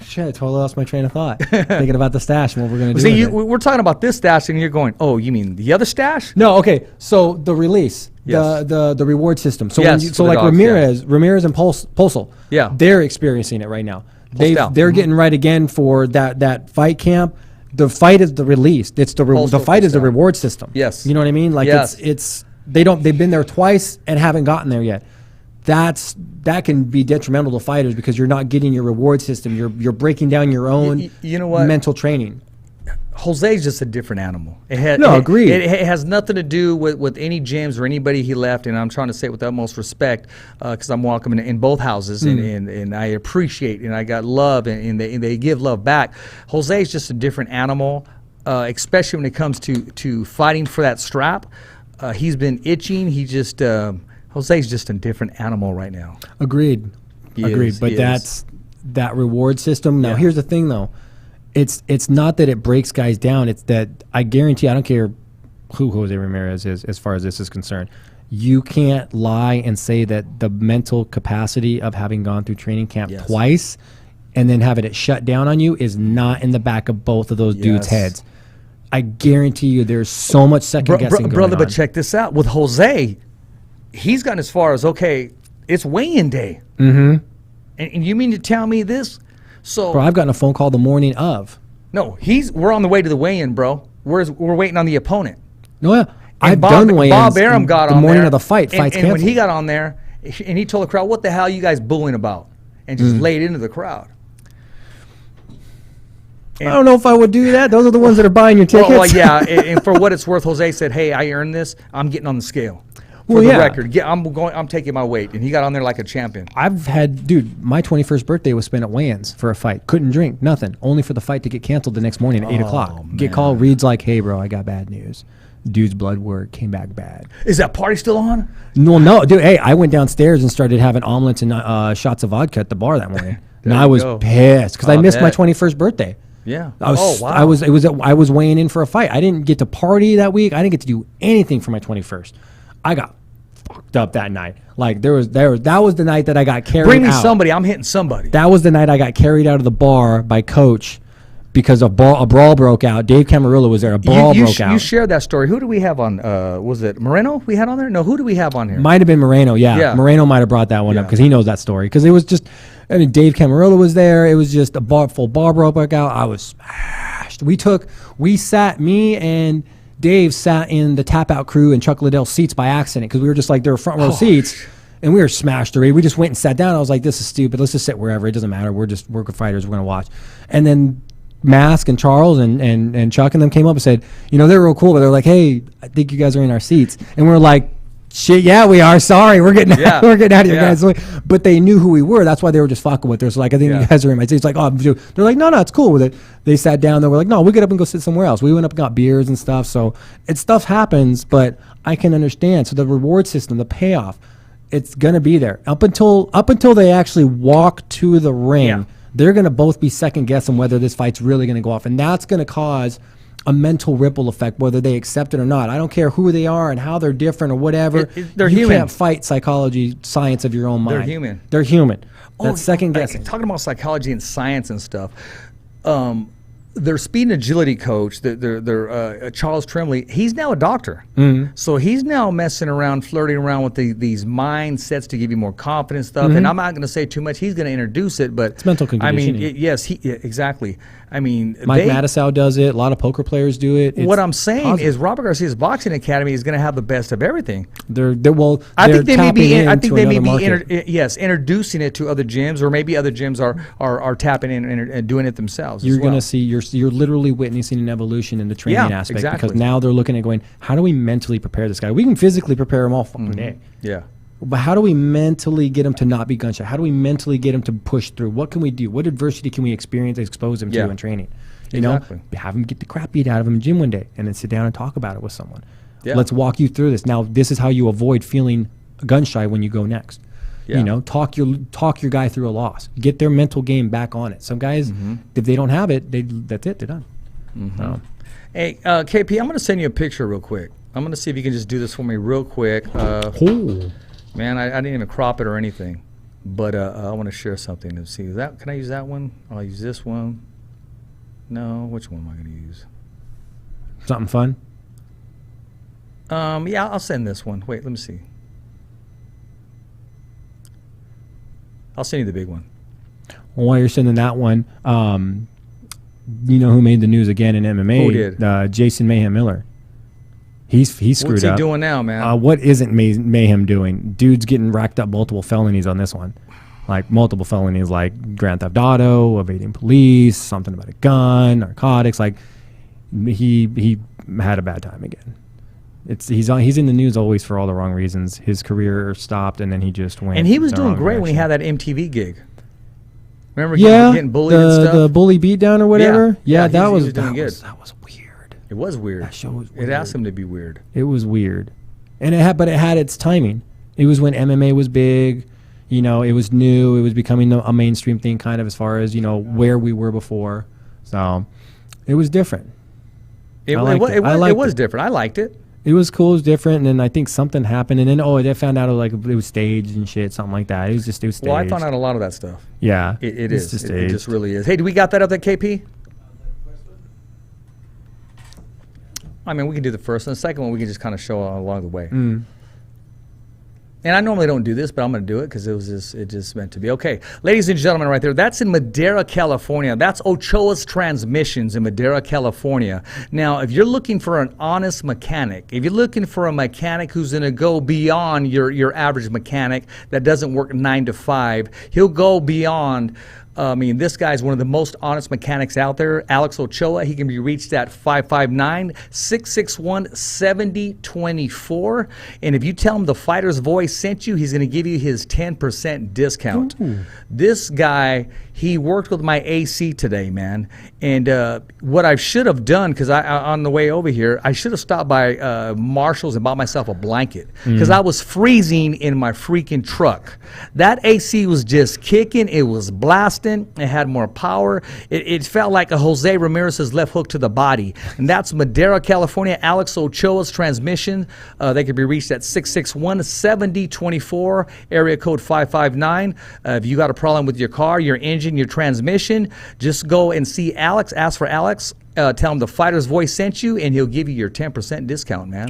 S6: shit, I totally lost my train of thought. Thinking about the stash and what we're gonna do.
S5: See,
S6: with it.
S5: we're talking about this stash, and you're going, oh, you mean the other stash?
S6: No, okay. So the release,
S5: Yes.
S6: the reward system. So
S5: Yes,
S6: when
S5: for the
S6: like
S5: dogs,
S6: Ramirez and Posel,
S5: Yeah.
S6: they're experiencing it right now.
S5: Postal.
S6: They're getting right again for that fight camp. The fight is the release. It's the
S5: Postal,
S6: fight is the
S5: Postal.
S6: reward system.
S5: Yes.
S6: You know what I mean? Like
S5: Yes.
S6: they've been there twice and haven't gotten there yet. That can be detrimental to fighters because you're not getting your reward system. You're breaking down your own
S5: You know what?
S6: mental training.
S5: Jose's just a different animal.
S6: Agreed.
S5: It has nothing to do with any gyms or anybody he left, and I'm trying to say it with the utmost respect because I'm welcome in both houses, and I appreciate and I got love, and they give love back. Jose's just a different animal, especially when it comes to fighting for that strap. He's been itching. He just Jose's just a different animal right now.
S6: Agreed.
S5: He
S6: But that's that reward system. Now,
S5: Yeah.
S6: here's the thing, though. It's not that it breaks guys down. It's that I guarantee, I don't care who Jose Ramirez is as far as this is concerned. You can't lie and say that the mental capacity of having gone through training camp
S5: Yes.
S6: twice and then having it shut down on you is not in the back of both of those dudes' heads. I guarantee you there's so much second guessing going
S5: brother,
S6: on.
S5: but check this out. With Jose, he's gotten as far as, okay, it's weigh-in day. Mm-hmm. And you mean to tell me this? So,
S6: Bro, I've gotten a phone call the morning of.
S5: no, we're on the way to the weigh-in, bro. We're waiting on the opponent.
S6: No, yeah.
S5: And
S6: I've done weigh-ins
S5: Bob Arum got
S6: the
S5: on
S6: morning
S5: there,
S6: of the fight. Fight's
S5: and when he
S6: canceled.
S5: got on there, and he told the crowd, "What the hell are you guys booing about?" And just laid into the crowd.
S6: I don't know if I would do that. Those are the ones that are buying your tickets.
S5: Well, yeah. and for what it's worth, Jose said, "Hey, I earned this. I'm getting on the scale for
S6: Well,
S5: the
S6: yeah.
S5: record. I'm taking my weight." And he got on there like a champion.
S6: I've had, dude, my 21st birthday was spent at weigh-ins for a fight. Couldn't drink, nothing. Only for the fight to get canceled the next morning at 8 o'clock. Get called, Reed's like, "Hey, bro, I got bad news. Dude's blood work came back bad."
S5: Is that party still on?
S6: No, dude, hey, I went downstairs and started having omelets and shots of vodka at the bar that morning. And I
S5: you
S6: was
S5: go.
S6: pissed because I missed my
S5: bet.
S6: 21st birthday.
S5: Yeah.
S6: I was,
S5: oh, wow.
S6: I was weighing in for a fight. I didn't get to party that week. I didn't get to do anything for my 21st. I got fucked up that night. Like that was the night that I got carried
S5: Bring me
S6: out.
S5: somebody. I'm hitting somebody.
S6: That was the night I got carried out of the bar by Coach because a brawl broke out. Dave Camarillo was there. A brawl broke out.
S5: You shared that story. Who do we have on? Was it Moreno we had on there? No, who do we have on here?
S6: Might have been Moreno, yeah.
S5: Yeah.
S6: Moreno might have brought that one up
S5: Yeah.
S6: because he knows that story. Because it was just, I mean, Dave Camarillo was there. It was just a full bar broke out. I was smashed. Me and Dave sat in the Tap Out crew and Chuck Liddell's seats by accident because we were just like, there were front row seats. And we were smashed already. We just went and sat down. I was like, this is stupid. Let's just sit wherever. It doesn't matter. We're good fighters. We're going to watch. And then Mask and Charles and Chuck and them came up and said, you know, they're real cool, but they're like, "Hey, I think you guys are in our seats." And we're like, "Shit, yeah, we are. Sorry, we're getting we're getting out of your guys' way." But they knew who we were. That's why they were just fucking with us. Like, "I think you guys are in my seats." Like, "Oh," they're like, "No, it's cool with it." They sat down. They were like, "No, we'll get up and go sit somewhere else." We went up and got beers and stuff. So stuff happens, but I can understand. So the reward system, the payoff, it's gonna be there up until they actually walk to the ring.
S5: Yeah.
S6: They're going to both be second guessing whether this fight's really going to go off. And that's going to cause a mental ripple effect, whether they accept it or not. I don't care who they are and how they're different or whatever.
S5: They're
S6: you
S5: human.
S6: can't fight psychology, science of your own mind.
S5: They're human.
S6: They're human.
S5: Oh,
S6: That's second guessing.
S5: Talking about psychology and science and stuff. Their speed and agility coach, their Charles Tremblay, he's now a doctor. Mm-hmm. So he's now messing around, flirting around with these mindsets to give you more confidence stuff.
S6: Mm-hmm.
S5: And I'm not going to say too much. He's going to introduce it, but
S6: It's mental conditioning.
S5: I mean, yes, exactly. I mean,
S6: Mike Mattisau does it. A lot of poker players do it.
S5: What I'm saying is Robert Garcia's boxing academy is going to have the best of everything.
S6: I
S5: think they may be. I think they may be.
S6: market.
S5: Introducing it to other gyms, or maybe other gyms are tapping in and doing it themselves.
S6: You're
S5: as well.
S6: going to see you're literally witnessing an evolution in the training aspect
S5: exactly.
S6: because now they're looking at going, how do we mentally prepare this guy? We can physically prepare him all fucking day.
S5: Yeah.
S6: But how do we mentally get him to not be gun shy? How do we mentally get him to push through? What can we do? What adversity can we experience, expose him to in training? You
S5: Exactly.
S6: know, have him get the crap beat out of him in gym one day and then sit down and talk about it with someone.
S5: Yeah.
S6: Let's walk you through this. Now, this is how you avoid feeling gun shy when you go next.
S5: Yeah.
S6: You know, talk your guy through a loss. Get their mental game back on it. Some guys, if they don't have it, that's it. They're done.
S5: Hey, KP, I'm going to send you a picture real quick. I'm going to see if you can just do this for me real quick. Man, I didn't even crop it or anything, but I want to share something. Let's see. Can I use that one? I'll use this one. No, which one am I going to use?
S6: Something fun.
S5: Yeah, I'll send this one. Wait, let me see. I'll send you the big one.
S6: Well, while you're sending that one, you know who made the news again in MMA?
S5: Who did?
S6: Jason Mayhem Miller. He's screwed
S5: What's
S6: up.
S5: he doing now, man?
S6: What isn't Mayhem doing? Dude's getting racked up multiple felonies on this one. Like multiple felonies like Grand Theft Auto, evading police, something about a gun, narcotics. Like he had a bad time again. He's in the news always for all the wrong reasons. His career stopped and then he just went.
S5: And he was
S6: the
S5: doing
S6: wrong
S5: great when he
S6: direction.
S5: had that MTV gig. Remember getting bullied
S6: the,
S5: and stuff?
S6: the bully beatdown or whatever.
S5: Yeah,
S6: that
S5: he
S6: was
S5: was doing good.
S6: That was weird.
S5: It was weird.
S6: That show was
S5: It
S6: weird.
S5: asked him to be weird.
S6: It was weird, and it had its timing. It was when MMA was big. You know, it was new. It was becoming a mainstream thing, kind of as far as, you know, where we were before. So it was different.
S5: It was different. I liked it.
S6: It was cool. It was different. And then I think something happened. And then, they found out it was staged and shit, something like that. It was staged.
S5: Well, I found out a lot of that stuff.
S6: Yeah.
S5: It is. It just really is. Hey, do we got that up there, KP? I mean, we can do the first and the second one. We can just kind of show along the way. And I normally don't do this, but I'm going to do it because it just meant to be. Okay, ladies and gentlemen, right there, that's in Madera, California. That's Ochoa's Transmissions in Madera, California. Now, if you're looking for an honest mechanic, if you're looking for a mechanic who's going to go beyond your average mechanic that doesn't work 9 to 5, he'll go beyond. I mean, this guy's one of the most honest mechanics out there, Alex Ochoa. He can be reached at 559-661-7024. And if you tell him the Fighter's Voice sent you, he's going to give you his 10% discount. Ooh. This guy, he worked with my AC today, man. And what I should have done, because on the way over here, I should have stopped by Marshall's and bought myself a blanket because I was freezing in my freaking truck. That AC was just kicking. It was blasting. It had more power. It felt like a Jose Ramirez's left hook to the body. And that's Madera, California. Alex Ochoa's Transmission. They can be reached at 661-7024, area code 559. If you got a problem with your car, your engine, your transmission, just go and see Alex. Ask for Alex. Tell him the Fighter's Voice sent you, and he'll give you your 10% discount, man.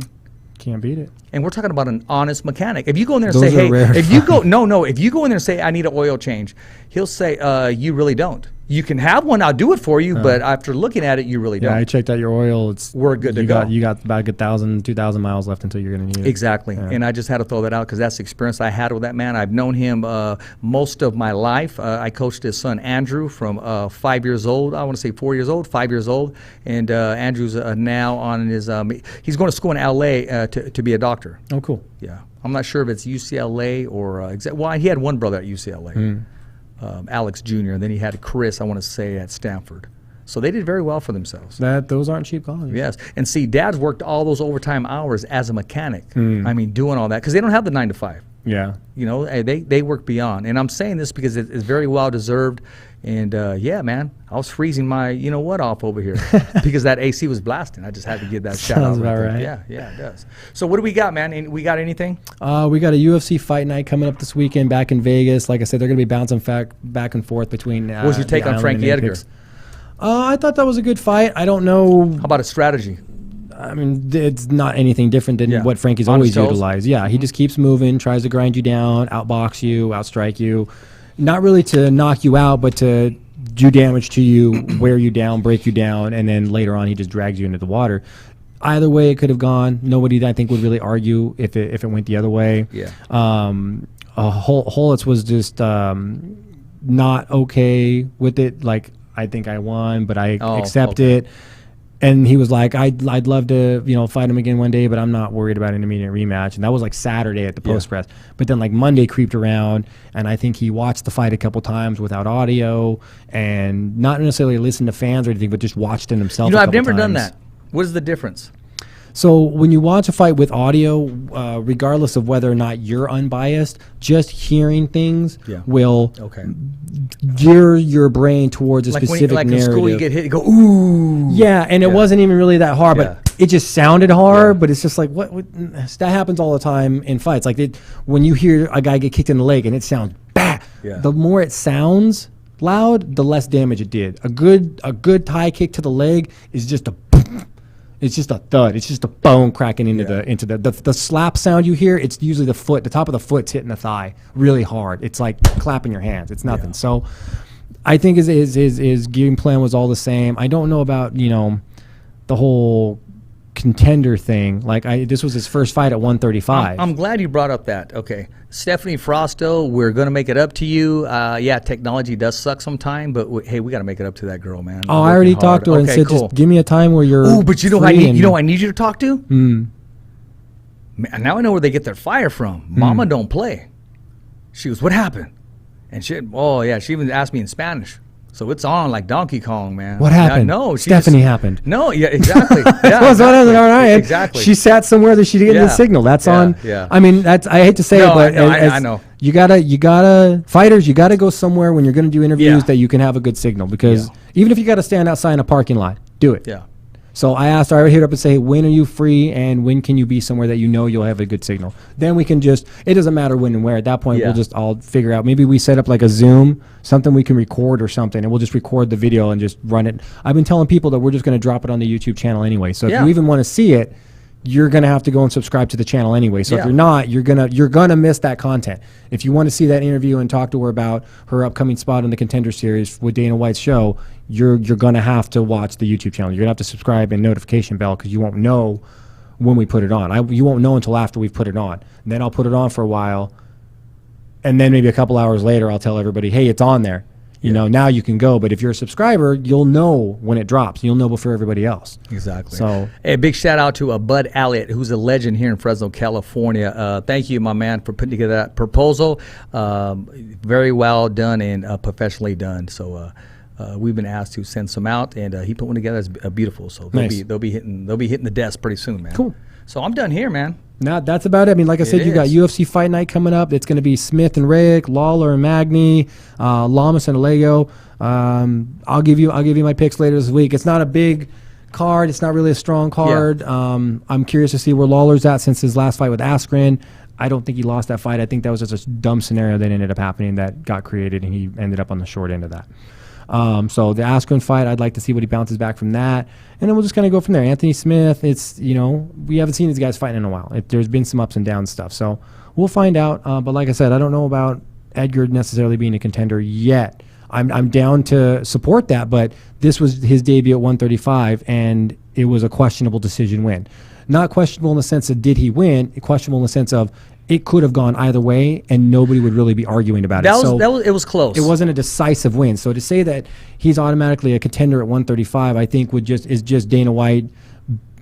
S6: Can't beat it.
S5: And we're talking about an honest mechanic. If you go in there and say, hey, if you go in there and say, I need an oil change, he'll say, you really don't. You can have one, I'll do it for you, but after looking at it, you really don't.
S6: Yeah, I checked out your oil.
S5: We're good to go.
S6: You got about a good 1,000, 2,000 miles left until you're going to need it.
S5: Exactly. Yeah. And I just had to throw that out because that's the experience I had with that man. I've known him most of my life. I coached his son, Andrew, from 5 years old. I want to say 4 years old, 5 years old. And Andrew's now on his, he's going to school in L.A. to be a doctor.
S6: Oh, cool.
S5: Yeah. I'm not sure if it's UCLA or, well, he had one brother at UCLA. Alex Jr., and then he had Chris, I want to say, at Stanford. So they did very well for themselves.
S6: Those aren't cheap colleges.
S5: Yes. And see, Dad's worked all those overtime hours as a mechanic. I mean, doing all that, because they don't have the 9 to 5.
S6: Yeah.
S5: You know, they work beyond. And I'm saying this because it's very well deserved. And yeah, man, I was freezing my, off over here because that AC was blasting. I just had to give that shout out.
S6: Sounds about right.
S5: Yeah, it does. So what do we got, man? We got anything?
S6: We got a UFC fight night coming up this weekend back in Vegas. Like I said, they're going to be bouncing back and forth between.
S5: What was your take on Frankie Edgar?
S6: I thought that was a good fight. I don't know.
S5: How about a strategy?
S6: I mean, it's not anything different than what Frankie's always utilized. Yeah, he just keeps moving, tries to grind you down, outbox you, outstrike you. Not really to knock you out, but to do damage to you, wear you down, break you down, and then later on he just drags you into the water. Either way it could have gone. Nobody, I think, would really argue if it went the other way.
S5: Yeah.
S6: Holitz was just not okay with it. Like, I think I won, but I accept it. And he was like, I'd love to, fight him again one day, but I'm not worried about an immediate rematch. And that was like Saturday at the post press. But then like Monday creeped around, and I think he watched the fight a couple times without audio and not necessarily listened to fans or anything, but just watched it himself.
S5: I've never done that. What is the difference?
S6: So when you watch a fight with audio, regardless of whether or not you're unbiased, just hearing things will gear your brain towards a specific narrative. Like in school,
S5: you get hit, you go, ooh.
S6: Yeah, and it wasn't even really that hard, but it just sounded hard, but it's just like, what that happens all the time in fights. Like when you hear a guy get kicked in the leg and it sounds bad, the more it sounds loud, the less damage it did. A good Thai kick to the leg is just a it's just a thud. It's just a bone cracking into the slap sound you hear. It's usually the top of the foot's hitting the thigh really hard. It's like clapping your hands. It's nothing. So I think his game plan was all the same. I don't know about the whole contender thing. Like this was his first fight at 135.
S5: I'm glad you brought up that. Okay, Stephanie Frosto, we're gonna make it up to you. Technology does suck sometime, but hey, we gotta make it up to that girl, man.
S6: Oh, I already talked to her and said, just give me a time where you're.
S5: Oh, but you know I need you to talk to. Man, now I know where they get their fire from. Mama don't play. She goes, what happened? And she even asked me in Spanish. So it's on like Donkey Kong, man.
S6: What happened?
S5: No,
S6: Stephanie happened.
S5: No, yeah, exactly. Yeah,
S6: That's what happened on our end.
S5: Exactly.
S6: She sat somewhere that she didn't get the signal. That's on.
S5: Yeah.
S6: I mean, I hate to say it, but
S5: I know.
S6: You gotta fighters. You gotta go somewhere when you're gonna do interviews
S5: Yeah.
S6: that you can have a good signal, because even if you gotta stand outside in a parking lot, do it.
S5: Yeah.
S6: So I asked her, I would hit her up and say, when are you free and when can you be somewhere that you know you'll have a good signal? Then we can it doesn't matter when and where. At that point, we'll just all figure out. Maybe we set up like a Zoom, something we can record or something, and we'll just record the video and just run it. I've been telling people that we're just going to drop it on the YouTube channel anyway. So if you even want to see it, you're going to have to go and subscribe to the channel anyway. So if you're not, you're gonna miss that content. If you want to see that interview and talk to her about her upcoming spot in the Contender Series with Dana White's show, you're going to have to watch the YouTube channel. You're going to have to subscribe and notification bell, because you won't know when we put it on. You won't know until after we've put it on. And then I'll put it on for a while, and then maybe a couple hours later I'll tell everybody, hey, it's on there. You know, now you can go. But if you're a subscriber, you'll know when it drops. You'll know before everybody else.
S5: Exactly.
S6: So,
S5: hey, big shout out to Bud Elliott, who's a legend here in Fresno, California. Thank you, my man, for putting together that proposal. Very well done and professionally done. So we've been asked to send some out, and he put one together that's beautiful. So they'll be hitting the desk pretty soon, man.
S6: Cool.
S5: So I'm done here, man.
S6: Now that's about it. I mean, like I said, you got UFC Fight Night coming up. It's going to be Smith and Rick, Lawler and Magny, Lamas and Alego. I'll give you my picks later this week. It's not a big card. It's not really a strong card. I'm curious to see where Lawler's at since his last fight with Askren. I don't think he lost that fight. I think that was just a dumb scenario that ended up happening that got created, and he ended up on the short end of that. So the Askren fight, I'd like to see what he bounces back from that. And then we'll just kind of go from there. Anthony Smith, we haven't seen these guys fighting in a while. There's been some ups and downs stuff. So we'll find out. But like I said, I don't know about Edgar necessarily being a contender yet. I'm down to support that, but this was his debut at 135, and it was a questionable decision win. Not questionable in the sense of did he win, questionable in the sense of it could have gone either way, and nobody would really be arguing about it.
S5: It was close.
S6: It wasn't a decisive win. So to say that he's automatically a contender at 135, I think is just Dana White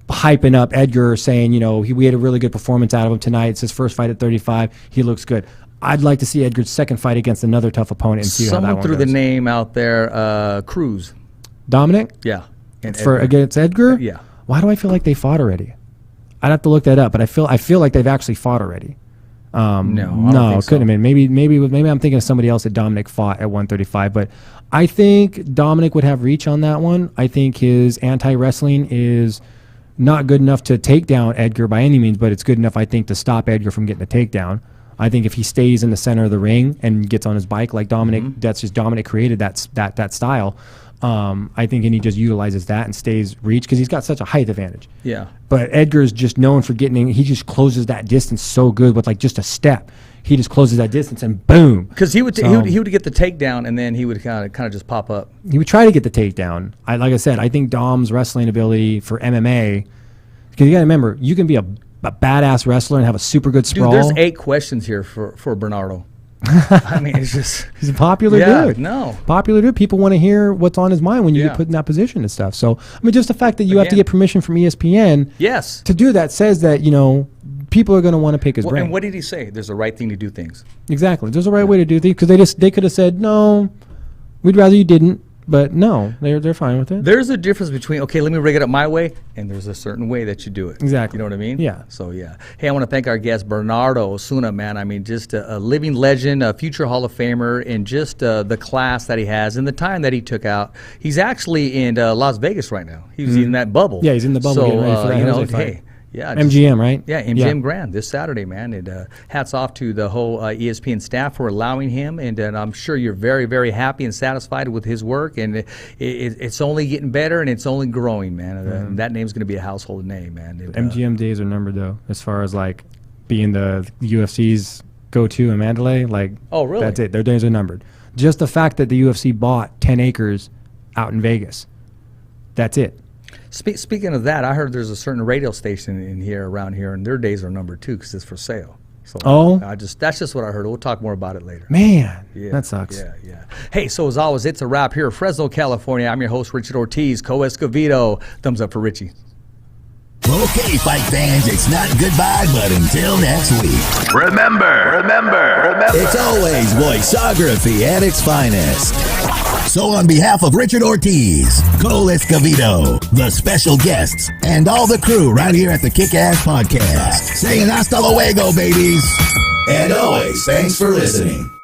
S6: hyping up Edgar, saying, we had a really good performance out of him tonight. It's his first fight at 35. He looks good. I'd like to see Edgar's second fight against another tough opponent and see how that one goes.
S5: Someone threw the name out there, Cruz.
S6: Dominic?
S5: Yeah.
S6: Against Edgar?
S5: Yeah.
S6: Why do I feel like they fought already? I'd have to look that up, but I feel like they've actually fought already. No, it couldn't have been. Maybe I'm thinking of somebody else that Dominic fought at 135. But I think Dominic would have reach on that one. I think his anti-wrestling is not good enough to take down Edgar by any means, but it's good enough, I think, to stop Edgar from getting a takedown. I think if he stays in the center of the ring and gets on his bike like Dominic, that's just Dominic created that style. I think, and he just utilizes that and stays reach because he's got such a height advantage.
S5: Yeah.
S6: But Edgar's just known for he just closes that distance so good with like just a step. He just closes that distance and boom.
S5: Because he would get the takedown and then he would kind of just pop up.
S6: He would try to get the takedown. Like I said, I think Dom's wrestling ability for MMA, because you got to remember, you can be a badass wrestler and have a super good sprawl.
S5: Dude, there's 8 questions here for Bernardo. I mean, it's just
S6: he's a popular dude. Popular dude. People want to hear what's on his mind when you get put in that position and stuff. So I mean, just the fact that you have to get permission from ESPN, to do that says that people are going to want to pick his brain.
S5: And what did he say? There's a right thing to do things.
S6: Exactly. There's a right way to do things because they could have said no, we'd rather you didn't. But no, they're fine with it.
S5: There's a difference between, okay, let me rig it up my way, and there's a certain way that you do it.
S6: Exactly.
S5: You know what I mean?
S6: Yeah.
S5: So, yeah. Hey, I want to thank our guest, Bernardo Osuna, man. I mean, just a living legend, a future Hall of Famer, and just the class that he has and the time that he took out. He's actually in Las Vegas right now. He's in that bubble.
S6: Yeah, he's in the bubble getting ready for that Jose fight.
S5: Hey. Yeah,
S6: MGM, right?
S5: Yeah, MGM Grand this Saturday, man. And hats off to the whole ESPN staff for allowing him. And I'm sure you're very, very happy and satisfied with his work. And it's only getting better and it's only growing, man. That name's going to be a household name, man.
S6: MGM days are numbered, though, as far as like being the UFC's go-to in Mandalay. Like,
S5: oh, really?
S6: That's it. Their days are numbered. Just the fact that the UFC bought 10 acres out in Vegas. That's it.
S5: Speaking of that, I heard there's a certain radio station around here, and their days are numbered too because it's for sale. So that's just what I heard. We'll talk more about it later.
S6: Man, that sucks.
S5: Yeah. Hey, so as always, it's a wrap here in Fresno, California. I'm your host, Richard Ortiz, Escovedo. Thumbs up for Richie.
S2: Okay, fight fans, it's not goodbye, but until next week.
S3: Remember.
S2: It's always voiceography at its finest. So on behalf of Richard Ortiz, Cole Escovedo, the special guests, and all the crew right here at the Kick-Ass Podcast, saying hasta luego, babies. And always, thanks for listening.